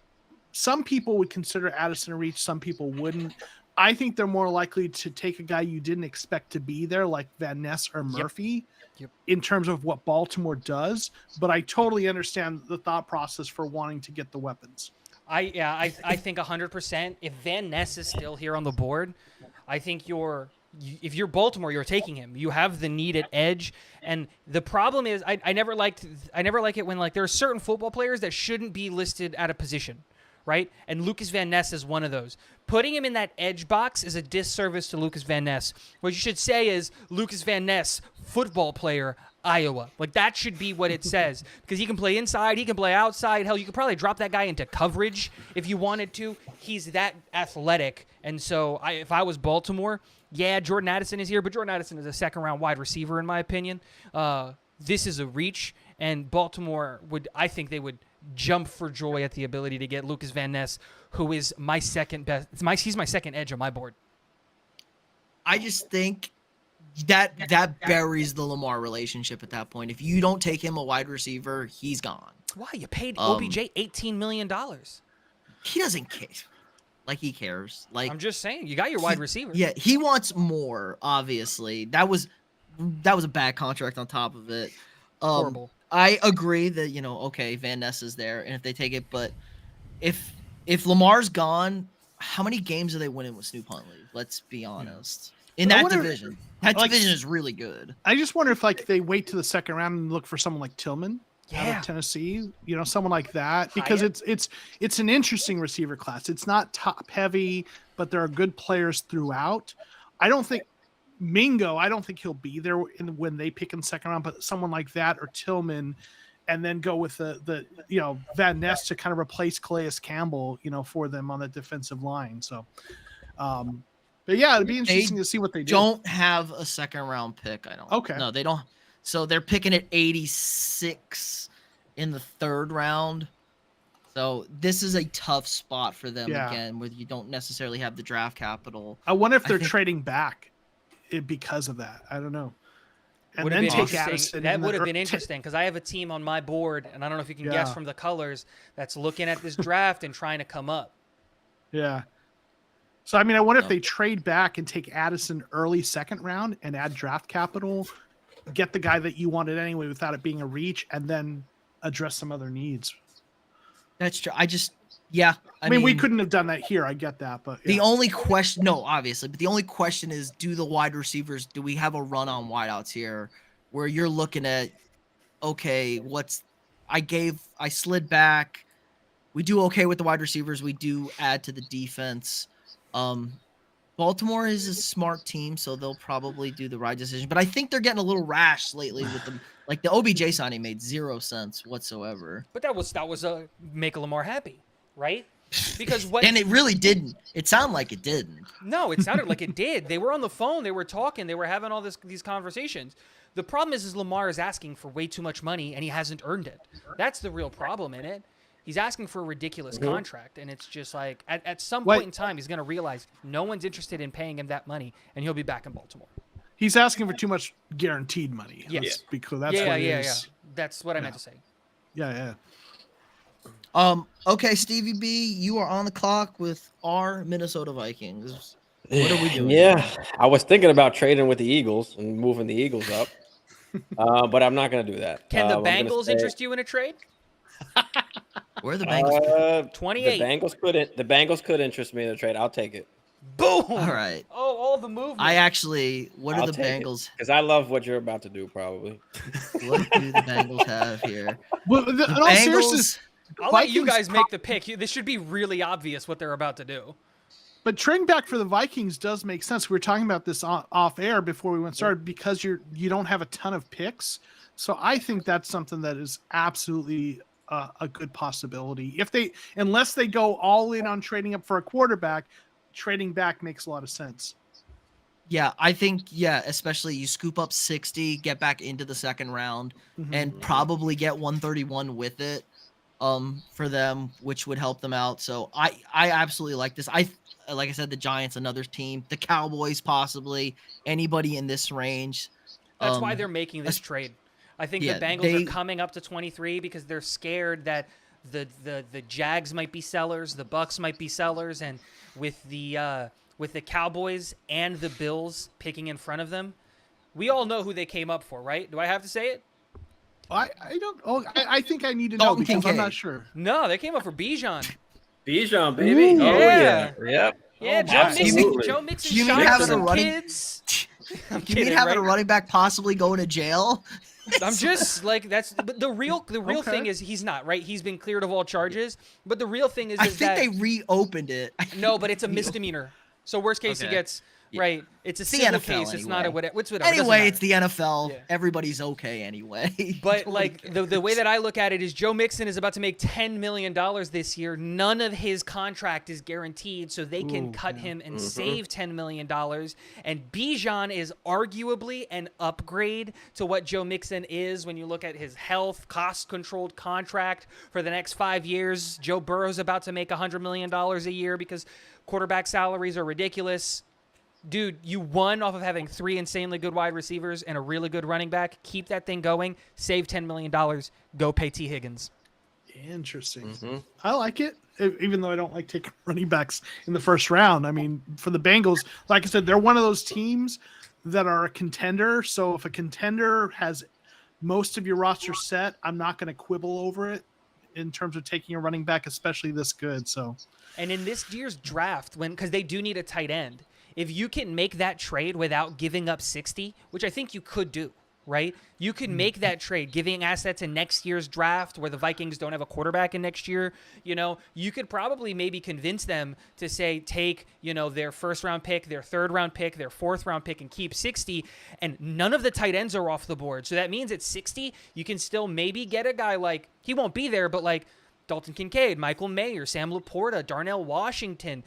some people would consider Addison a reach, some people wouldn't. I think they're more likely to take a guy you didn't expect to be there, like Van Ness or Murphy. Yep. In terms of what Baltimore does, but I totally understand the thought process for wanting to get the weapons. I think 100%. If Van Ness is still here on the board, I think if you're Baltimore, you're taking him. You have the need at edge, and the problem is I never like it when, like, there are certain football players that shouldn't be listed at a position, right? And Lucas Van Ness is one of those. Putting him in that edge box is a disservice to Lucas Van Ness. What you should say is Lucas Van Ness, football player, Iowa. Like, that should be what it says, because he can play inside, he can play outside. Hell, you could probably drop that guy into coverage if you wanted to. He's that athletic. And so if I was Baltimore, yeah, Jordan Addison is here, but Jordan Addison is a second-round wide receiver in my opinion. This is a reach, and Baltimore I think they would jump for joy at the ability to get Lucas Van Ness, who is my second best. He's my second edge on my board. I just think that buries the Lamar relationship at that point. If you don't take him a wide receiver, he's gone. Why? You paid OBJ $18 million. He doesn't care. Like, he cares. Like, I'm just saying, you got your wide receiver. Yeah, he wants more, obviously. That was a bad contract on top of it. Horrible. I agree that, okay, Van Ness is there, and if they take it, but if Lamar's gone, how many games are they winning with Snoop Huntley? Let's be honest. In that division. That division is really good. I just wonder if, like, they wait to the second round and look for someone like Tillman out of Tennessee, someone like that, because it's an interesting receiver class. It's not top heavy, but there are good players throughout. I don't think he'll be there when they pick in the second round, but someone like that or Tillman, and then go with the Van Ness to kind of replace Calais Campbell, for them on the defensive line. So, but yeah, it'd be interesting to see what they do. Don't have a second round pick. I don't. Okay. No, they don't. So they're picking at 86 in the third round. So this is a tough spot for them again, where you don't necessarily have the draft capital. I wonder if they're trading back because of that. I don't know. and Would have then been take interesting. Addison. That in would the have been ear- interesting because I have a team on my board, and I don't know if you can guess Yeah. from the colors that's looking at this draft and trying to come up. Yeah. So, I mean, I wonder if No. they trade back and take Addison early second round and add draft capital, get the guy that you wanted anyway without it being a reach, and then address some other needs. That's true. I mean, we couldn't have done that here. I get that, but The yeah. only question, no, obviously, but the only question is, do we have a run on wideouts here where you're looking at, okay, I slid back. We do okay with the wide receivers. We do add to the defense. Baltimore is a smart team, so they'll probably do the right decision. But I think they're getting a little rash lately with them. Like the OBJ signing made 0 sense whatsoever. But that was make Lamar happy, right? Because what And it really didn't. It sounded like it didn't. No, it sounded like it did. They were on the phone. They were talking. They were having all these conversations. The problem is Lamar is asking for way too much money, and he hasn't earned it. That's the real problem in it. He's asking for a ridiculous contract, and it's just like at some point in time, he's going to realize no one's interested in paying him that money, and he'll be back in Baltimore. He's asking for too much guaranteed money. Yes. Because that's what it is. That's what I meant to say. Yeah. Okay, Stevie B, you are on the clock with our Minnesota Vikings. What are we doing? Yeah, I was thinking about trading with the Eagles and moving the Eagles up, but I'm not going to do that. Can the I'm gonna Bengals stay- interest you in a trade? Where are the Bengals? 28. The Bengals could interest me in a trade. I'll take it Boom. All right. Oh, all the movement. What do I'll the take it. Bengals? because I love what you're about to do. Probably. What do the Bengals have here? Well, in all seriousness, I'll let you Vikings guys make the pick. This should be really obvious what they're about to do. but trading back for the Vikings does make sense. We were talking about this off air before we went started because you don't have a ton of picks. So I think that's something that is absolutely a good possibility. Unless they go all in on trading up for a quarterback, trading back makes a lot of sense. Yeah, I think, especially you scoop up 60, get back into the second round, and probably get 131 with it for them, which would help them out. So I absolutely like this. Like I said, the Giants, another team, the Cowboys, possibly anybody in this range. That's why they're making this trade. I think the Bengals are coming up to 23 because they're scared that the Jags might be sellers, the Bucks might be sellers, and with the Cowboys and the Bills picking in front of them, we all know who they came up for, right? Do I have to say it? I don't. Oh, I think I need to know Dalton because I'm Kincaid. not sure. No, they came up for Bijan. Bijan, baby. Ooh. Oh Yeah. yeah. Yep. Yeah, my. Joe Mixon You mean shot having some a running- kids. I'm You kidding, mean having right? a running back possibly going to jail? I'm just like but the real Okay. thing is he's not, right? He's been cleared of all charges. But the real thing is I is think that they reopened it. no, but it's a misdemeanor. So worst case he Okay. gets Yeah. right. It's a It's the civil NFL case. It's not a anyway. whatever. Anyway, it's the NFL. Yeah. Everybody's okay anyway. But Nobody like the way cares. that I look at it is Joe Mixon is about to make $10 million this year. None of his contract is guaranteed, so they can cut him and save $10 million. And Bijan is arguably an upgrade to what Joe Mixon is when you look at his health, cost-controlled contract for the next 5 years. Joe Burrow's about to make $100 million a year because quarterback salaries are ridiculous. Dude, you won off of having 3 insanely good wide receivers and a really good running back. Keep that thing going. Save $10 million. Go pay T. Higgins. Interesting. I like it, even though I don't like taking running backs in the first round. I mean, for the Bengals, like I said, they're one of those teams that are a contender. So if a contender has most of your roster set, I'm not going to quibble over it in terms of taking a running back, especially this good. So, And in this year's draft, because they do need a tight end, if you can make that trade without giving up 60, which I think you could do, right? You could make that trade, giving assets in next year's draft where the Vikings don't have a quarterback in next year. You know, you could probably maybe convince them to say, take, their first round pick, their third round pick, their fourth round pick, and keep 60. And none of the tight ends are off the board. So that means at 60, you can still maybe get a guy like, he won't be there, but like Dalton Kincaid, Michael Mayer, Sam Laporta, Darnell Washington,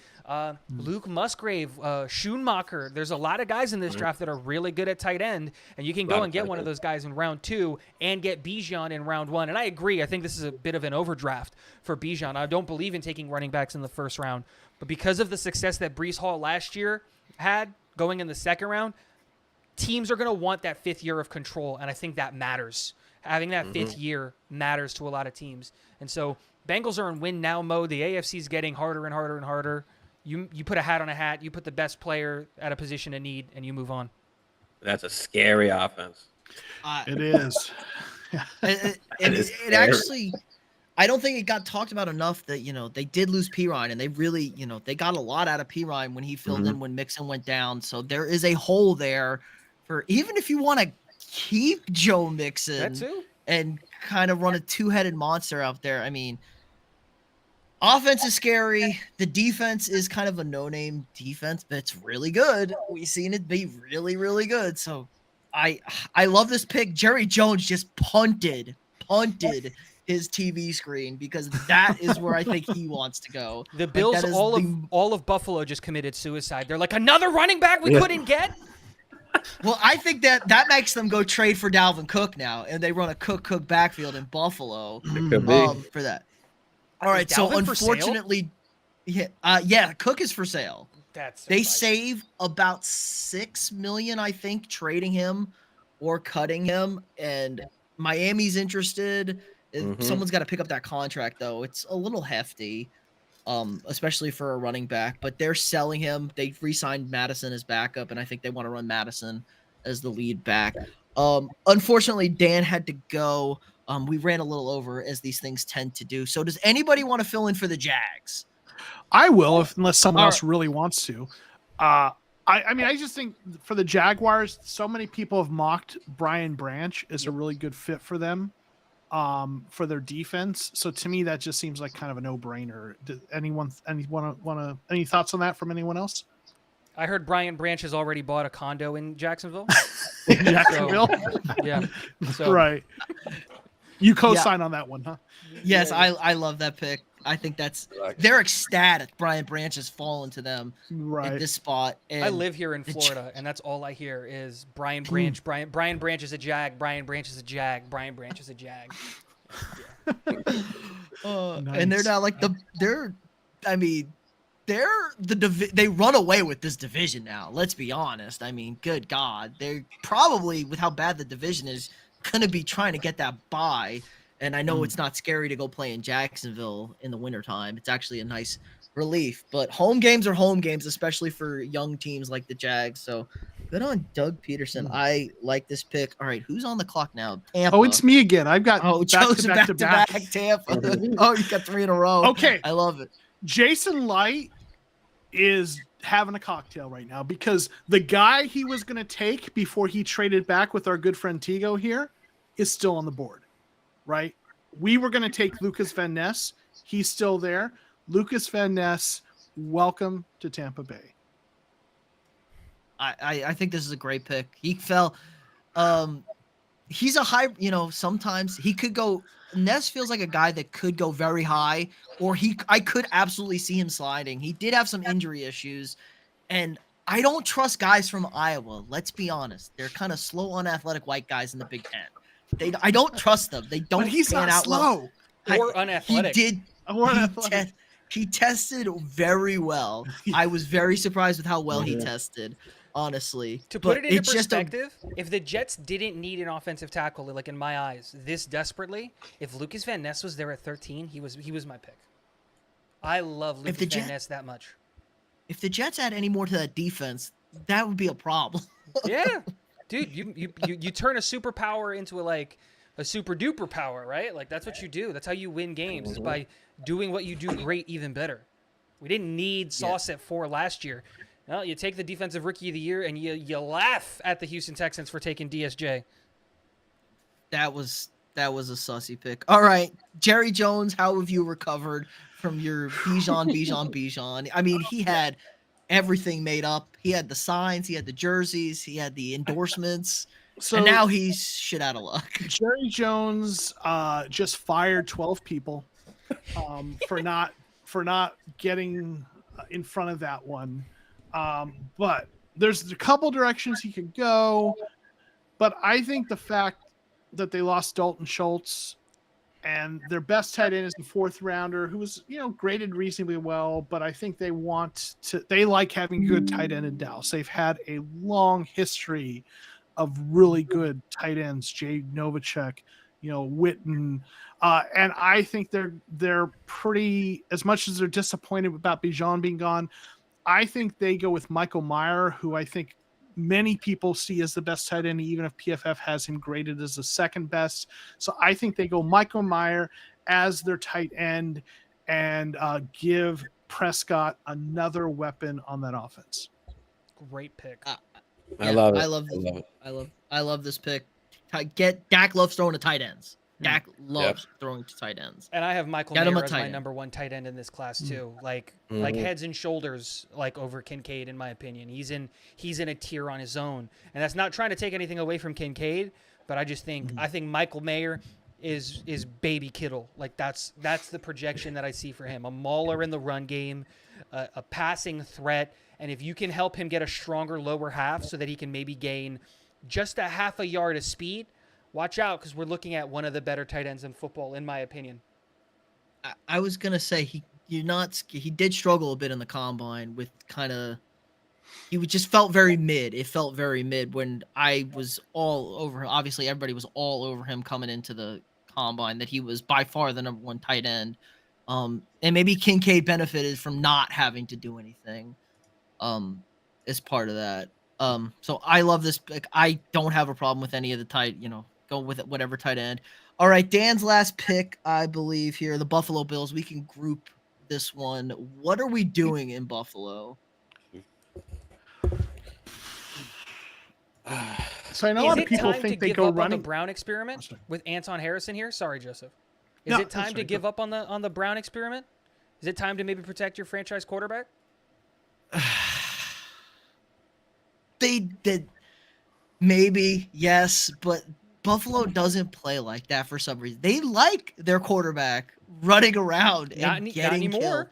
Luke Musgrave, Schoonmaker. There's a lot of guys in this draft that are really good at tight end, and you can go and get one of those guys in round 2 and get Bijan in round 1. And I agree. I think this is a bit of an overdraft for Bijan. I don't believe in taking running backs in the first round, but because of the success that Breece Hall last year had going in the second round, teams are going to want that 5th year of control, and I think that matters. Having that 5th year matters to a lot of teams. And so Bengals are in win now mode. The AFC is getting harder and harder and harder. You put a hat on a hat, you put the best player at a position of need, and you move on. That's a scary offense. It is. It actually, I don't think it got talked about enough that, they did lose Pirine, and they really, they got a lot out of Pirine when he filled in when Mixon went down. So there is a hole there for, even if you want to keep Joe Mixon and kind of run a 2-headed monster out there. I mean, offense is scary. The defense is kind of a no-name defense, but it's really good. We've seen it be really, really good. So I love this pick. Jerry Jones just punted his TV screen because that is where I think he wants to go. The Bills, all of Buffalo just committed suicide. They're like, another running back we couldn't get? Well, I think that makes them go trade for Dalvin Cook now, and they run a Cook backfield in Buffalo for that. All right, so unfortunately, Cook is for sale. They save about $6 million, I think, trading him or cutting him, and Miami's interested. Someone's got to pick up that contract, though. It's a little hefty, especially for a running back, but they're selling him. They re-signed Madison as backup, and I think they want to run Madison as the lead back. Unfortunately, Dan had to go. We ran a little over, as these things tend to do. So does anybody want to fill in for the Jags? I will, unless someone else really wants to. I mean, I just think for the Jaguars, so many people have mocked Brian Branch as a really good fit for them, for their defense. So to me, that just seems like kind of a no-brainer. Any thoughts on that from anyone else? I heard Brian Branch has already bought a condo in Jacksonville. Jacksonville? Yeah. So. Right. You co-sign on that one, huh? Yes, I love that pick. I think they're ecstatic. Brian Branch has fallen to them in this spot. And I live here in Florida, and that's all I hear is Brian Branch. Brian Branch is a Jag. Brian Branch is a Jag. Brian Branch is a Jag. Nice. And they're not like they run away with this division now. Let's be honest. I mean, good God, they're probably, with how bad the division is, gonna be trying to get that bye. And I know it's not scary to go play in Jacksonville in the wintertime. It's actually a nice relief. But home games are home games, especially for young teams like the Jags. So good on Doug Peterson. I like this pick. All right, who's on the clock now? Tampa. Oh, it's me again. I've got Joe's back-to-back Tampa. Oh, you got 3 in a row. Okay. I love it. Jason Light is having a cocktail right now because the guy he was going to take before he traded back with our good friend Tigo here is still on the board. Right? We were going to take Lucas Van Ness. He's still there. Lucas Van Ness, welcome to Tampa Bay. I think this is a great pick. He fell. He's a high, sometimes he could go. Ness feels like a guy that could go very high, or I could absolutely see him sliding. He did have some injury issues, and I don't trust guys from Iowa. Let's be honest. They're kind of slow, unathletic white guys in the Big Ten. I don't trust them. They don't. But he's not out slow or unathletic. He tested very well. I was very surprised with how well he tested, honestly. To put it into perspective, if the Jets didn't need an offensive tackle, like in my eyes, this desperately, if Lucas Van Ness was there at 13, he was my pick. I love Lucas Van Ness that much. If the Jets add any more to that defense, that would be a problem. Yeah. Dude, you turn a superpower into a super duper power, right? Like that's what you do. That's how you win games, is by doing what you do great even better. We didn't need Sauce at 4 last year. Well, you take the defensive rookie of the year and you laugh at the Houston Texans for taking DSJ. That was a sussy pick. All right, Jerry Jones, how have you recovered from your Bijan? I mean, he had everything made up. He had the signs, he had the jerseys, he had the endorsements, and now he's shit out of luck. Jerry Jones just fired 12 people for not getting in front of that one. But there's a couple directions he could go. But I think the fact that they lost Dalton Schultz and their best tight end is the 4th rounder, who was, graded reasonably well, but I think they like having good tight end in Dallas. They've had a long history of really good tight ends, Jay Novacek, Witten, and I think they're pretty, as much as they're disappointed about Bijan being gone. I think they go with Michael Mayer, who I think many people see as the best tight end, even if PFF has him graded as the second best. So I think they go Michael Mayer as their tight end and give Prescott another weapon on that offense. Great pick. I love it. I love this. I love this pick. Dak loves throwing to tight ends. Dak loves throwing to tight ends. And I have Michael Get him Mayer a as tight my end. number one tight end in this class too. Like heads and shoulders over Kincaid in my opinion. He's in a tier on his own. And that's not trying to take anything away from Kincaid, but I just think I think Michael Mayer is baby Kittle. Like that's the projection that I see for him. A mauler in the run game, a passing threat, and if you can help him get a stronger lower half so that he can maybe gain just a half a yard of speed, watch out, because we're looking at one of the better tight ends in football, in my opinion. I was gonna say he did struggle a bit in the combine with he just felt very mid. It felt very mid when I was all over him. Obviously, everybody was all over him coming into the combine, that he was by far the number one tight end. And maybe Kincaid benefited from not having to do anything as part of that. So I love this pick. I don't have a problem with any of the go with it, whatever tight end. All right, Dan's last pick, I believe here, the Buffalo Bills. We can group this one. What are we doing in Buffalo? So I know a lot of people think they go running. On the Brown experiment with Anton Harrison here? Sorry, Joseph. Is it time to give up on the Brown experiment? Is it time to maybe protect your franchise quarterback? They did, maybe, yes, but Buffalo doesn't play like that for some reason. They like their quarterback running around and getting killed.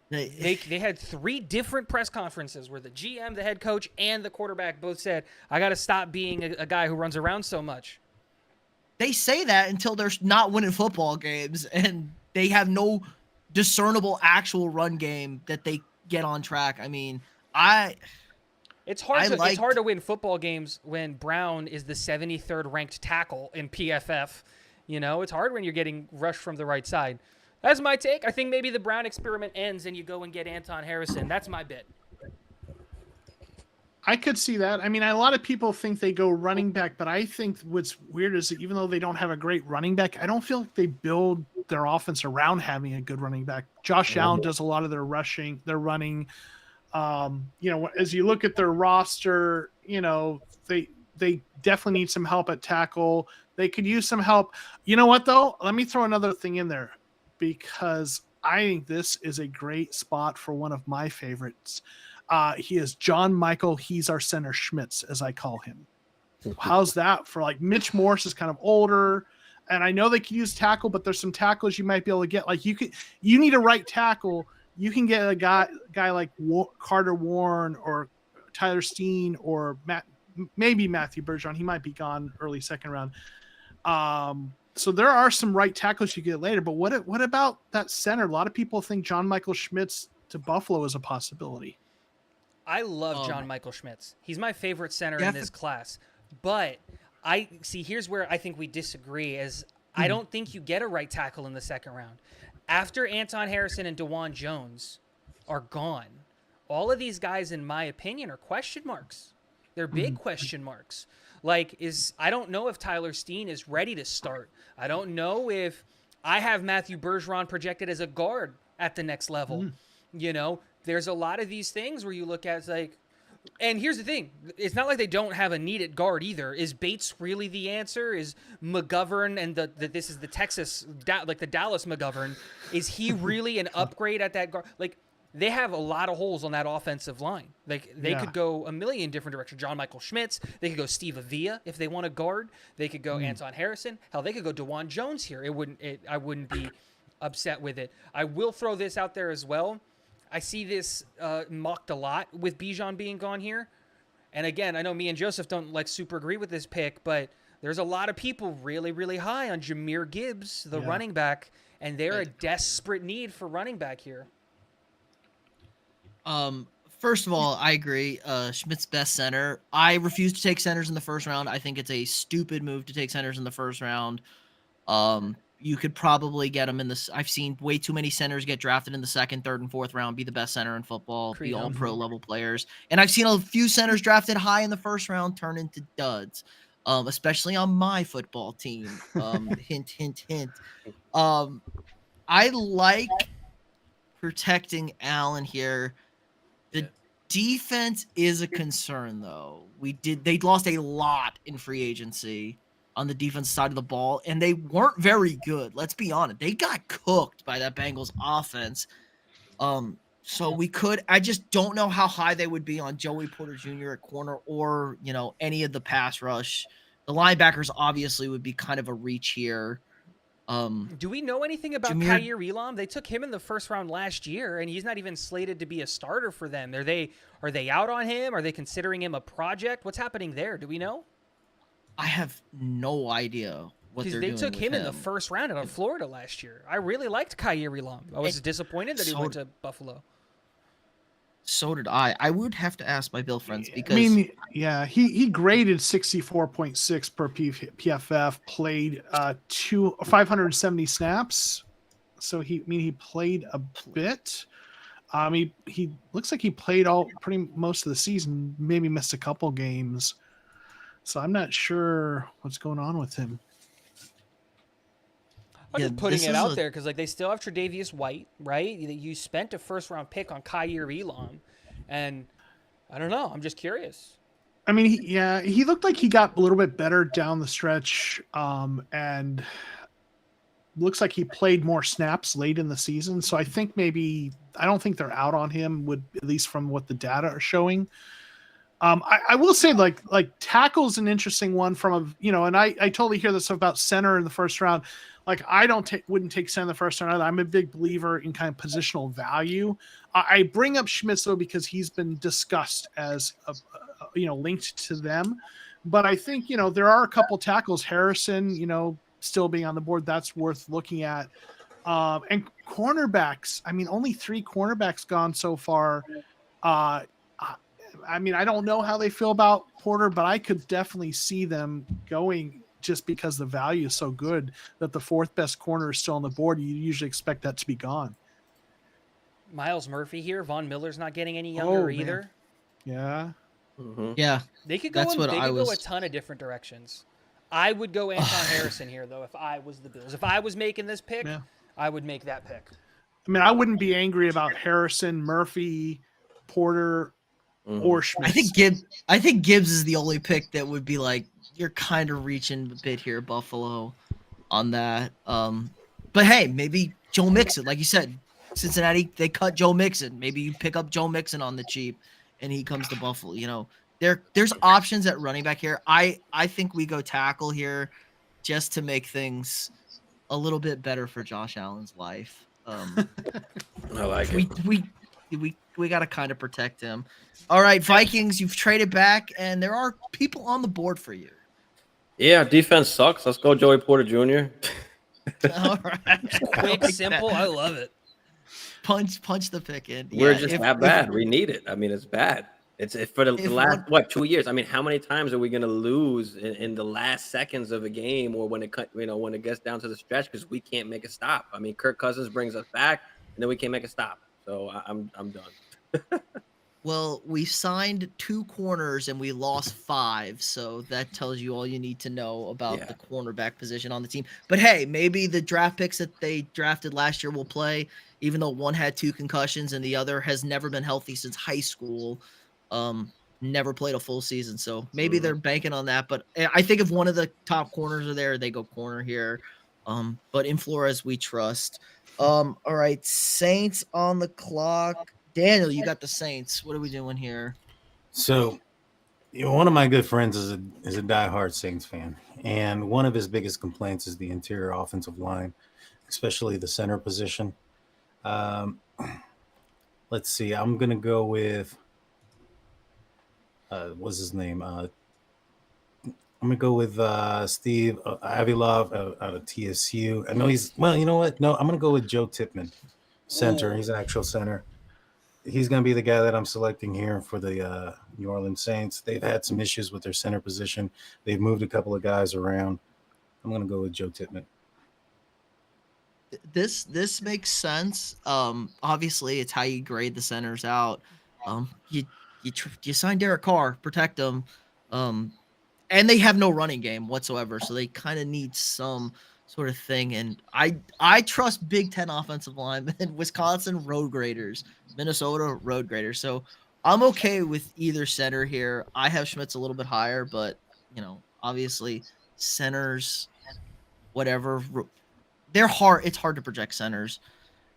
They had 3 different press conferences where the GM, the head coach, and the quarterback both said, I got to stop being a guy who runs around so much. They say that until they're not winning football games and they have no discernible actual run game that they get on track. I mean, it's hard to win football games when Brown is the 73rd ranked tackle in PFF. It's hard when you're getting rushed from the right side. That's my take. I think maybe the Brown experiment ends and you go and get Anton Harrison. That's my bit. I could see that. I mean, a lot of people think they go running back, but I think what's weird is that even though they don't have a great running back, I don't feel like they build their offense around having a good running back. Josh Allen does a lot of their rushing, their running. As you look at their roster, they definitely need some help at tackle. They could use some help. You know what, though? Let me throw another thing in there because I think this is a great spot for one of my favorites. He is John Michael. He's our center Schmitz, as I call him. How's that for Mitch Morse is kind of older, and I know they could use tackle, but there's some tackles you might be able to get. You need a right tackle. You can get a guy like Carter Warren or Tyler Steen or maybe Matthew Bergeron. He might be gone early second round. So there are some right tackles you get later. But what about that center? A lot of people think John Michael Schmitz to Buffalo is a possibility. I love John Michael Schmitz. He's my favorite center in this class. But here's where I think we disagree is I don't think you get a right tackle in the second round. After Anton Harrison and DeJuan Jones are gone, all of these guys, in my opinion, are question marks. They're big question marks. I don't know if Tyler Steen is ready to start. I don't know if I have Matthew Bergeron projected as a guard at the next level. There's a lot of these things where you look at and here's the thing. It's not like they don't have a need at guard either. Is Bates really the answer? Is McGovern and this is the Texas, the Dallas McGovern, is he really an upgrade at that guard? They have a lot of holes on that offensive line. They could go a million different directions. John Michael Schmitz. They could go Steve Avila if they want to guard. They could go Anton Harrison. Hell, they could go DeJuan Jones here. I wouldn't be upset with it. I will throw this out there as well. I see this mocked a lot with Bijan being gone here. And again, I know me and Joseph don't super agree with this pick, but there's a lot of people really, really high on Jahmyr Gibbs, the running back, and they're a desperate need for running back here. First of all, I agree. Schmidt's best center. I refuse to take centers in the first round. I think it's a stupid move to take centers in the first round. You could probably get them in this. I've seen way too many centers get drafted in the second, third, and fourth round, be the best center in football, be all pro level players. And I've seen a few centers drafted high in the first round turn into duds, especially on my football team. Hint, hint, hint. I like protecting Allen here. The defense is a concern, though. They lost a lot in free agency on the defense side of the ball, and they weren't very good. Let's be honest. They got cooked by that Bengals offense. So I just don't know how high they would be on Joey Porter Jr. at corner or, any of the pass rush. The linebackers obviously would be kind of a reach here. Do we know anything about Kaiir Elam? They took him in the first round last year, and he's not even slated to be a starter for them. Are they out on him? Are they considering him a project? What's happening there? Do we know? I have no idea what they're doing. They took him in the first round out of Florida last year. I really liked Kaiir Elam. I was disappointed that he went to Buffalo. So did I. I would have to ask my Bill friends because he graded 64.6 per PFF, played 570 snaps. So he played a bit. He looks like he played most of the season, maybe missed a couple games. So I'm not sure what's going on with him. I'm just putting it out there because they still have Tre'Davious White, right? You spent a first-round pick on Kaiir Elam, and I don't know. I'm just curious. I mean, he looked like he got a little bit better down the stretch, and looks like he played more snaps late in the season. So I think I don't think they're out on him, at least from what the data are showing. I will say like tackle's an interesting one and I totally hear this stuff about center in the first round. Like I wouldn't take center in the first round. I'm a big believer in kind of positional value. I bring up Schmitz though because he's been discussed as linked to them, but I think there are a couple tackles. Harrison, still being on the board, that's worth looking at. And cornerbacks. I mean, only 3 cornerbacks gone so far. I mean, I don't know how they feel about Porter, but I could definitely see them going just because the value is so good that the 4th best corner is still on the board. You usually expect that to be gone. Miles Murphy here. Von Miller's not getting any younger either. Yeah. Mm-hmm. Yeah. They could go a ton of different directions. I would go Anton Harrison here, though, if I was the Bills. If I was making this pick, I would make that pick. I mean, I wouldn't be angry about Harrison, Murphy, Porter, or Schmitz. I think Gibbs is the only pick that would be like, you're kind of reaching a bit here, Buffalo, on that. But hey, maybe Joe Mixon, like you said, Cincinnati, they cut Joe Mixon. Maybe you pick up Joe Mixon on the cheap and he comes to Buffalo. There's options at running back here. I think we go tackle here just to make things a little bit better for Josh Allen's life. I like it. We got to kind of protect him. All right, Vikings, you've traded back, and there are people on the board for you. Yeah, defense sucks. Let's go Joey Porter Jr. All right. Quick, simple. I love it. Punch the pick in. We're just that bad. We need it. I mean, it's bad. It's for the last 2 years. I mean, how many times are we going to lose in the last seconds of a game, or when it gets down to the stretch because we can't make a stop? I mean, Kirk Cousins brings us back, and then we can't make a stop. So I'm done. Well, we signed 2 corners and we lost 5, so that tells you all you need to know about the cornerback position on the team. But hey, maybe the draft picks that they drafted last year will play, even though one had 2 concussions and the other has never been healthy since high school. Never played a full season, so maybe they're banking on that. But I think if one of the top corners are there, they go corner here. But in Flores, we trust. All right, Saints on the clock. Daniel, you got the Saints. What are we doing here? So, one of my good friends is a diehard Saints fan, and one of his biggest complaints is the interior offensive line, especially the center position. Let's see. I'm gonna go with what's his name? I'm gonna go with Steve Avilov out of TSU. I know he's well. You know what? No, I'm gonna go with Joe Tippmann, center. He's an actual center. he's going to be the guy that I'm selecting here for the New Orleans Saints. They've had some issues with their center position. They've moved a couple of guys around. I'm going to go with Joe Tippmann. This makes sense. Obviously, it's how you grade the centers out. You sign Derek Carr, protect him, and they have no running game whatsoever, so they kind of need some sort of thing. And I trust Big Ten offensive linemen, Wisconsin road graders, Minnesota road graders. So I'm okay with either center here. I have Schmitz a little bit higher, but obviously centers, whatever. They're hard. It's hard to project centers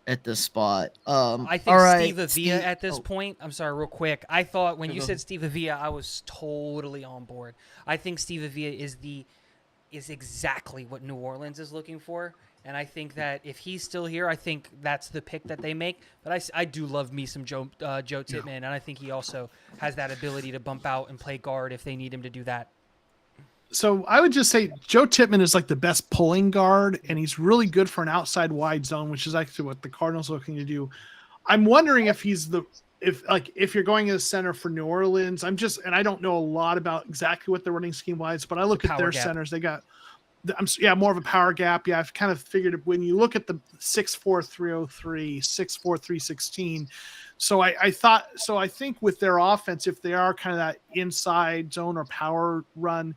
at this spot. I think all right, Steve Avila at this point. I'm sorry, real quick. I thought when you said Steve Avila, I was totally on board. I think Steve Avila is exactly what New Orleans is looking for, and I think that if he's still here, I think that's the pick that they make. But I do love me some Joe Tippmann, and I think he also has that ability to bump out and play guard if they need him to do that. So I would just say Joe Tippmann is like the best pulling guard, and he's really good for an outside wide zone, which is actually what the Cardinals are looking to do. I'm wondering if if you're going as center for New Orleans, and I don't know a lot about exactly what they're running scheme wise, but I look at their centers. They got, more of a power gap. Yeah, I've kind of figured when you look at the 6'4", 303, 6'4", 316. So I think with their offense, if they are kind of that inside zone or power run,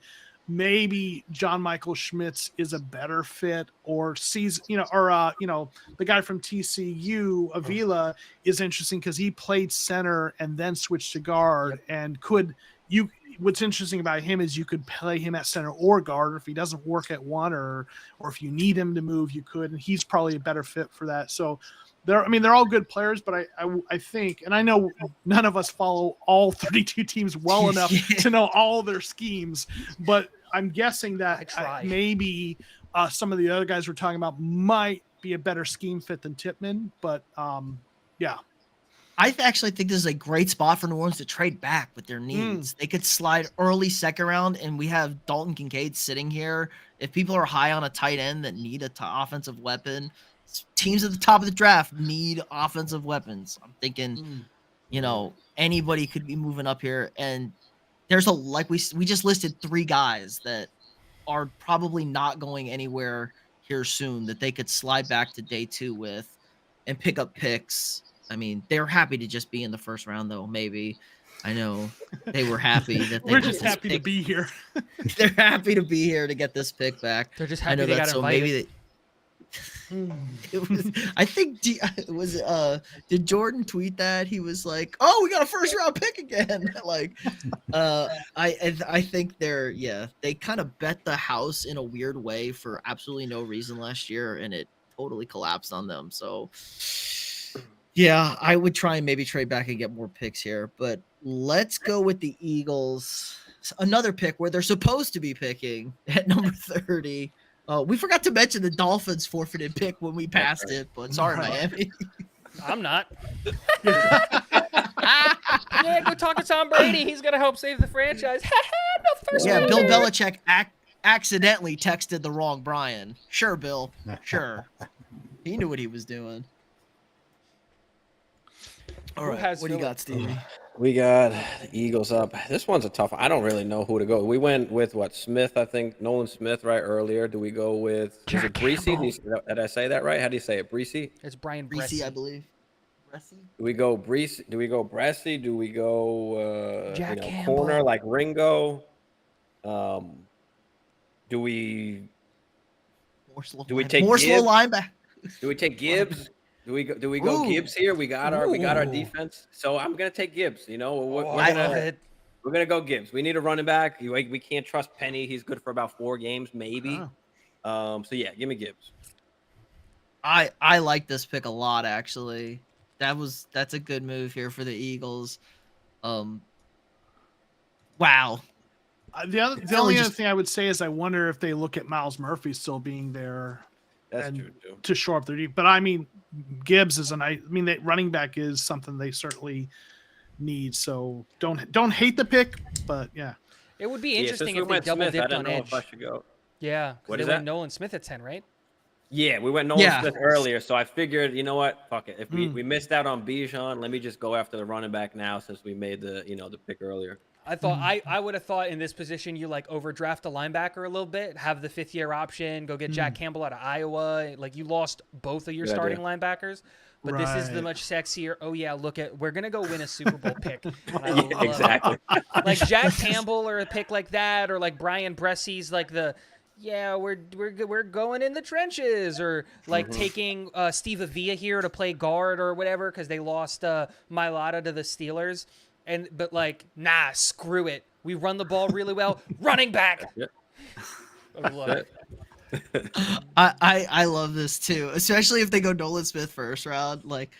maybe John Michael Schmitz is a better fit, or the guy from TCU, Avila, is interesting because he played center and then switched to guard. And what's interesting about him is you could play him at center or guard, or if he doesn't work at one, or if you need him to move, you could, and he's probably a better fit for that. So they're all good players, but I think, and I know none of us follow all 32 teams well enough to know all their schemes, but I'm guessing that maybe some of the other guys we're talking about might be a better scheme fit than Tippmann, but yeah. I actually think this is a great spot for New Orleans to trade back with their needs. They could slide early second round, and we have Dalton Kincaid sitting here. If people are high on a tight end that need offensive weapon, teams at the top of the draft need offensive weapons. I'm thinking, anybody could be moving up here, and there's we just listed 3 guys that are probably not going anywhere here soon that they could slide back to day 2 with and pick up picks. I mean, they're happy to just be in the first round, though. Maybe I know they were happy that they we're just happy to be here. They're happy to be here to get this pick back. They're just happy they got invited. I think did Jordan tweet that he was like, "Oh, we got a first round pick again"? I think they kind of bet the house in a weird way for absolutely no reason last year, and it totally collapsed on them. So yeah, I would try and maybe trade back and get more picks here, but let's go with the Eagles. Another pick where they're supposed to be picking at number 30. We forgot to mention the Dolphins forfeited pick when we passed it, but sorry, Miami. I'm not. Yeah, go talk to Tom Brady. He's going to help save the franchise. Yeah, Bill Belichick accidentally texted the wrong Brian. Sure, Bill. Sure. He knew what he was doing. All right, what do you got, Stevie? We got the Eagles up. This one's a tough one. I don't really know who to go. We went with Smith, I think, Nolan Smith, right, earlier. Do we go with is it Breesy? Did I say that right? How do you say it? Breesy? It's Brian Breesy, I believe. Breesy? Do we go Breesy? Do we go Bressy? Do we go corner like Ringo? Do we take more Gibbs? Slow linebacker? Do we take Gibbs? Do we go Gibbs here? We got our defense. So I'm gonna take Gibbs. We're gonna go Gibbs. We need a running back. We can't trust Penny. He's good for about 4 games, maybe. So yeah, give me Gibbs. I like this pick a lot, actually. That's a good move here for the Eagles. Wow. The only other thing I would say is I wonder if they look at Miles Murphy still being there. That's true too. To shore up their deep. But I mean, Gibbs is that running back is something they certainly need. So don't hate the pick, but yeah. It would be interesting if they double dipped on edge. I should go. Yeah, what they is went that? Nolan Smith at 10, right? Yeah, we went Nolan Yeah. Smith earlier, so I figured, you know what? Fuck it. If we missed out on Bijan, let me just go after the running back now since we made the the pick earlier. I thought I would have thought in this position you like overdraft a linebacker a little bit, have the 5th-year option, go get Jack Campbell out of Iowa. Like you lost both of your Good starting idea. linebackers, but this is the Right. much sexier. Oh yeah, look at we're gonna go win a Super Bowl pick. And I Yeah, love it. exactly. Like Jack Campbell or a pick like that, or like Brian Bressy's like the we're going in the trenches, or like taking Steve Avila here to play guard or whatever because they lost Mailata to the Steelers. But like, nah, screw it. We run the ball really well. Running back. Yep. I love it. I love this too, especially if they go Nolan Smith first round. Like,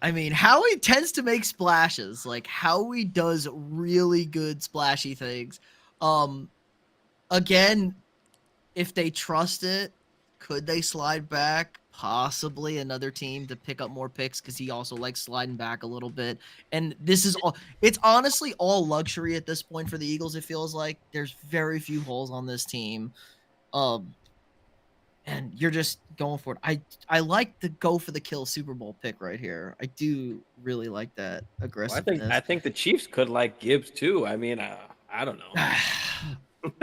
I mean, Howie tends to make splashes. Like Howie does really good splashy things. Again, if they trust it, could they slide back? Possibly another team to pick up more picks because he also likes sliding back a little bit. And this is all, it's honestly all luxury at this point for the Eagles. It feels like there's very few holes on this team. And you're just going for it. I like the go for the kill Super Bowl pick right here. I do really like that Well, aggressiveness. I think the Chiefs could like Gibbs too. I mean, I don't know.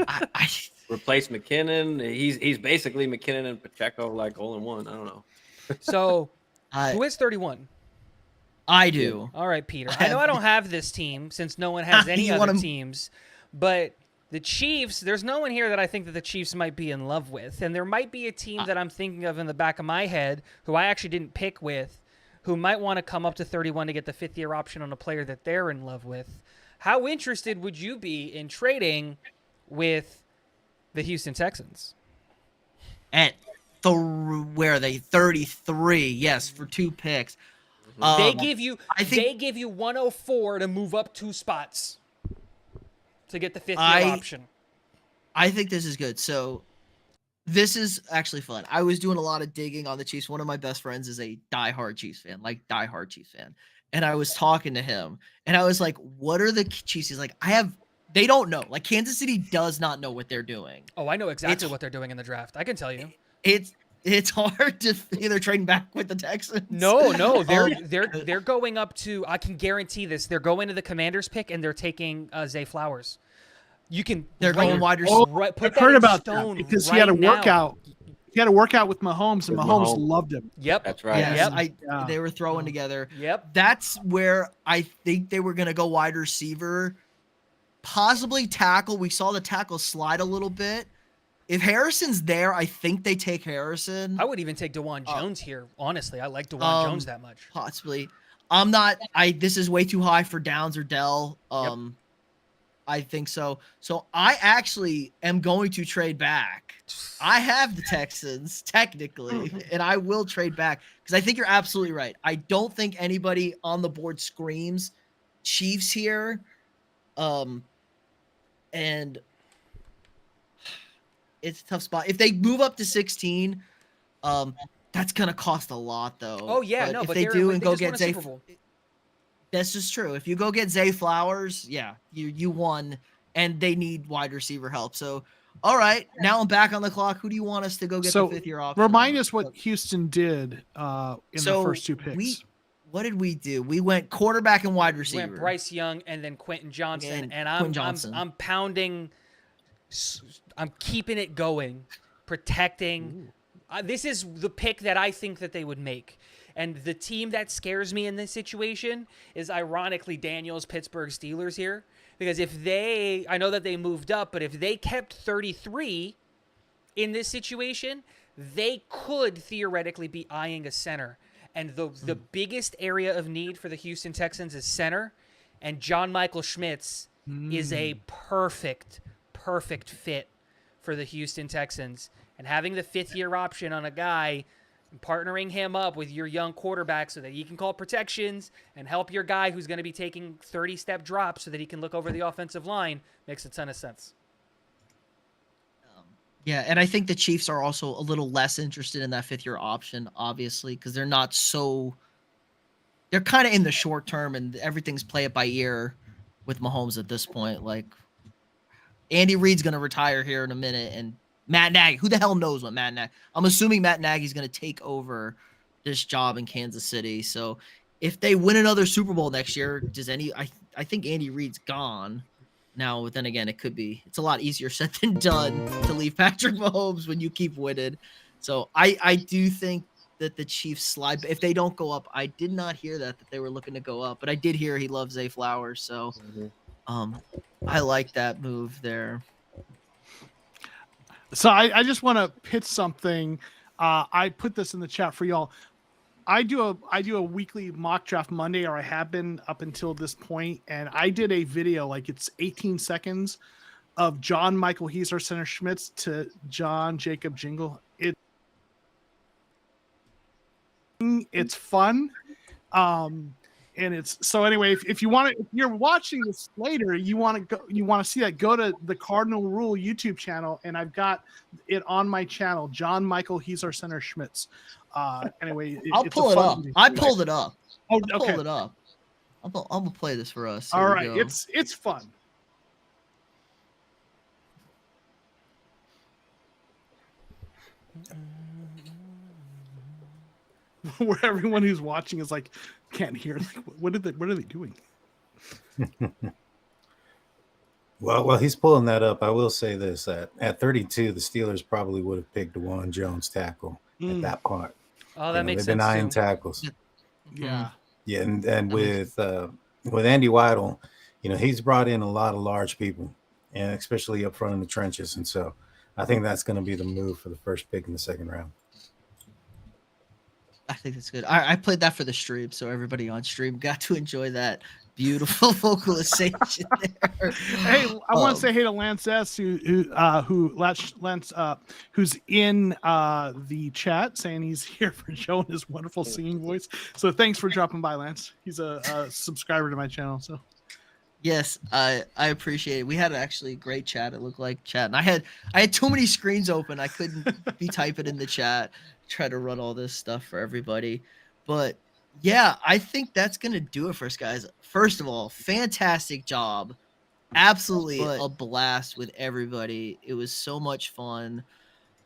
I Replace McKinnon. He's basically McKinnon and Pacheco like all in one. I don't know. So, I, who is 31? I do. All right, Peter. I know I don't have this team since no one has any You other want 'em- teams, but the Chiefs, there's no one here that I think that the Chiefs might be in love with. And there might be a team that I'm thinking of in the back of my head who I actually didn't pick with, who might want to come up to 31 to get the 5th-year option on a player that they're in love with. How interested would you be in trading with the Houston Texans? At where are they? 33. Yes, for 2 picks. They give you I think- they give you 104 to move up 2 spots to get the 5th-year option. I think this is good. So this is actually fun. I was doing a lot of digging on the Chiefs. One of my best friends is a diehard Chiefs fan, like diehard Chiefs fan. And I was talking to him and I was like, what are the Chiefs? He's like, they don't know. Like Kansas City does not know what they're doing. Oh, I know exactly It's- what they're doing in the draft. I can tell you. It's hard to either trading back with the Texans. No, they're going up to. I can guarantee this. They're going to the Commander's pick and they're taking Zay Flowers. You can. They're going wide receiver. Oh, Right, put I've that heard in about stone that because right he had a now. workout. He had a workout with Mahomes, and With Mahomes Mahomes. loved him. Yep. That's right. Yes, Yep. they were throwing together. Yep. That's where I think they were going to go wide receiver, possibly tackle. We saw the tackle slide a little bit. If Harrison's there, I think they take Harrison. I would even take DeJuan Jones here. Honestly, I like DeJuan Jones that much. Possibly. I'm not. This is way too high for Downs or Dell. I think so. So I actually am going to trade back. I have the Texans technically, and I will trade back because I think you're absolutely right. I don't think anybody on the board screams Chiefs here. And it's a tough spot. If they move up to 16, that's gonna cost a lot though. Oh yeah, if but they they're- do they and go just won get a Zay, Super Bowl. that's just true. If you go get Zay Flowers, yeah, you won, and they need wide receiver help. So, all right, now I'm back on the clock. Who do you want us to go get So the 5th-year option? remind on? us what Houston did in the first 2 picks. What did we do? We went quarterback and wide We receiver. went Bryce Young and then Quentin Johnson, and Quentin Johnson. I'm pounding. I'm keeping it going, protecting. This is the pick that I think that they would make. And the team that scares me in this situation is ironically Daniel's Pittsburgh Steelers here. Because if they, I know that they moved up, but if they kept 33 in this situation, they could theoretically be eyeing a center. And the biggest area of need for the Houston Texans is center. And John Michael Schmitz is a perfect fit for the Houston Texans. And having the 5th-year option on a guy, partnering him up with your young quarterback so that he can call protections and help your guy who's going to be taking 30-step drops so that he can look over the offensive line makes a ton of sense. Yeah, and I think the Chiefs are also a little less interested in that 5th-year option, obviously, because they're not so. They're kind of in the short term, and everything's play it by ear with Mahomes at this point. Like, Andy Reid's going to retire here in a minute, and Matt Nagy. Who the hell knows what Matt Nagy? I'm assuming Matt Nagy's going to take over this job in Kansas City. So if they win another Super Bowl next year, I think Andy Reid's gone. Now, then again, it's a lot easier said than done to leave Patrick Mahomes when you keep winning. So I do think that the Chiefs slide. If they don't go up, I did not hear that they were looking to go up, but I did hear he loves Zay Flowers. So I like that move there. So I just want to pitch something. I put this in the chat for y'all. I do a weekly mock draft Monday, or I have been up until this point, and I did a video, like it's 18 seconds of John Michael Heiser Center Schmitz to John Jacob Jingle. It's fun. And it's so anyway, if you want to, if you're watching this later, you want to see that, go to the Cardinal Rule YouTube channel, and I've got it on my channel, John Michael Heiser Center Schmitz. Anyway, I'll pull it up. I pulled it up. Oh, I okay. pulled it up. I'm gonna play this for us. All right, it's fun. Where everyone who's watching is like can't hear. Like, what are they doing? Well, he's pulling that up. I will say this: at 32, the Steelers probably would have picked DeJuan Jones tackle at that point. Oh, that makes they've sense. been eyeing Too. tackles. Yeah. Yeah, and with Andy Weidel, he's brought in a lot of large people, and especially up front in the trenches, and so I think that's going to be the move for the first pick in the second round. I think that's good. I played that for the stream, so everybody on stream got to enjoy that beautiful vocalization there. Hey, I want to say hey to Lance S, who's in the chat, saying he's here for showing his wonderful singing voice. So thanks for dropping by, Lance. He's a subscriber to my channel. So yes, I appreciate it. We had actually great chat. It looked like chat, and I had too many screens open. I couldn't be typing in the chat. Try to run all this stuff for everybody, but yeah, I think that's gonna do it for us, guys. First of all, fantastic job, absolutely a blast with everybody. It was so much fun.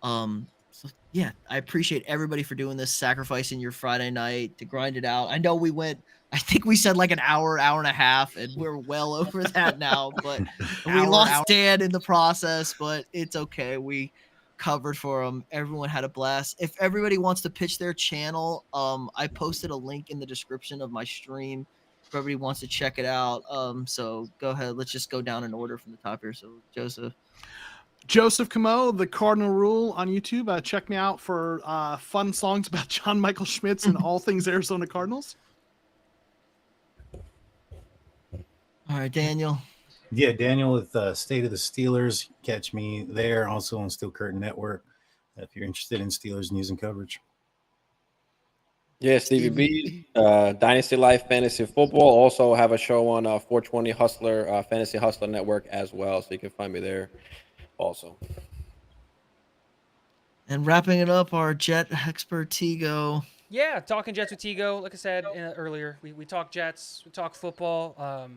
So yeah, I appreciate everybody for doing this, sacrificing your Friday night to grind it out. I know I think we said like an hour and a half, and we're well over that now, but we lost Dan in the process, but it's okay. We covered for them. Everyone had a blast. If everybody wants to pitch their channel, I posted a link in the description of my stream if everybody wants to check it out. So go ahead. Let's just go down in order from the top here. So Joseph Camo, the Cardinal Rule on YouTube. Check me out for fun songs about John Michael Schmitz and all things Arizona Cardinals. All right, Daniel. Yeah, Daniel with State of the Steelers. Catch me there. Also on Steel Curtain Network if you're interested in Steelers news and coverage. Yeah, Stevie B, Dynasty Life Fantasy Football. Also have a show on 420 Hustler, Fantasy Hustler Network as well. So you can find me there also. And wrapping it up, our Jet expert Tigo. Yeah, talking Jets with Tigo. Like I said earlier, we talk Jets, we talk football.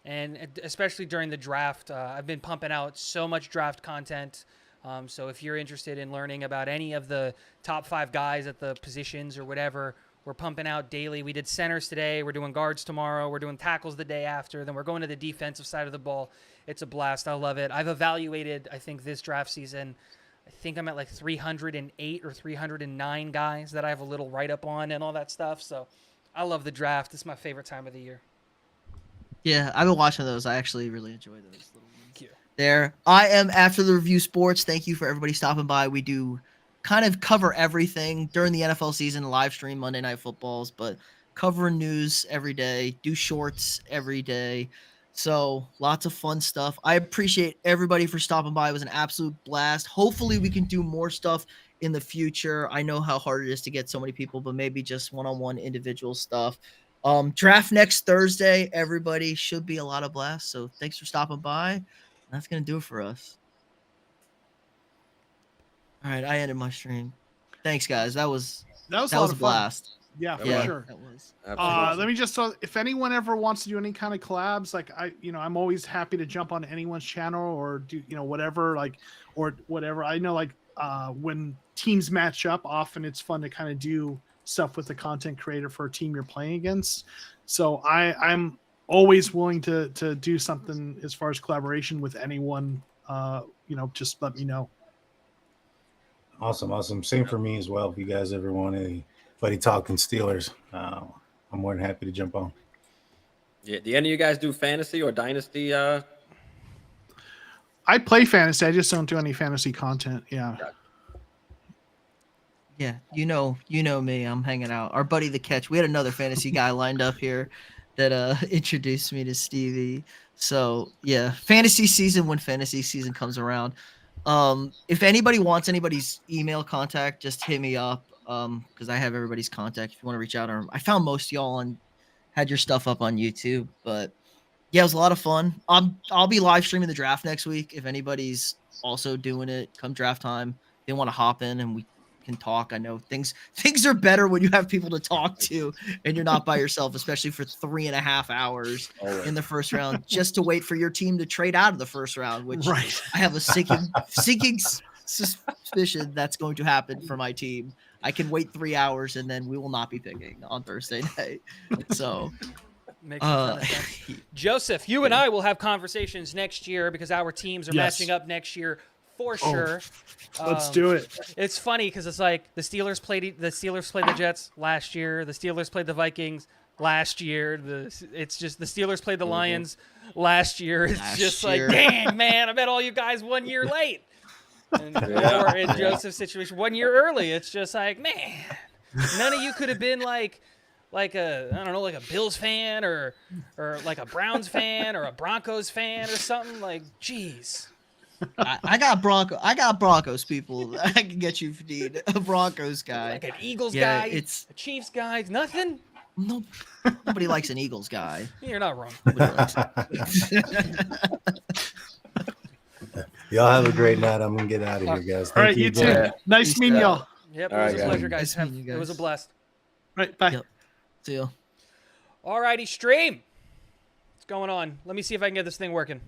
And especially during the draft, I've been pumping out so much draft content. So if you're interested in learning about any of the top 5 guys at the positions or whatever, we're pumping out daily. We did centers today. We're doing guards tomorrow. We're doing tackles the day after. Then we're going to the defensive side of the ball. It's a blast. I love it. I've evaluated, I think, this draft season. I think I'm at like 308 or 309 guys that I have a little write-up on and all that stuff. So I love the draft. It's my favorite time of the year. Yeah, I've been watching those. I actually really enjoy those little ones. There. I am After the Review Sports. Thank you for everybody stopping by. We do kind of cover everything during the NFL season, live stream Monday Night Footballs, but covering news every day, do shorts every day. So lots of fun stuff. I appreciate everybody for stopping by. It was an absolute blast. Hopefully we can do more stuff in the future. I know how hard it is to get so many people, but maybe just one-on-one individual stuff. Draft next Thursday, everybody. Should be a lot of blasts. So thanks for stopping by. That's going to do it for us. All right, I ended my stream. Thanks, guys. That was a blast. Yeah, for Yeah, sure. that was. Absolutely. Let me just if anyone ever wants to do any kind of collabs, like I'm always happy to jump on anyone's channel or do whatever, or whatever. I know when teams match up, often it's fun to kind of do stuff with the content creator for a team you're playing against. So I'm always willing to do something as far as collaboration with anyone. Just let me know. Awesome. Same for me as well. If you guys ever want anybody talking Steelers, I'm more than happy to jump on. Yeah. Do any of you guys do fantasy or dynasty? I play fantasy. I just don't do any fantasy content. Yeah. Yeah, you know me. I'm hanging out. Our buddy the Catch. We had another fantasy guy lined up here that introduced me to Stevie. So yeah, fantasy season when fantasy season comes around. If anybody wants anybody's email contact, just hit me up. Because I have everybody's contact. If you want to reach out, or I found most of y'all had your stuff up on YouTube. But yeah, it was a lot of fun. I'll be live streaming the draft next week. If anybody's also doing it, come draft time, they want to hop in and we can talk. I know things are better when you have people to talk to and you're not by yourself, especially for 3.5 hours in the first round, just to wait for your team to trade out of the first round, which Right. I have a sinking suspicion that's going to happen for my team. I can wait 3 hours and then we will not be picking on Thursday night. So Makes a ton of sense. Joseph, you and I will have conversations next year because our teams are Yes. matching up next year for sure. Let's do it. It's funny because it's like the Steelers played the Jets last year. The Steelers played the Vikings last year. It's just the Steelers played the Lions last year. It's Last just year. like, dang, man, I bet all you guys 1 year late. And, or in Joseph's situation, 1 year early. It's just like, man, none of you could have been like a Bills fan or like a Browns fan or a Broncos fan or something. Like, jeez. I got Broncos people. I can get you if you need a Broncos guy. Like an Eagles Yeah, guy, it's- a Chiefs guy, nothing. No, nobody likes an Eagles guy. You're not wrong. Nobody likes it. Y'all have a great night. I'm gonna get out of here, guys. All right, you again. too. Yeah. Nice Peace meeting out. y'all. Yep, it All was right, a guys. pleasure, guys. Nice meeting you It was a guys. blast. Right, bye. Yep. See ya. Alrighty, stream. What's going on? Let me see if I can get this thing working.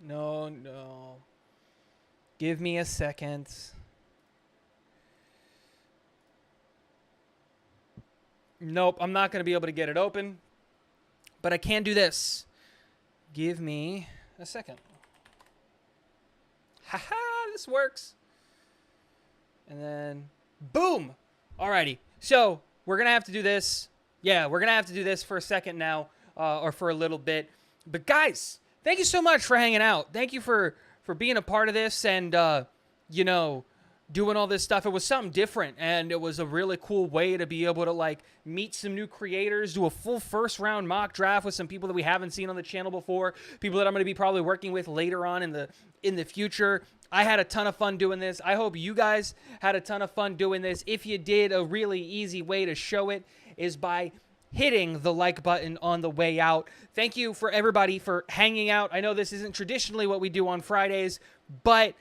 No. Give me a second. Nope, I'm not going to be able to get it open. But I can do this. Give me a second. Haha, this works. And then, boom. Alrighty. So, we're going to have to do this. Yeah, we're going to have to do this for a second now, or for a little bit. But guys, thank you so much for hanging out. Thank you for being a part of this and, doing all this stuff. It was something different, and it was a really cool way to be able to, like, meet some new creators, do a full first-round mock draft with some people that we haven't seen on the channel before, people that I'm going to be probably working with later on in the future. I had a ton of fun doing this. I hope you guys had a ton of fun doing this. If you did, a really easy way to show it is by hitting the like button on the way out. Thank you for everybody for hanging out. I know this isn't traditionally what we do on Fridays, but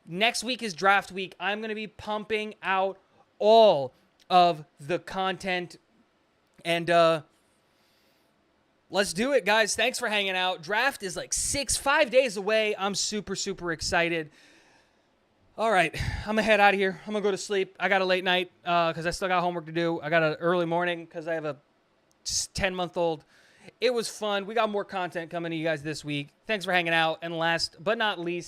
next week is draft week. I'm going to be pumping out all of the content. And let's do it, guys. Thanks for hanging out. Draft is like 5 days away. I'm super, super excited. All right, I'm going to head out of here. I'm going to go to sleep. I got a late night because I still got homework to do. I got an early morning because I have a 10-month-old. It was fun. We got more content coming to you guys this week. Thanks for hanging out. And last but not least,